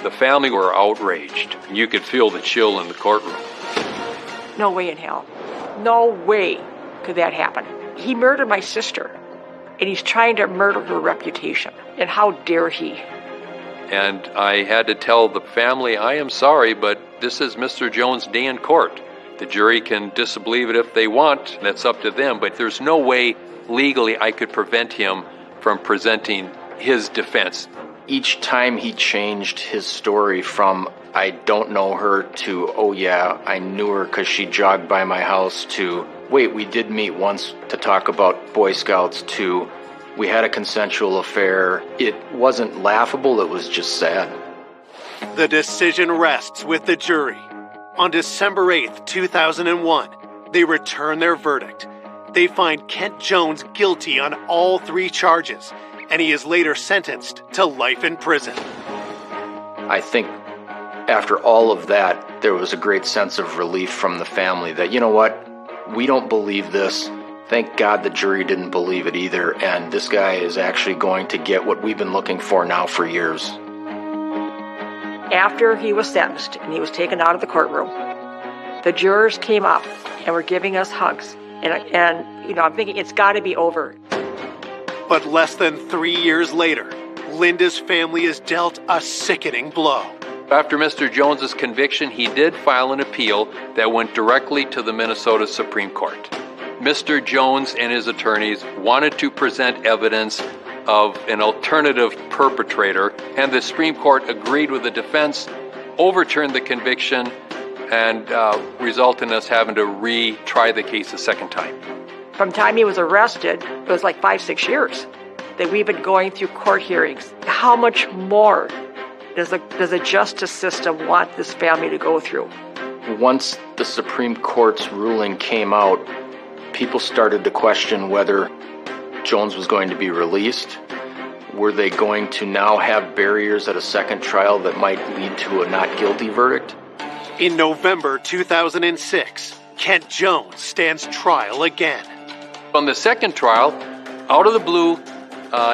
The family were outraged. You could feel the chill in the courtroom. No way in hell. No way could that happen. He murdered my sister, and he's trying to murder her reputation. And how dare he? And I had to tell the family, I am sorry, but this is Mr. Jones' day in court. The jury can disbelieve it if they want. That's up to them. But there's no way legally I could prevent him from presenting his defense. Each time he changed his story from, I don't know her, to, oh yeah, I knew her because she jogged by my house, to, wait, we did meet once to talk about Boy Scouts, to, we had a consensual affair. It wasn't laughable, it was just sad. The decision rests with the jury. On December 8th, 2001, they return their verdict. They find Kent Jones guilty on all 3 charges, and he is later sentenced to life in prison. I think after all of that, there was a great sense of relief from the family that, you know what, we don't believe this. Thank God the jury didn't believe it either, and this guy is actually going to get what we've been looking for now for years. After he was sentenced and he was taken out of the courtroom, the jurors came up and were giving us hugs. And you know, I'm thinking it's got to be over. But less than 3 years later, Linda's family is dealt a sickening blow. After Mr. Jones's conviction, he did file an appeal that went directly to the Minnesota Supreme Court. Mr. Jones and his attorneys wanted to present evidence of an alternative perpetrator, and the Supreme Court agreed with the defense, overturned the conviction, and resulted in us having to retry the case a second time. From the time he was arrested, it was like 5-6 years that we've been going through court hearings. How much more does the justice system want this family to go through? Once the Supreme Court's ruling came out, people started to question whether Jones was going to be released. Were they going to now have barriers at a second trial that might lead to a not guilty verdict? In November 2006, Kent Jones stands trial again. On the second trial, out of the blue,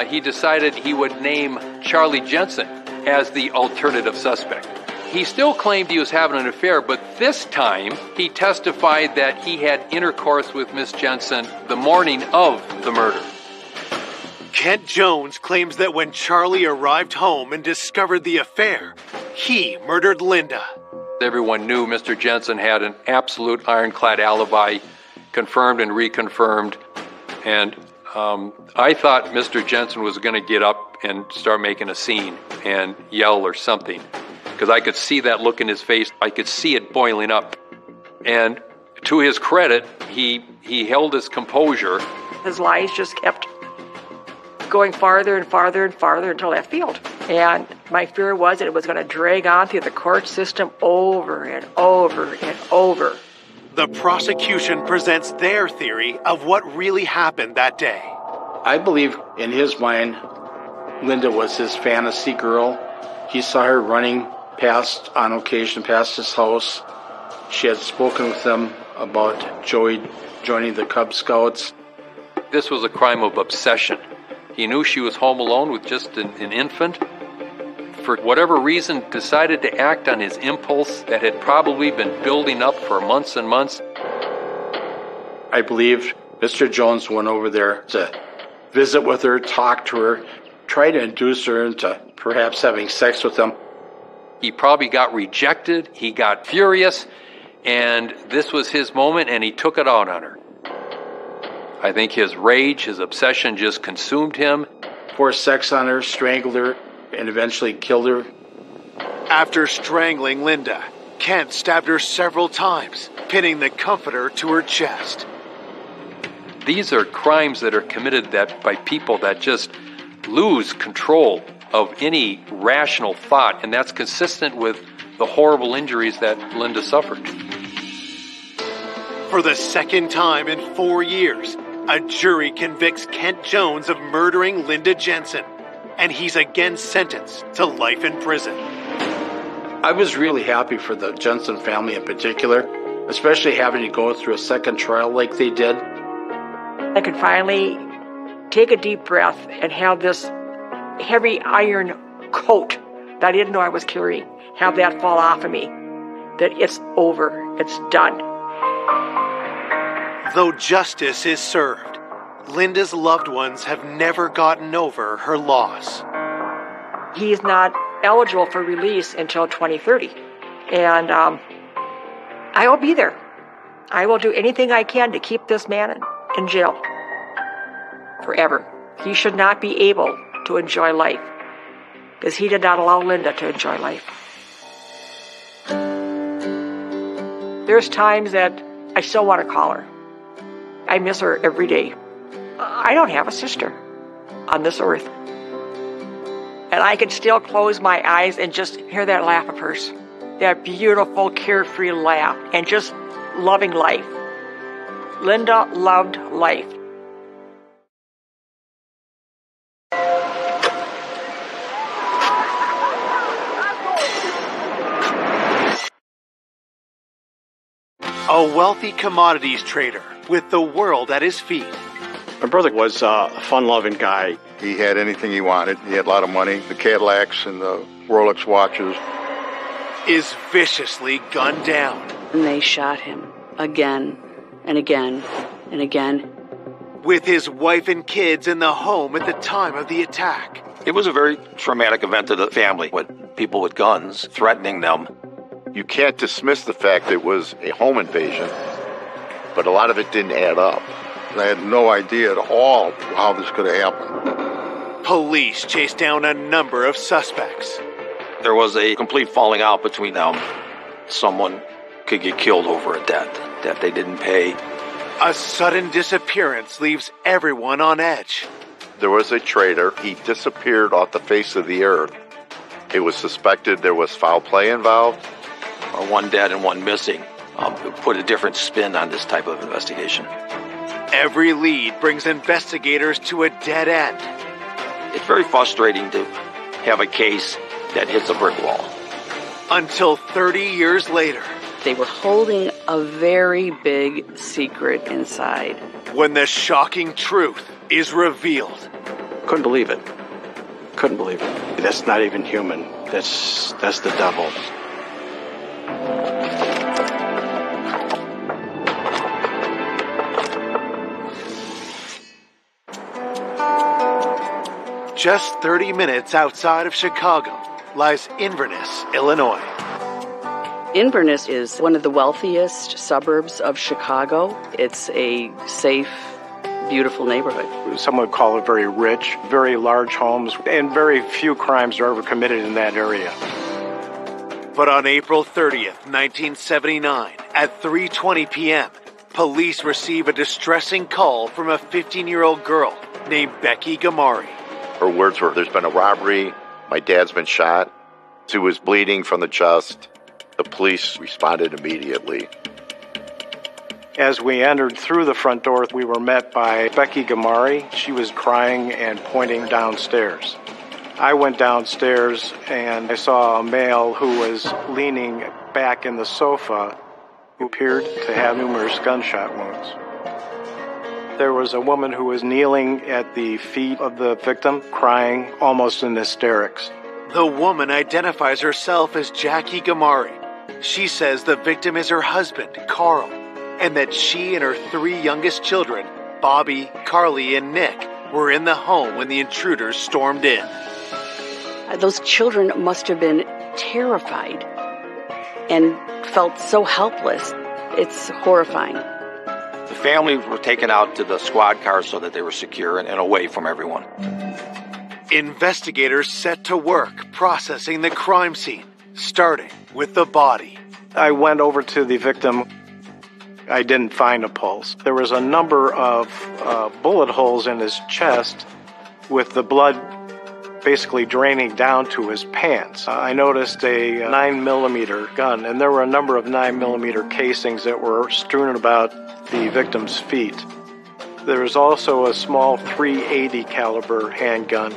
he decided he would name Charlie Jensen as the alternative suspect. He still claimed he was having an affair, but this time he testified that he had intercourse with Miss Jensen the morning of the murder. Kent Jones claims that when Charlie arrived home and discovered the affair, he murdered Linda. Everyone knew Mr. Jensen had an absolute ironclad alibi, confirmed and reconfirmed, and I thought Mr. Jensen was going to get up and start making a scene and yell or something, because I could see that look in his face. I could see it boiling up. And to his credit, he held his composure. His lies just kept going farther and farther and farther into left field. And my fear was that it was going to drag on through the court system over and over and over. The prosecution presents their theory of what really happened that day. I believe in his mind, Linda was his fantasy girl. He saw her running on occasion past his house. She had spoken with him about Joey joining the Cub Scouts. This was a crime of obsession. He knew she was home alone with just an infant, for whatever reason, decided to act on his impulse that had probably been building up for months and months. I believe Mr. Jones went over there to visit with her, talk to her, try to induce her into perhaps having sex with him. He probably got rejected, he got furious, and this was his moment, and he took it out on her. I think his rage, his obsession just consumed him. Forced sex on her, strangled her, and eventually killed her. After strangling Linda, Kent stabbed her several times, pinning the comforter to her chest. These are crimes that are committed by people that just lose control of any rational thought, and that's consistent with the horrible injuries that Linda suffered. For the second time in 4 years, a jury convicts Kent Jones of murdering Linda Jensen, and he's again sentenced to life in prison. I was really happy for the Jensen family in particular, especially having to go through a second trial like they did. I could finally take a deep breath and have this heavy iron coat that I didn't know I was carrying, have that fall off of me, that it's over, it's done. Though justice is served, Linda's loved ones have never gotten over her loss. He's not eligible for release until 2030, and I will be there. I will do anything I can to keep this man in jail forever. He should not be able to enjoy life because he did not allow Linda to enjoy life. There's times that I still want to call her. I miss her every day. I don't have a sister on this earth. And I can still close my eyes and just hear that laugh of hers. That beautiful, carefree laugh and just loving life. Linda loved life. A wealthy commodities trader with the world at his feet. My brother was a fun-loving guy. He had anything he wanted. He had a lot of money, the Cadillacs and the Rolex watches. Is viciously gunned down. And they shot him again and again and again. With his wife and kids in the home at the time of the attack. It was a very traumatic event to the family with people with guns threatening them. You can't dismiss the fact that it was a home invasion, but a lot of it didn't add up. I had no idea at all how this could have happened. Police chased down a number of suspects. There was a complete falling out between them. Someone could get killed over a debt that they didn't pay. A sudden disappearance leaves everyone on edge. There was a trader. He disappeared off the face of the earth. It was suspected there was foul play involved. Or one dead and one missing. Put a different spin on this type of investigation. Every lead brings investigators to a dead end. It's very frustrating to have a case that hits a brick wall. Until 30 years later. They were holding a very big secret inside. When the shocking truth is revealed. Couldn't believe it. Couldn't believe it. That's not even human. That's the devil. Just 30 minutes outside of Chicago lies Inverness, Illinois. Inverness is one of the wealthiest suburbs of Chicago. It's a safe, beautiful neighborhood. Some would call it very rich, very large homes, and very few crimes are ever committed in that area. But on April 30th, 1979, at 3:20 p.m., police receive a distressing call from a 15-year-old girl named Becky Gamari. Her words were, "There's been a robbery. My dad's been shot." She was bleeding from the chest. The police responded immediately. As we entered through the front door, we were met by Becky Gamari. She was crying and pointing downstairs. I went downstairs and I saw a male who was leaning back in the sofa who appeared to have numerous gunshot wounds. There was a woman who was kneeling at the feet of the victim, crying almost in hysterics. The woman identifies herself as Jackie Gamari. She says the victim is her husband, Carl, and that she and her 3 youngest children, Bobby, Carly, and Nick, were in the home when the intruders stormed in. Those children must have been terrified and felt so helpless. It's horrifying. The families were taken out to the squad cars so that they were secure and away from everyone. Investigators set to work processing the crime scene, starting with the body. I went over to the victim. I didn't find a pulse. There was a number of bullet holes in his chest with the blood basically draining down to his pants. I noticed a 9mm gun, and there were a number of 9mm casings that were strewn about the victim's feet. There was also a small .380 caliber handgun.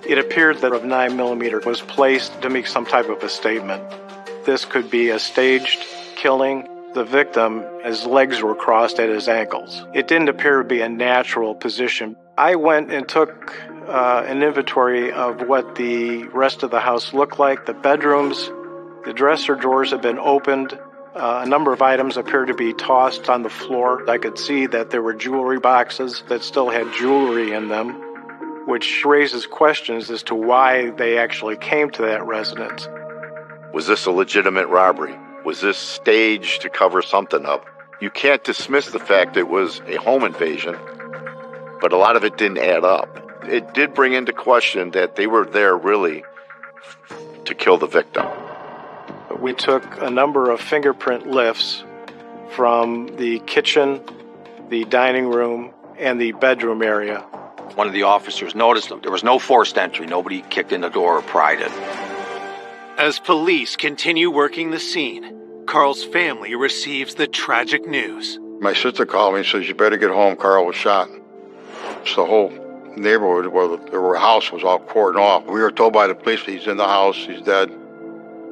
It appeared that a 9mm was placed to make some type of a statement. This could be a staged killing. The victim, his legs were crossed at his ankles. It didn't appear to be a natural position. I went and took an inventory of what the rest of the house looked like. The bedrooms, the dresser drawers had been opened. A number of items appeared to be tossed on the floor. I could see that there were jewelry boxes that still had jewelry in them, which raises questions as to why they actually came to that residence. Was this a legitimate robbery? Was this staged to cover something up? You can't dismiss the fact it was a home invasion, but a lot of it didn't add up. It did bring into question that they were there really to kill the victim. We took a number of fingerprint lifts from the kitchen, the dining room, and the bedroom area. One of the officers noticed them. There was no forced entry. Nobody kicked in the door or pried it. As police continue working the scene, Carl's family receives the tragic news. My sister called me and says, "You better get home. Carl was shot." So the whole neighborhood where the house was all cordoned off. We were told by the police he's in the house, he's dead,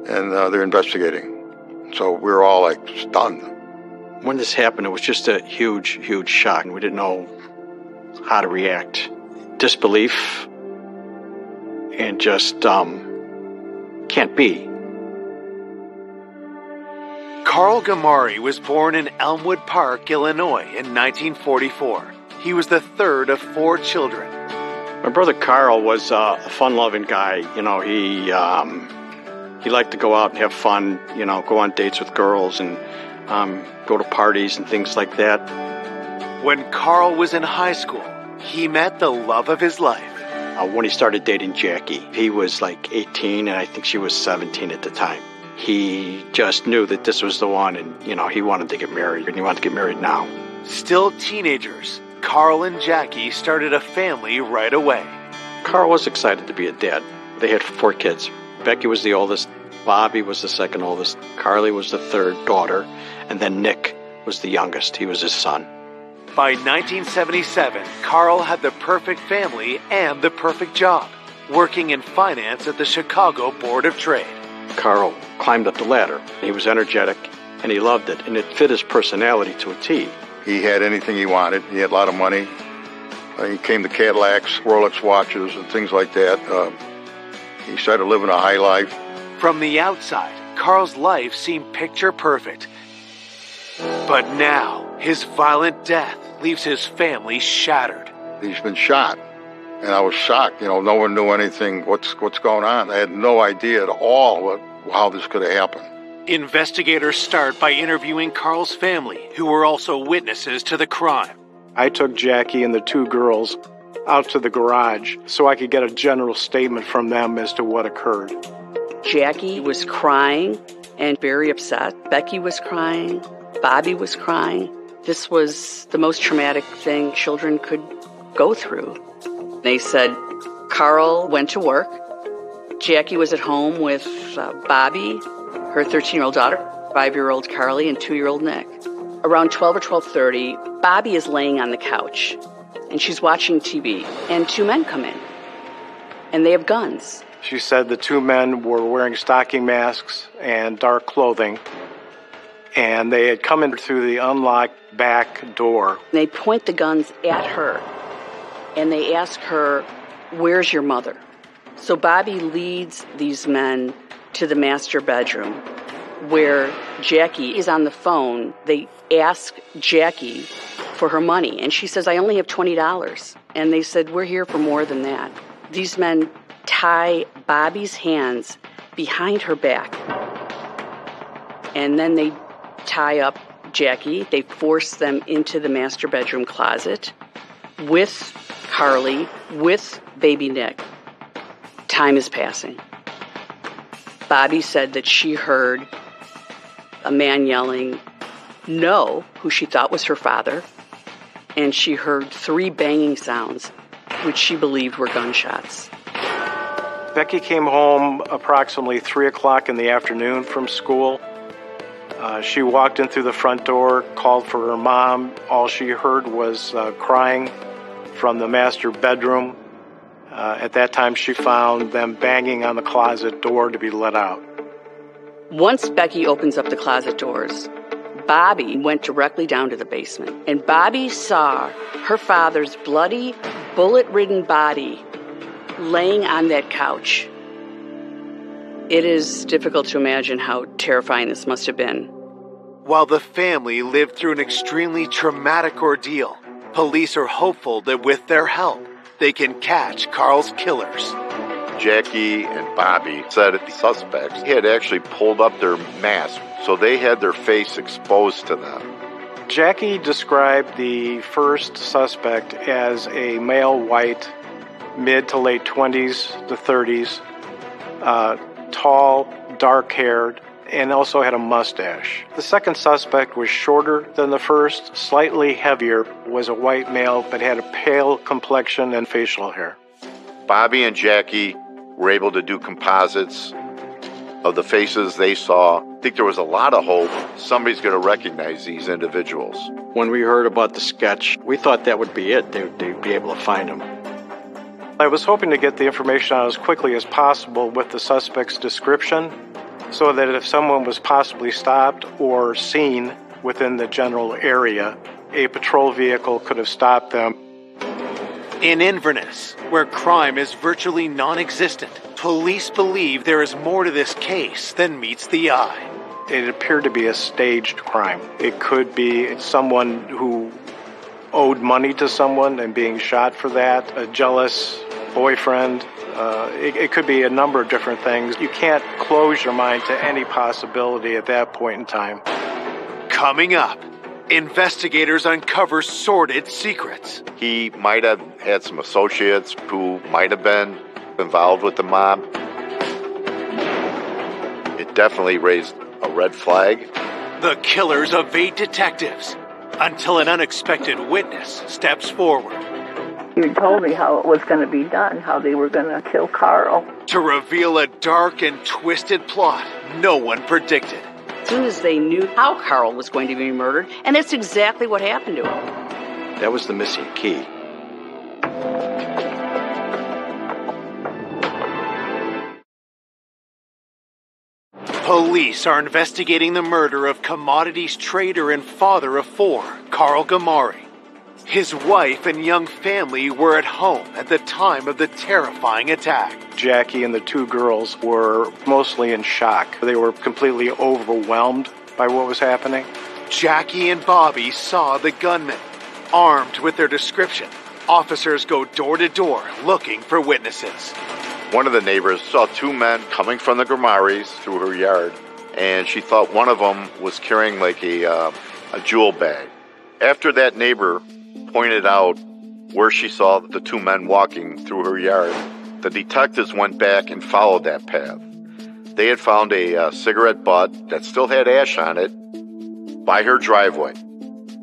and they're investigating. So we were all like stunned. When this happened, it was just a huge, huge shock. We didn't know how to react. Disbelief and just can't be. Carl Gamari was born in Elmwood Park, Illinois in 1944. He was the third of 4 children. My brother Carl was a fun-loving guy. You know, he liked to go out and have fun, you know, go on dates with girls and go to parties and things like that. When Carl was in high school, he met the love of his life. When he started dating Jackie, he was like 18 and I think she was 17 at the time. He just knew that this was the one and, you know, he wanted to get married and he wanted to get married now. Still teenagers, Carl and Jackie started a family right away. Carl was excited to be a dad. They had 4 kids. Becky was the oldest, Bobby was the second oldest, Carly was the third daughter, and then Nick was the youngest. He was his son. By 1977, Carl had the perfect family and the perfect job, working in finance at the Chicago Board of Trade. Carl climbed up the ladder. He was energetic, and he loved it, and it fit his personality to a T. He had anything he wanted. He had a lot of money. He came to Cadillacs, Rolex watches, and things like that. He started living a high life. From the outside, Carl's life seemed picture perfect. But now, his violent death leaves his family shattered. He's been shot, and I was shocked. You know, no one knew anything. What's going on? I had no idea at all how this could have happened. Investigators start by interviewing Carl's family, who were also witnesses to the crime. I took Jackie and the 2 girls out to the garage so I could get a general statement from them as to what occurred. Jackie was crying and very upset. Becky was crying. Bobby was crying. This was the most traumatic thing children could go through. They said Carl went to work. Jackie was at home with Bobby, her 13-year-old daughter, 5-year-old Carly, and 2-year-old Nick. Around 12 or 12:30, Bobby is laying on the couch, and she's watching TV, and 2 men come in, and they have guns. She said the 2 men were wearing stocking masks and dark clothing, and they had come in through the unlocked back door. They point the guns at her, and they ask her, "Where's your mother?" So Bobby leads these men to the master bedroom where Jackie is on the phone. They ask Jackie for her money, and she says, I only have $20. And they said, we're here for more than that. These men tie Bobby's hands behind her back, and then they tie up Jackie. They force them into the master bedroom closet with Carly, with baby Nick. Time is passing. Bobby said that she heard a man yelling, no, who she thought was her father, and she heard 3 banging sounds, which she believed were gunshots. Becky came home approximately 3 o'clock in the afternoon from school. She walked in through the front door, called for her mom. All she heard was crying from the master bedroom. At that time, she found them banging on the closet door to be let out. Once Becky opens up the closet doors, Bobby went directly down to the basement, and Bobby saw her father's bloody, bullet-ridden body laying on that couch. It is difficult to imagine how terrifying this must have been. While the family lived through an extremely traumatic ordeal, police are hopeful that with their help, they can catch Carl's killers. Jackie and Bobby said that the suspects had actually pulled up their masks, so they had their face exposed to them. Jackie described the first suspect as a male white, mid to late 20s to 30s, tall, dark-haired, and also had a mustache. The second suspect was shorter than the first, slightly heavier, was a white male, but had a pale complexion and facial hair. Bobby and Jackie were able to do composites of the faces they saw. I think there was a lot of hope somebody's going to recognize these individuals. When we heard about the sketch, we thought that would be it. They'd be able to find them. I was hoping to get the information out as quickly as possible with the suspect's description, so that if someone was possibly stopped or seen within the general area, a patrol vehicle could have stopped them. In Inverness, where crime is virtually non-existent, police believe there is more to this case than meets the eye. It appeared to be a staged crime. It could be someone who owed money to someone and being shot for that, a jealous boyfriend. It could be a number of different things. You can't close your mind to any possibility at that point in time. Coming up, investigators uncover sordid secrets. He might have had some associates who might have been involved with the mob. It definitely raised a red flag. The killers evade detectives until an unexpected witness steps forward. You told me how it was going to be done, how they were going to kill Carl. To reveal a dark and twisted plot no one predicted. As soon as they knew how Carl was going to be murdered, and that's exactly what happened to him. That was the missing key. Police are investigating the murder of commodities trader and father of 4, Carl Gamari. His wife and young family were at home at the time of the terrifying attack. Jackie and the 2 girls were mostly in shock. They were completely overwhelmed by what was happening. Jackie and Bobby saw the gunman. Armed with their description, officers go door to door looking for witnesses. One of the neighbors saw 2 men coming from the Gramaris through her yard, and she thought one of them was carrying like a jewel bag. After that neighbor pointed out where she saw the 2 men walking through her yard, the detectives went back and followed that path. They had found a cigarette butt that still had ash on it by her driveway.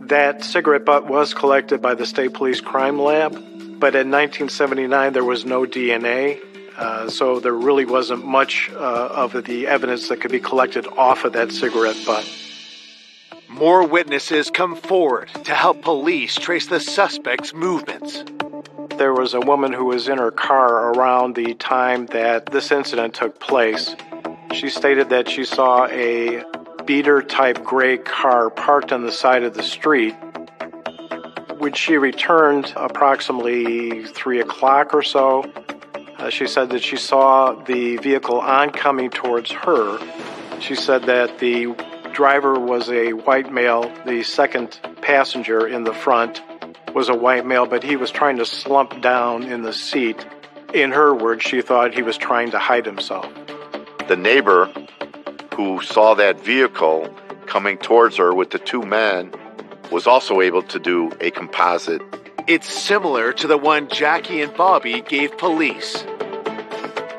That cigarette butt was collected by the State Police Crime Lab, but in 1979 there was no DNA, so there really wasn't much of the evidence that could be collected off of that cigarette butt. More witnesses come forward to help police trace the suspect's movements. There was a woman who was in her car around the time that this incident took place. She stated that she saw a beater-type gray car parked on the side of the street. When she returned approximately 3 o'clock or so, She said that she saw the vehicle oncoming towards her. She said that the driver was a white male. The second passenger in the front was a white male, but he was trying to slump down in the seat. In her words, she thought he was trying to hide himself. The neighbor who saw that vehicle coming towards her with the two men was also able to do a composite. It's similar to the one Jackie and Bobby gave police.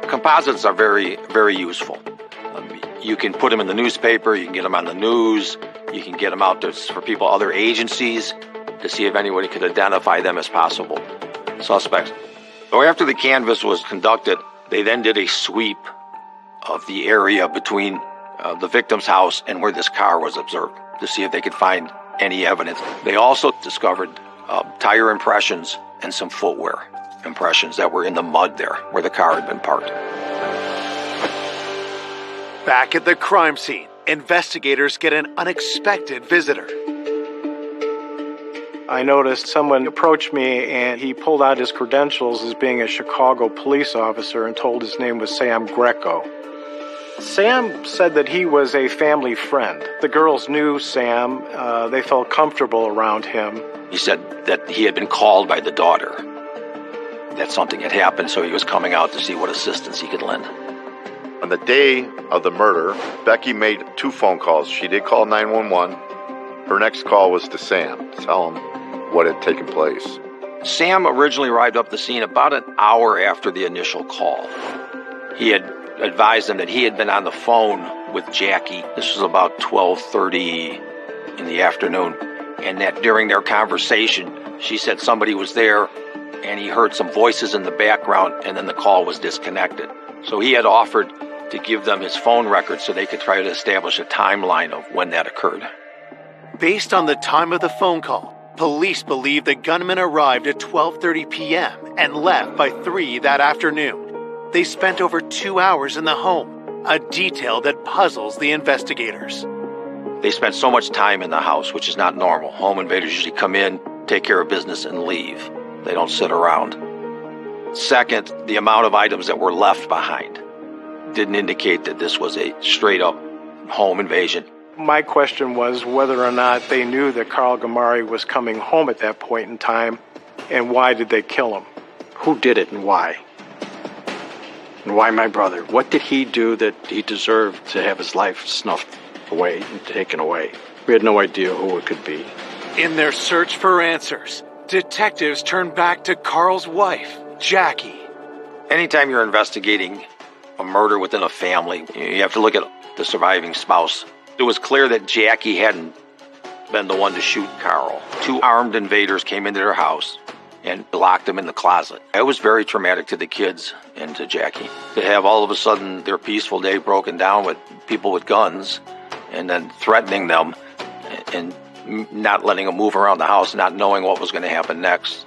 Composites are very, very useful. You can put them in the newspaper, you can get them on the news, you can get them out there for people, other agencies, to see if anybody could identify them as possible suspects. So after the canvass was conducted, they then did a sweep of the area between the victim's house and where this car was observed to see if they could find any evidence. They also discovered tire impressions and some footwear impressions that were in the mud there where the car had been parked. Back at the crime scene, investigators get an unexpected visitor. I noticed someone approached me and he pulled out his credentials as being a Chicago police officer and told his name was Sam Greco. Sam said that he was a family friend. The girls knew Sam. They felt comfortable around him. He said that he had been called by the daughter, that something had happened, so he was coming out to see what assistance he could lend. On the day of the murder, Becky made 2 phone calls. She did call 911. Her next call was to Sam to tell him what had taken place. Sam originally arrived up the scene about an hour after the initial call. He had advised them that he had been on the phone with Jackie. This was about 12:30 in the afternoon, and that during their conversation, she said somebody was there, and he heard some voices in the background, and then the call was disconnected. So he had offered to give them his phone records so they could try to establish a timeline of when that occurred. Based on the time of the phone call, police believe the gunman arrived at 12:30 p.m. and left by 3 that afternoon. They spent over 2 hours in the home, a detail that puzzles the investigators. They spent so much time in the house, which is not normal. Home invaders usually come in, take care of business, and leave. They don't sit around. Second, the amount of items that were left behind didn't indicate that this was a straight-up home invasion. My question was whether or not they knew that Carl Gamari was coming home at that point in time, and why did they kill him? Who did it and why? And why my brother? What did he do that he deserved to have his life snuffed away and taken away? We had no idea who it could be. In their search for answers, detectives turn back to Carl's wife, Jackie. Anytime you're investigating a murder within a family, you have to look at the surviving spouse. It was clear that Jackie hadn't been the one to shoot Carl. 2 armed invaders came into their house and locked them in the closet. It was very traumatic to the kids and to Jackie. To have all of a sudden their peaceful day broken down with people with guns and then threatening them and not letting them move around the house, not knowing what was going to happen next.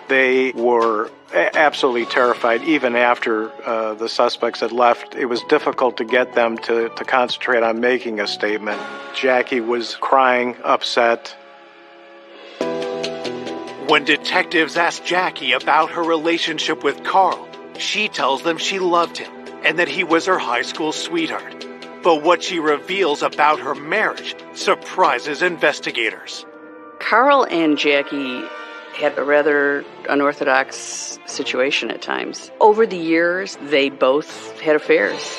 They were absolutely terrified. Even after the suspects had left, it was difficult to get them to concentrate on making a statement. Jackie was crying, upset. When detectives ask Jackie about her relationship with Carl, she tells them she loved him and that he was her high school sweetheart. But what she reveals about her marriage surprises investigators. Carl and Jackie had a rather unorthodox situation at times. Over the years, they both had affairs,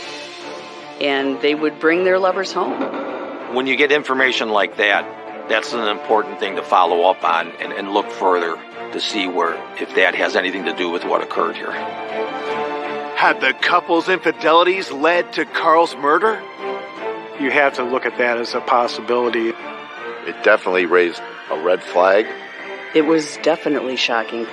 and they would bring their lovers home. When you get information like that, that's an important thing to follow up on and look further to see if that has anything to do with what occurred here. Had the couple's infidelities led to Carl's murder? You have to look at that as a possibility. It definitely raised a red flag. It was definitely shocking.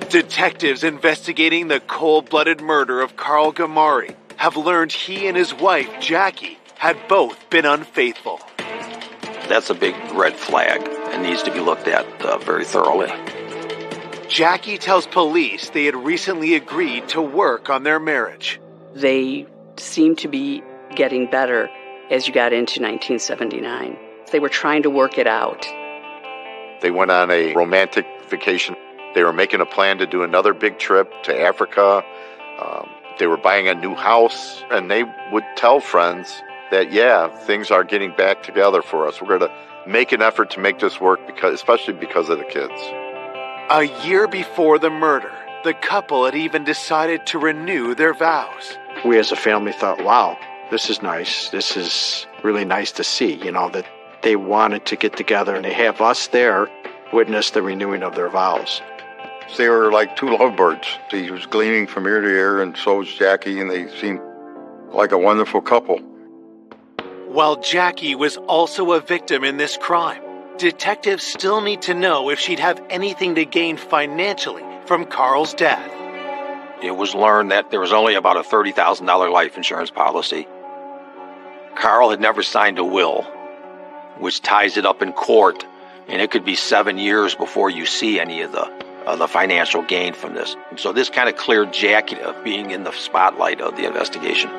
Detectives investigating the cold-blooded murder of Carl Gamari have learned he and his wife, Jackie, had both been unfaithful. That's a big red flag and needs to be looked at very thoroughly. Jackie tells police they had recently agreed to work on their marriage. They seemed to be getting better. as you got into 1979. They were trying to work it out. They went on a romantic vacation. They were making a plan to do another big trip to Africa. They were buying a new house, and they would tell friends that, yeah, things are getting back together for us. We're going to make an effort to make this work, especially because of the kids. A year before the murder, the couple had even decided to renew their vows. We as a family thought, wow, this is nice. This is really nice to see, that they wanted to get together and they have us there witness the renewing of their vows. They were like two lovebirds. He was gleaming from ear to ear, and so was Jackie, and they seemed like a wonderful couple. While Jackie was also a victim in this crime, detectives still need to know if she'd have anything to gain financially from Carl's death. It was learned that there was only about a $30,000 life insurance policy. Carl had never signed a will, which ties it up in court, and it could be 7 years before you see any of the financial gain from this. And so this kind of cleared Jackie of being in the spotlight of the investigation.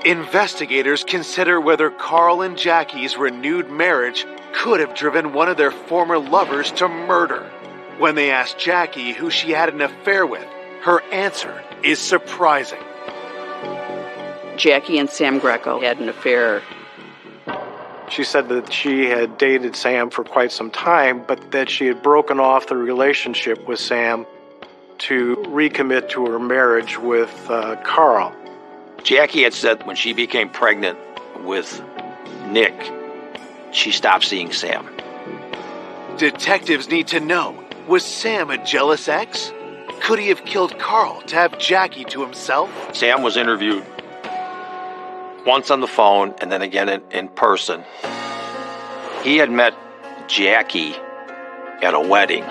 Investigators consider whether Carl and Jackie's renewed marriage could have driven one of their former lovers to murder. When they ask Jackie who she had an affair with, her answer is surprising. Jackie and Sam Greco had an affair. She said that she had dated Sam for quite some time, but that she had broken off the relationship with Sam to recommit to her marriage with Carl. Jackie had said when she became pregnant with Nick, she stopped seeing Sam. Detectives need to know, was Sam a jealous ex? Could he have killed Carl to have Jackie to himself? Sam was interviewed once on the phone and then again in person. He had met Jackie at a wedding,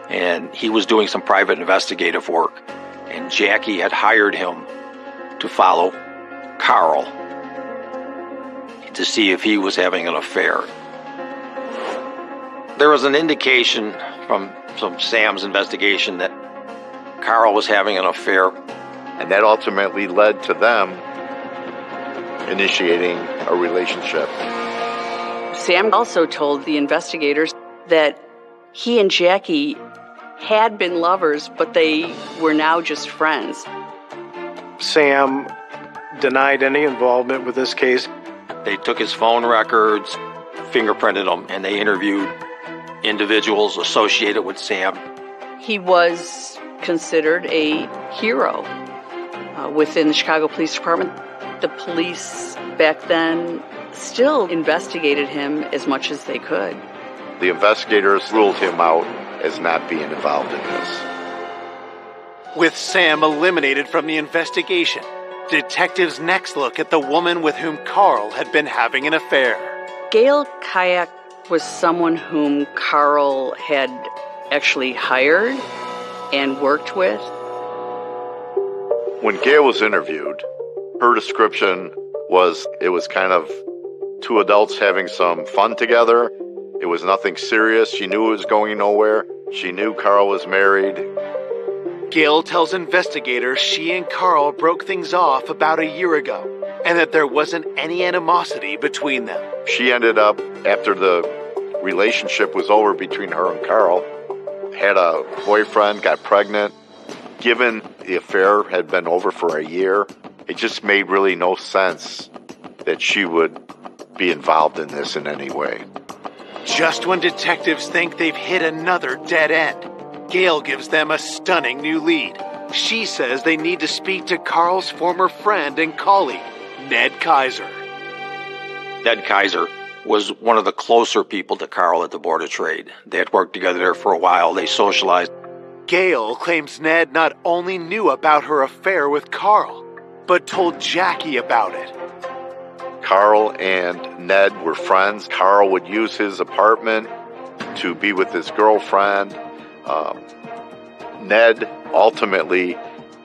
and he was doing some private investigative work, and Jackie had hired him to follow Carl to see if he was having an affair. There was an indication from Sam's investigation that Carl was having an affair, and that ultimately led to them initiating a relationship. Sam also told the investigators that he and Jackie had been lovers, but they were now just friends. Sam denied any involvement with this case. They took his phone records, fingerprinted them, and they interviewed individuals associated with Sam. He was considered a hero within the Chicago Police Department. The police back then still investigated him as much as they could. The investigators ruled him out as not being involved in this. With Sam eliminated from the investigation, detectives next look at the woman with whom Carl had been having an affair. Gail Kayak was someone whom Carl had actually hired and worked with. When Gail was interviewed, her description was it was kind of two adults having some fun together. It was nothing serious. She knew it was going nowhere. She knew Carl was married. Gail tells investigators she and Carl broke things off about a year ago, and that there wasn't any animosity between them. She ended up, after the relationship was over between her and Carl, had a boyfriend, got pregnant. Given the affair had been over for a year, it just made really no sense that she would be involved in this in any way. Just when detectives think they've hit another dead end, Gail gives them a stunning new lead. She says they need to speak to Carl's former friend and colleague, Ned Kaiser. Ned Kaiser was one of the closer people to Carl at the Board of Trade. They had worked together there for a while. They socialized. Gail claims Ned not only knew about her affair with Carl, but told Jackie about it. Carl and Ned were friends. Carl would use his apartment to be with his girlfriend. Ned ultimately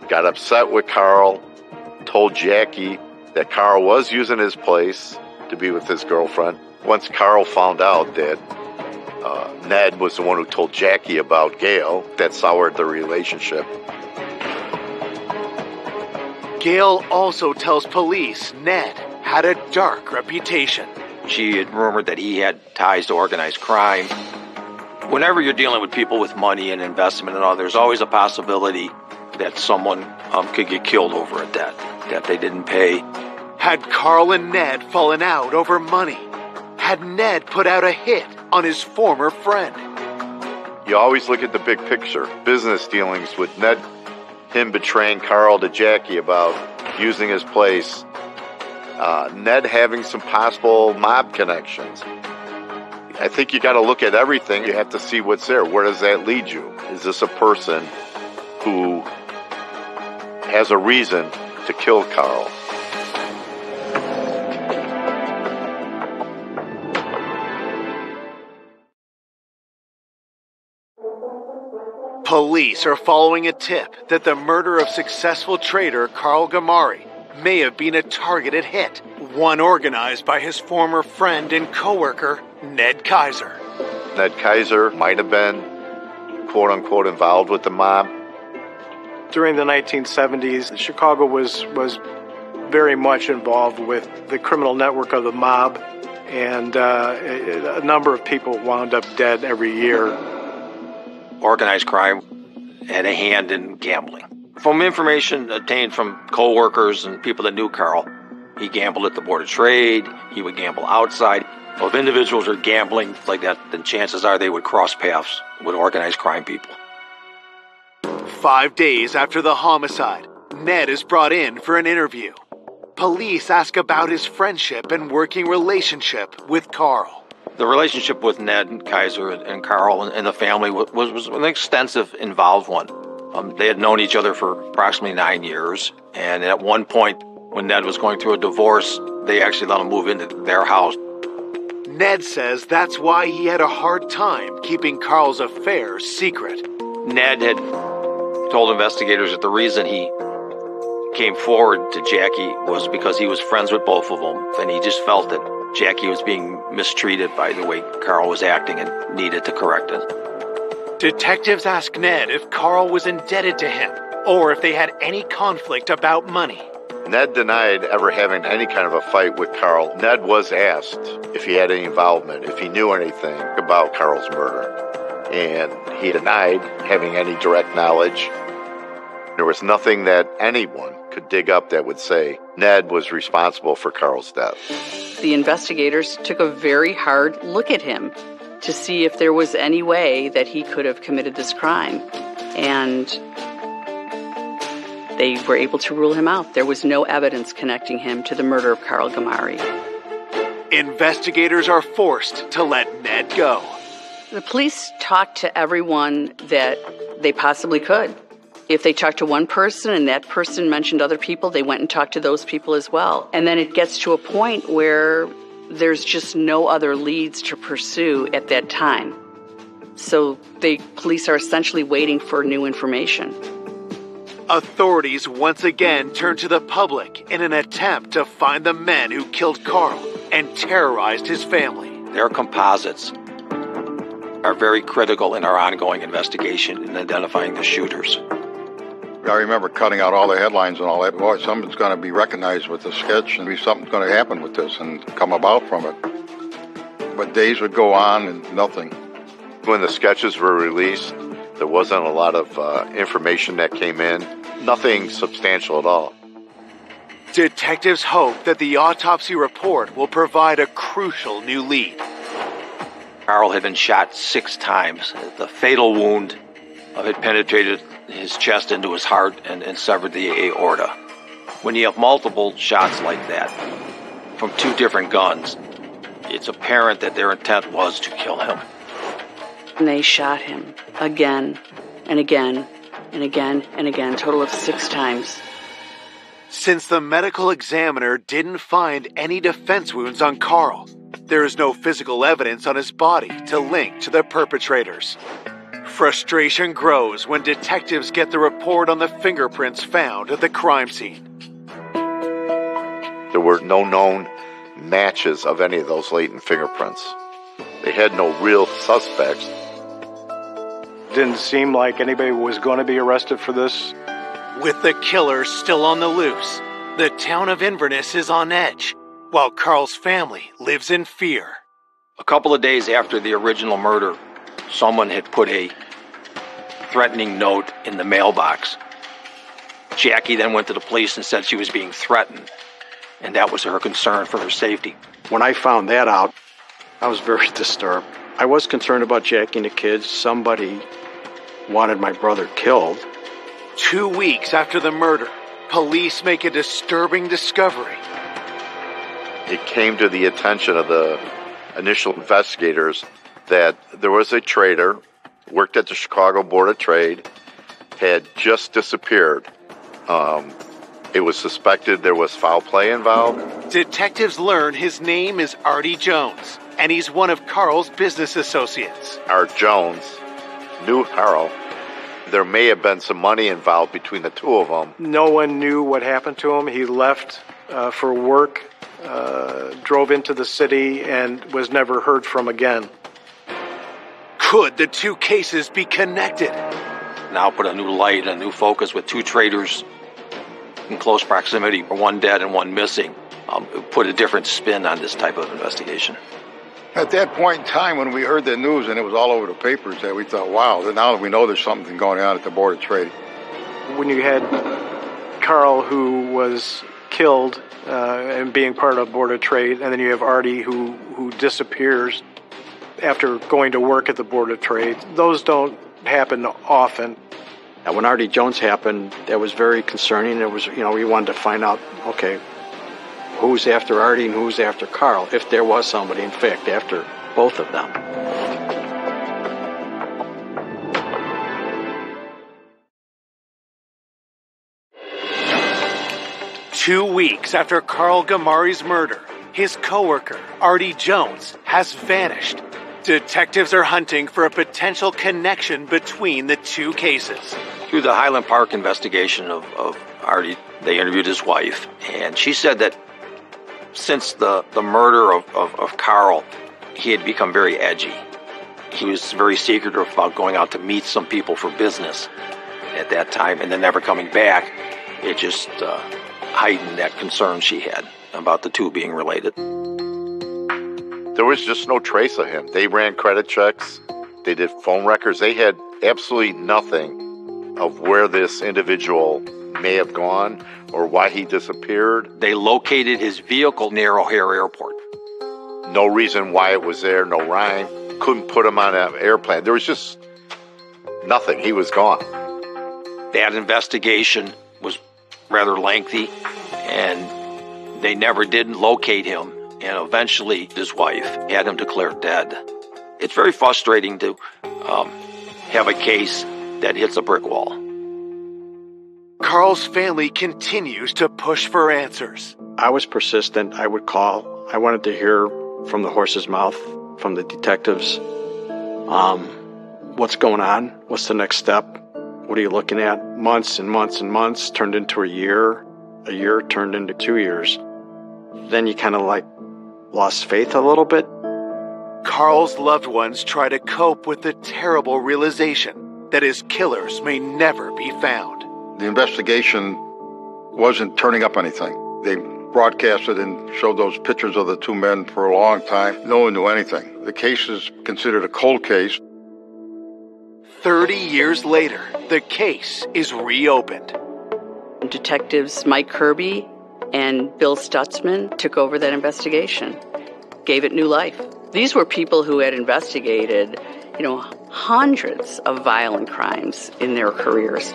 got upset with Carl, told Jackie that Carl was using his place to be with his girlfriend. Once Carl found out that Ned was the one who told Jackie about Gail, that soured the relationship. Gail also tells police Ned had a dark reputation. She had rumored that he had ties to organized crime. Whenever you're dealing with people with money and investment and all, there's always a possibility that someone could get killed over a debt that they didn't pay. Had Carl and Ned fallen out over money? Had Ned put out a hit on his former friend? You always look at the big picture. Business dealings with Ned, him betraying Carl to Jackie about using his place. Ned having some possible mob connections. I think you got to look at everything. You have to see what's there. Where does that lead you? Is this a person who has a reason to kill Carl? Police are following a tip that the murder of successful trader Carl Gamari may have been a targeted hit, one organized by his former friend and co-worker, Ned Kaiser. Ned Kaiser might have been, quote-unquote, involved with the mob. During the 1970s, Chicago was very much involved with the criminal network of the mob, and a number of people wound up dead every year. Organized crime had a hand in gambling. From information obtained from co-workers and people that knew Carl, he gambled at the Board of Trade, he would gamble outside. So if individuals are gambling like that, then chances are they would cross paths with organized crime people. 5 days after the homicide, Ned is brought in for an interview. Police ask about his friendship and working relationship with Carl. The relationship with Ned and Kaiser and Carl and the family was an extensive, involved one. They had known each other for approximately 9 years, and at one point, when Ned was going through a divorce, they actually let him move into their house. Ned says that's why he had a hard time keeping Carl's affairs secret. Ned had told investigators that the reason he came forward to Jackie was because he was friends with both of them, and he just felt that Jackie was being mistreated by the way Carl was acting and needed to correct it. Detectives ask Ned if Carl was indebted to him, or if they had any conflict about money. Ned denied ever having any kind of a fight with Carl. Ned was asked if he had any involvement, if he knew anything about Carl's murder, and he denied having any direct knowledge. There was nothing that anyone could dig up that would say Ned was responsible for Carl's death. The investigators took a very hard look at him to see if there was any way that he could have committed this crime. And they were able to rule him out. There was no evidence connecting him to the murder of Carl Gamari. Investigators are forced to let Ned go. The police talked to everyone that they possibly could. If they talked to one person and that person mentioned other people, they went and talked to those people as well. And then it gets to a point where there's just no other leads to pursue at that time. So the police are essentially waiting for new information. Authorities once again turn to the public in an attempt to find the men who killed Carl and terrorized his family. Their composites are very critical in our ongoing investigation in identifying the shooters. I remember cutting out all the headlines and all that. Boy, something's going to be recognized with the sketch and something's going to happen with this and come about from it. But days would go on and nothing. When the sketches were released, there wasn't a lot of information that came in. Nothing substantial at all. Detectives hope that the autopsy report will provide a crucial new lead. Carl had been shot 6 times. The fatal wound had penetrated his chest into his heart and severed the aorta. When you have multiple shots like that from 2 different guns, it's apparent that their intent was to kill him. And they shot him again and again and again and again, a total of 6 times. Since the medical examiner didn't find any defense wounds on Carl, there is no physical evidence on his body to link to the perpetrators. Frustration grows when detectives get the report on the fingerprints found at the crime scene. There were no known matches of any of those latent fingerprints. They had no real suspects. Didn't seem like anybody was going to be arrested for this. With the killer still on the loose, the town of Inverness is on edge, while Carl's family lives in fear. A couple of days after the original murder, someone had put a threatening note in the mailbox. Jackie then went to the police and said she was being threatened, and that was her concern for her safety. When I found that out, I was very disturbed. I was concerned about Jackie and the kids. Somebody wanted my brother killed. 2 weeks after the murder, police make a disturbing discovery. It came to the attention of the initial investigators that there was a trader, worked at the Chicago Board of Trade, had just disappeared. It was suspected there was foul play involved. Detectives learn his name is Artie Jones, and he's one of Carl's business associates. Art Jones knew Carl. There may have been some money involved between the two of them. No one knew what happened to him. He left for work, drove into the city, and was never heard from again. Could the two cases be connected? Now put a new light, a new focus with two traders in close proximity, one dead and one missing. Put a different spin on this type of investigation. At that point in time, when we heard the news and it was all over the papers, that we thought, wow, now we know there's something going on at the Board of Trade. When you had Carl, who was killed and being part of Board of Trade, and then you have Artie, who disappears after going to work at the Board of Trade, those don't happen often. And when Artie Jones happened, that was very concerning. It was, we wanted to find out, okay, who's after Artie and who's after Carl, if there was somebody, in fact, after both of them. Two weeks after Carl Gamari's murder, his coworker, Artie Jones, has vanished. Detectives are hunting for a potential connection between the two cases. Through the Highland Park investigation of Artie, they interviewed his wife, and she said that since the murder of Carl, he had become very edgy. He was very secretive about going out to meet some people for business at that time, and then never coming back. It just heightened that concern she had about the two being related. There was just no trace of him. They ran credit checks. They did phone records. They had absolutely nothing of where this individual may have gone or why he disappeared. They located his vehicle near O'Hare Airport. No reason why it was there, no rhyme. Couldn't put him on an airplane. There was just nothing. He was gone. That investigation was rather lengthy, and they never did locate him. And eventually, his wife had him declared dead. It's very frustrating to have a case that hits a brick wall. Carl's family continues to push for answers. I was persistent. I would call. I wanted to hear from the horse's mouth, from the detectives. What's going on? What's the next step? What are you looking at? Months and months and months turned into a year. A year turned into 2 years. Then you kind of lost faith a little bit. Carl's loved ones try to cope with the terrible realization that his killers may never be found. The investigation wasn't turning up anything. They broadcasted and showed those pictures of the two men for a long time. No one knew anything. The case is considered a cold case. 30 years later, the case is reopened. Detectives Mike Kirby and Bill Stutzman took over that investigation, gave it new life. These were people who had investigated, hundreds of violent crimes in their careers.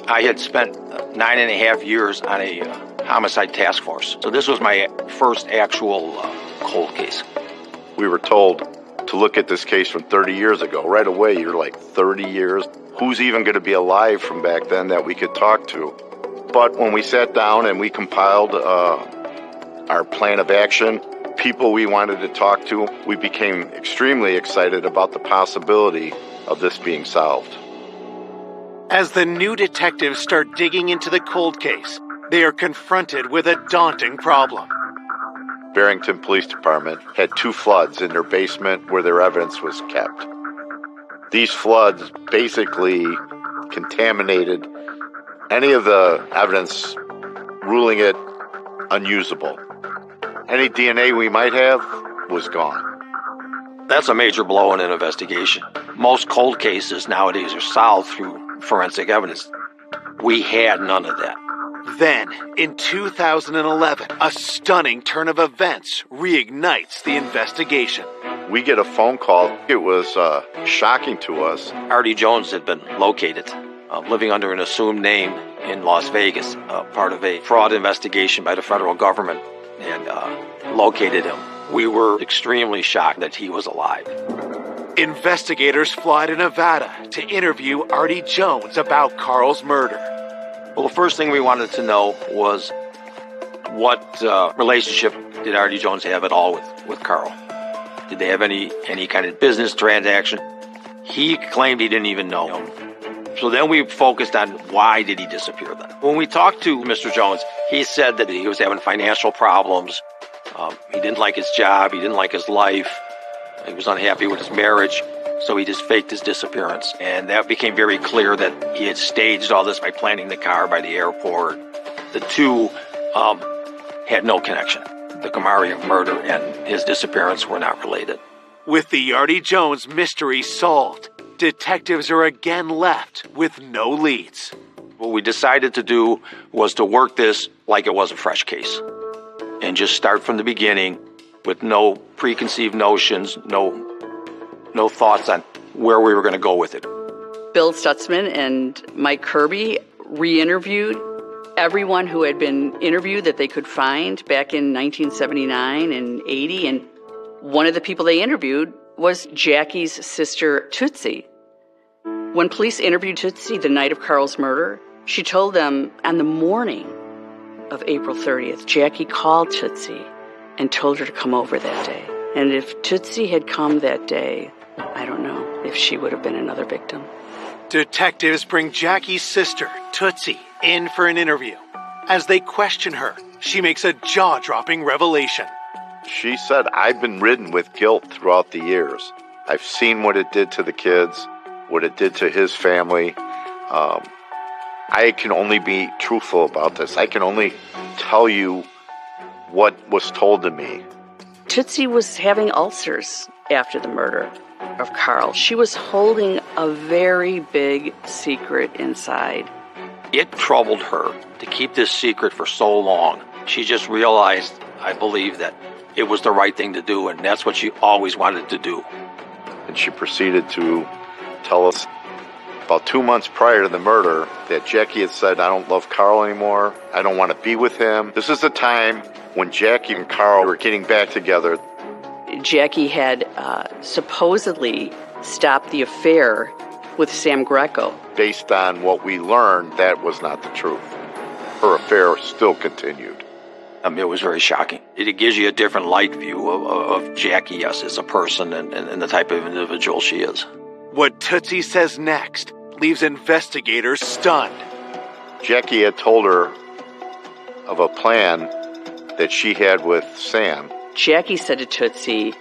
I had spent 9.5 years on a homicide task force. So this was my first actual cold case. We were told to look at this case from 30 years ago. Right away, you're like, 30 years? Who's even going to be alive from back then that we could talk to? But when we sat down and we compiled our plan of action, people we wanted to talk to, we became extremely excited about the possibility of this being solved. As the new detectives start digging into the cold case, they are confronted with a daunting problem. Barrington Police Department had 2 floods in their basement where their evidence was kept. These floods basically contaminated any of the evidence, ruling it unusable. Any DNA we might have was gone. That's a major blow in an investigation. Most cold cases nowadays are solved through forensic evidence. We had none of that. Then, in 2011, a stunning turn of events reignites the investigation. We get a phone call. It was shocking to us. Artie Jones had been located, living under an assumed name in Las Vegas, part of a fraud investigation by the federal government, and located him. We were extremely shocked that he was alive. Investigators fly to Nevada to interview Artie Jones about Carl's murder. Well, the first thing we wanted to know was what relationship did Artie Jones have at all with Carl? Did they have any kind of business transaction? He claimed he didn't even know him. So then we focused on why did he disappear then. When we talked to Mr. Jones, he said that he was having financial problems. He didn't like his job. He didn't like his life. He was unhappy with his marriage. So he just faked his disappearance. And that became very clear that he had staged all this by planting the car by the airport. The two had no connection. The Gamaria murder and his disappearance were not related. With the Artie Jones mystery solved, detectives are again left with no leads. What we decided to do was to work this like it was a fresh case. And just start from the beginning with no preconceived notions, no thoughts on where we were going to go with it. Bill Stutzman and Mike Kirby re-interviewed everyone who had been interviewed that they could find back in 1979 and 80. And one of the people they interviewed was Jackie's sister, Tootsie. When police interviewed Tootsie the night of Carl's murder, she told them on the morning of April 30th, Jackie called Tootsie and told her to come over that day. And if Tootsie had come that day, I don't know if she would have been another victim. Detectives bring Jackie's sister, Tootsie, in for an interview. As they question her, she makes a jaw-dropping revelation. She said, I've been ridden with guilt throughout the years. I've seen what it did to the kids, what it did to his family. I can only be truthful about this. I can only tell you what was told to me. Tootsie was having ulcers after the murder of Carl. She was holding a very big secret inside. It troubled her to keep this secret for so long. She just realized, I believe, that it was the right thing to do, and that's what she always wanted to do. And she proceeded to tell us about 2 months prior to the murder that Jackie had said, I don't love Carl anymore. I don't want to be with him. This is the time when Jackie and Carl were getting back together. Jackie had supposedly stopped the affair with Sam Greco. Based on what we learned, that was not the truth. Her affair still continued. It was very shocking. It gives you a different light view of Jackie, yes, as a person and the type of individual she is. What Tootsie says next leaves investigators stunned. Jackie had told her of a plan that she had with Sam. Jackie said to Tootsie,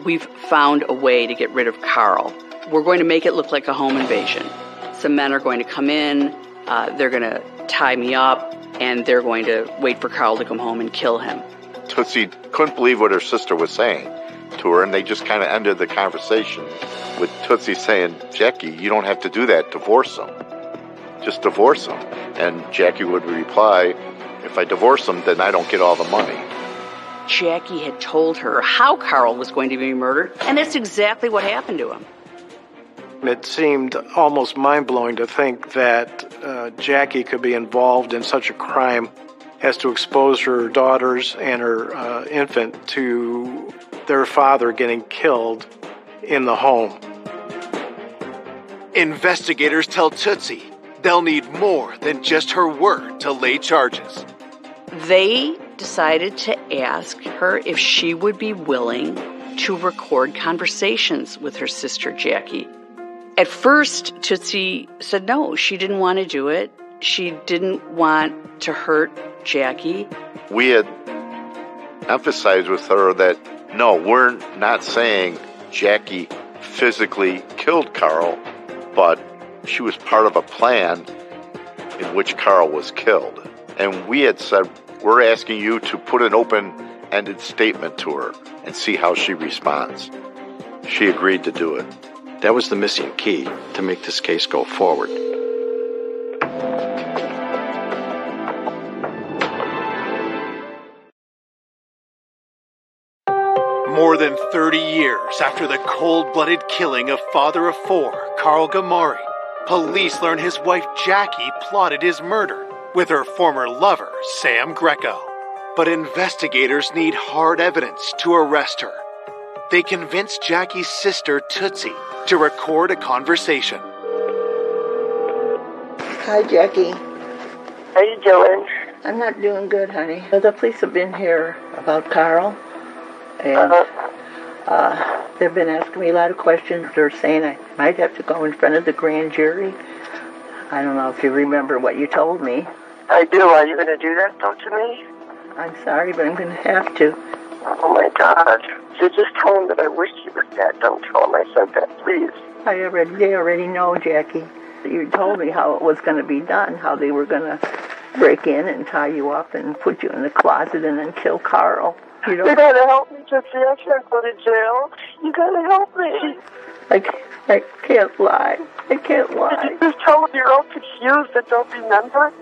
we've found a way to get rid of Carl. We're going to make it look like a home invasion. Some men are going to come in, they're going to tie me up, and they're going to wait for Carl to come home and kill him. Tootsie couldn't believe what her sister was saying to her, and they just kind of ended the conversation with Tootsie saying, Jackie, you don't have to do that. Divorce him. Just divorce him. And Jackie would reply, if I divorce him, then I don't get all the money. Jackie had told her how Carl was going to be murdered, and that's exactly what happened to him. It seemed almost mind-blowing to think that Jackie could be involved in such a crime as to expose her daughters and her infant to their father getting killed in the home. Investigators tell Tootsie they'll need more than just her word to lay charges. They decided to ask her if she would be willing to record conversations with her sister Jackie. At first, Tootsie said no, she didn't want to do it. She didn't want to hurt Jackie. We had emphasized with her that, no, we're not saying Jackie physically killed Carl, but she was part of a plan in which Carl was killed. And we had said, we're asking you to put an open open-ended statement to her and see how she responds. She agreed to do it. That was the missing key to make this case go forward. More than 30 years after the cold-blooded killing of father of four, Carl Gamari, police learn his wife Jackie plotted his murder with her former lover, Sam Greco. But investigators need hard evidence to arrest her. They convince Jackie's sister, Tootsie, to record a conversation. Hi, Jackie. How you doing? I'm not doing good, honey. The police have been here about Carl, and they've been asking me a lot of questions. They're saying I might have to go in front of the grand jury. I don't know if you remember what you told me. I do. Are you going to do that, though, to me? I'm sorry, but I'm going to have to. Oh, my God. So just tell him that I wish he was dead. Don't tell him I said that, please. They already know, Jackie. You told me how it was going to be done, how they were going to break in and tie you up and put you in the closet and then kill Carl. You got to help me, Tootsie. I can't go to jail. You got to help me. I can't lie. I can't lie. You just tell them you're all confused and don't remember?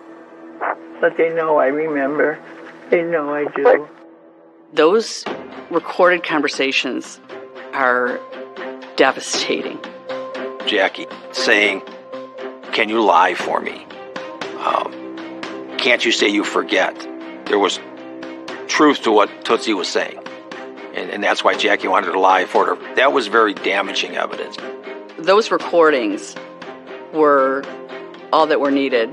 But they know I remember. They know I do. Those recorded conversations are devastating. Jackie saying, "Can you lie for me? Can't you say you forget?" There was truth to what Tootsie was saying. And that's why Jackie wanted to lie for her. That was very damaging evidence. Those recordings were all that were needed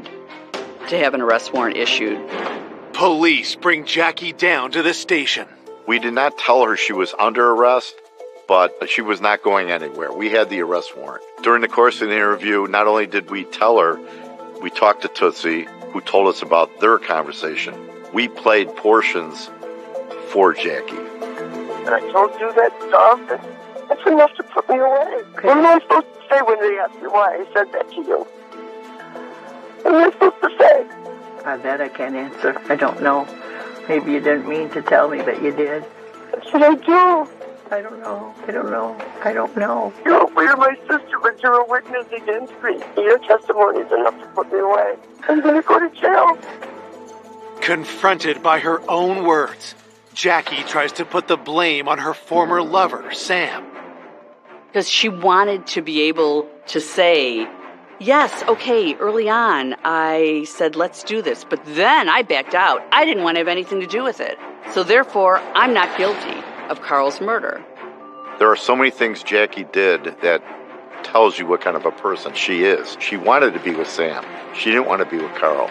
to have an arrest warrant issued. Police bring Jackie down to the station. We did not tell her she was under arrest, but she was not going anywhere. We had the arrest warrant. During the course of the interview, not only did we tell her, we talked to Tootsie, who told us about their conversation. We played portions for Jackie. And I told you that stuff, and that's enough to put me away. What am I supposed to say when they ask me why I said that to you? What am I supposed to say? That I can't answer. I don't know. Maybe you didn't mean to tell me, but you did. What should I do? I don't know. I don't know. I don't know. You're my sister, but you're a witness against me. Your testimony is enough to put me away. I'm going to go to jail. Confronted by her own words, Jackie tries to put the blame on her former lover, Sam. Because she wanted to be able to say, yes, okay, early on, I said, let's do this. But then I backed out. I didn't want to have anything to do with it. So therefore, I'm not guilty of Carl's murder. There are so many things Jackie did that tells you what kind of a person she is. She wanted to be with Sam. She didn't want to be with Carl.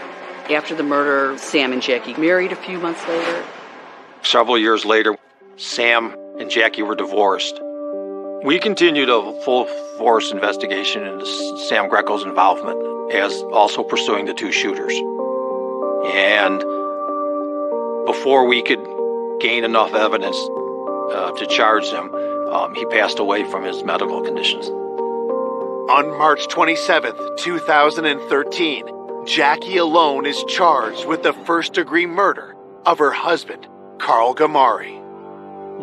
After the murder, Sam and Jackie married a few months later. Several years later, Sam and Jackie were divorced. We continued a full-force investigation into Sam Greco's involvement, as also pursuing the two shooters. And before we could gain enough evidence to charge him, he passed away from his medical conditions. On March 27th, 2013, Jackie alone is charged with the first-degree murder of her husband, Carl Gamari.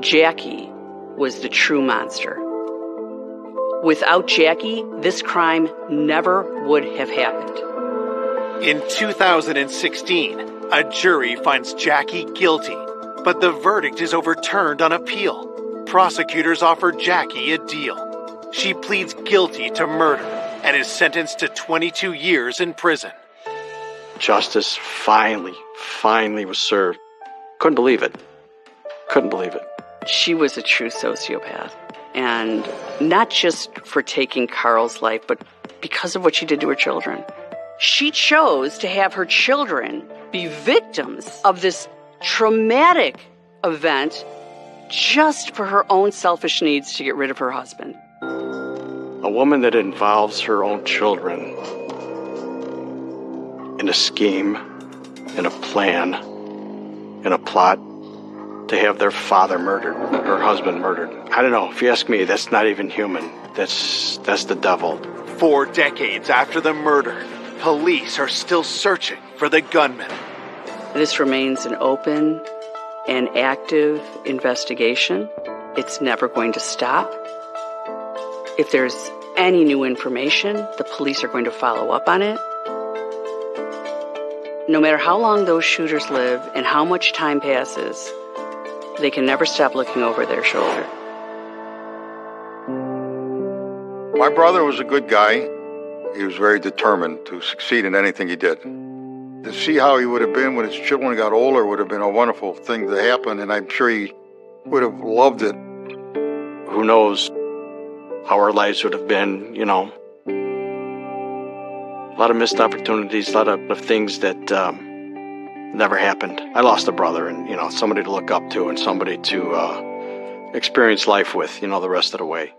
Jackie was the true monster. Without Jackie, this crime never would have happened. In 2016, a jury finds Jackie guilty, but the verdict is overturned on appeal. Prosecutors offer Jackie a deal. She pleads guilty to murder and is sentenced to 22 years in prison. Justice finally was served. Couldn't believe it. She was a true sociopath. And not just for taking Carl's life, but because of what she did to her children. She chose to have her children be victims of this traumatic event just for her own selfish needs to get rid of her husband. A woman that involves her own children in a scheme, in a plan, in a plot to have their father murdered, her husband murdered. I don't know. If you ask me, that's not even human. That's the devil. 4 decades after the murder, police are still searching for the gunman. This remains an open an active investigation. It's never going to stop. If there's any new information, the police are going to follow up on it. No matter how long those shooters live and how much time passes, they can never stop looking over their shoulder. My brother was a good guy. He was very determined to succeed in anything he did. To see how he would have been when his children got older would have been a wonderful thing to happen, and I'm sure he would have loved it. Who knows how our lives would have been, you know. A lot of missed opportunities, a lot of things that never happened. I lost a brother and, you know, somebody to look up to and somebody to experience life with, you know, the rest of the way.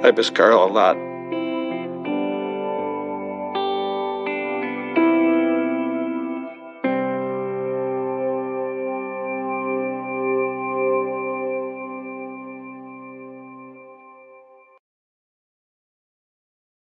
I miss Carl a lot.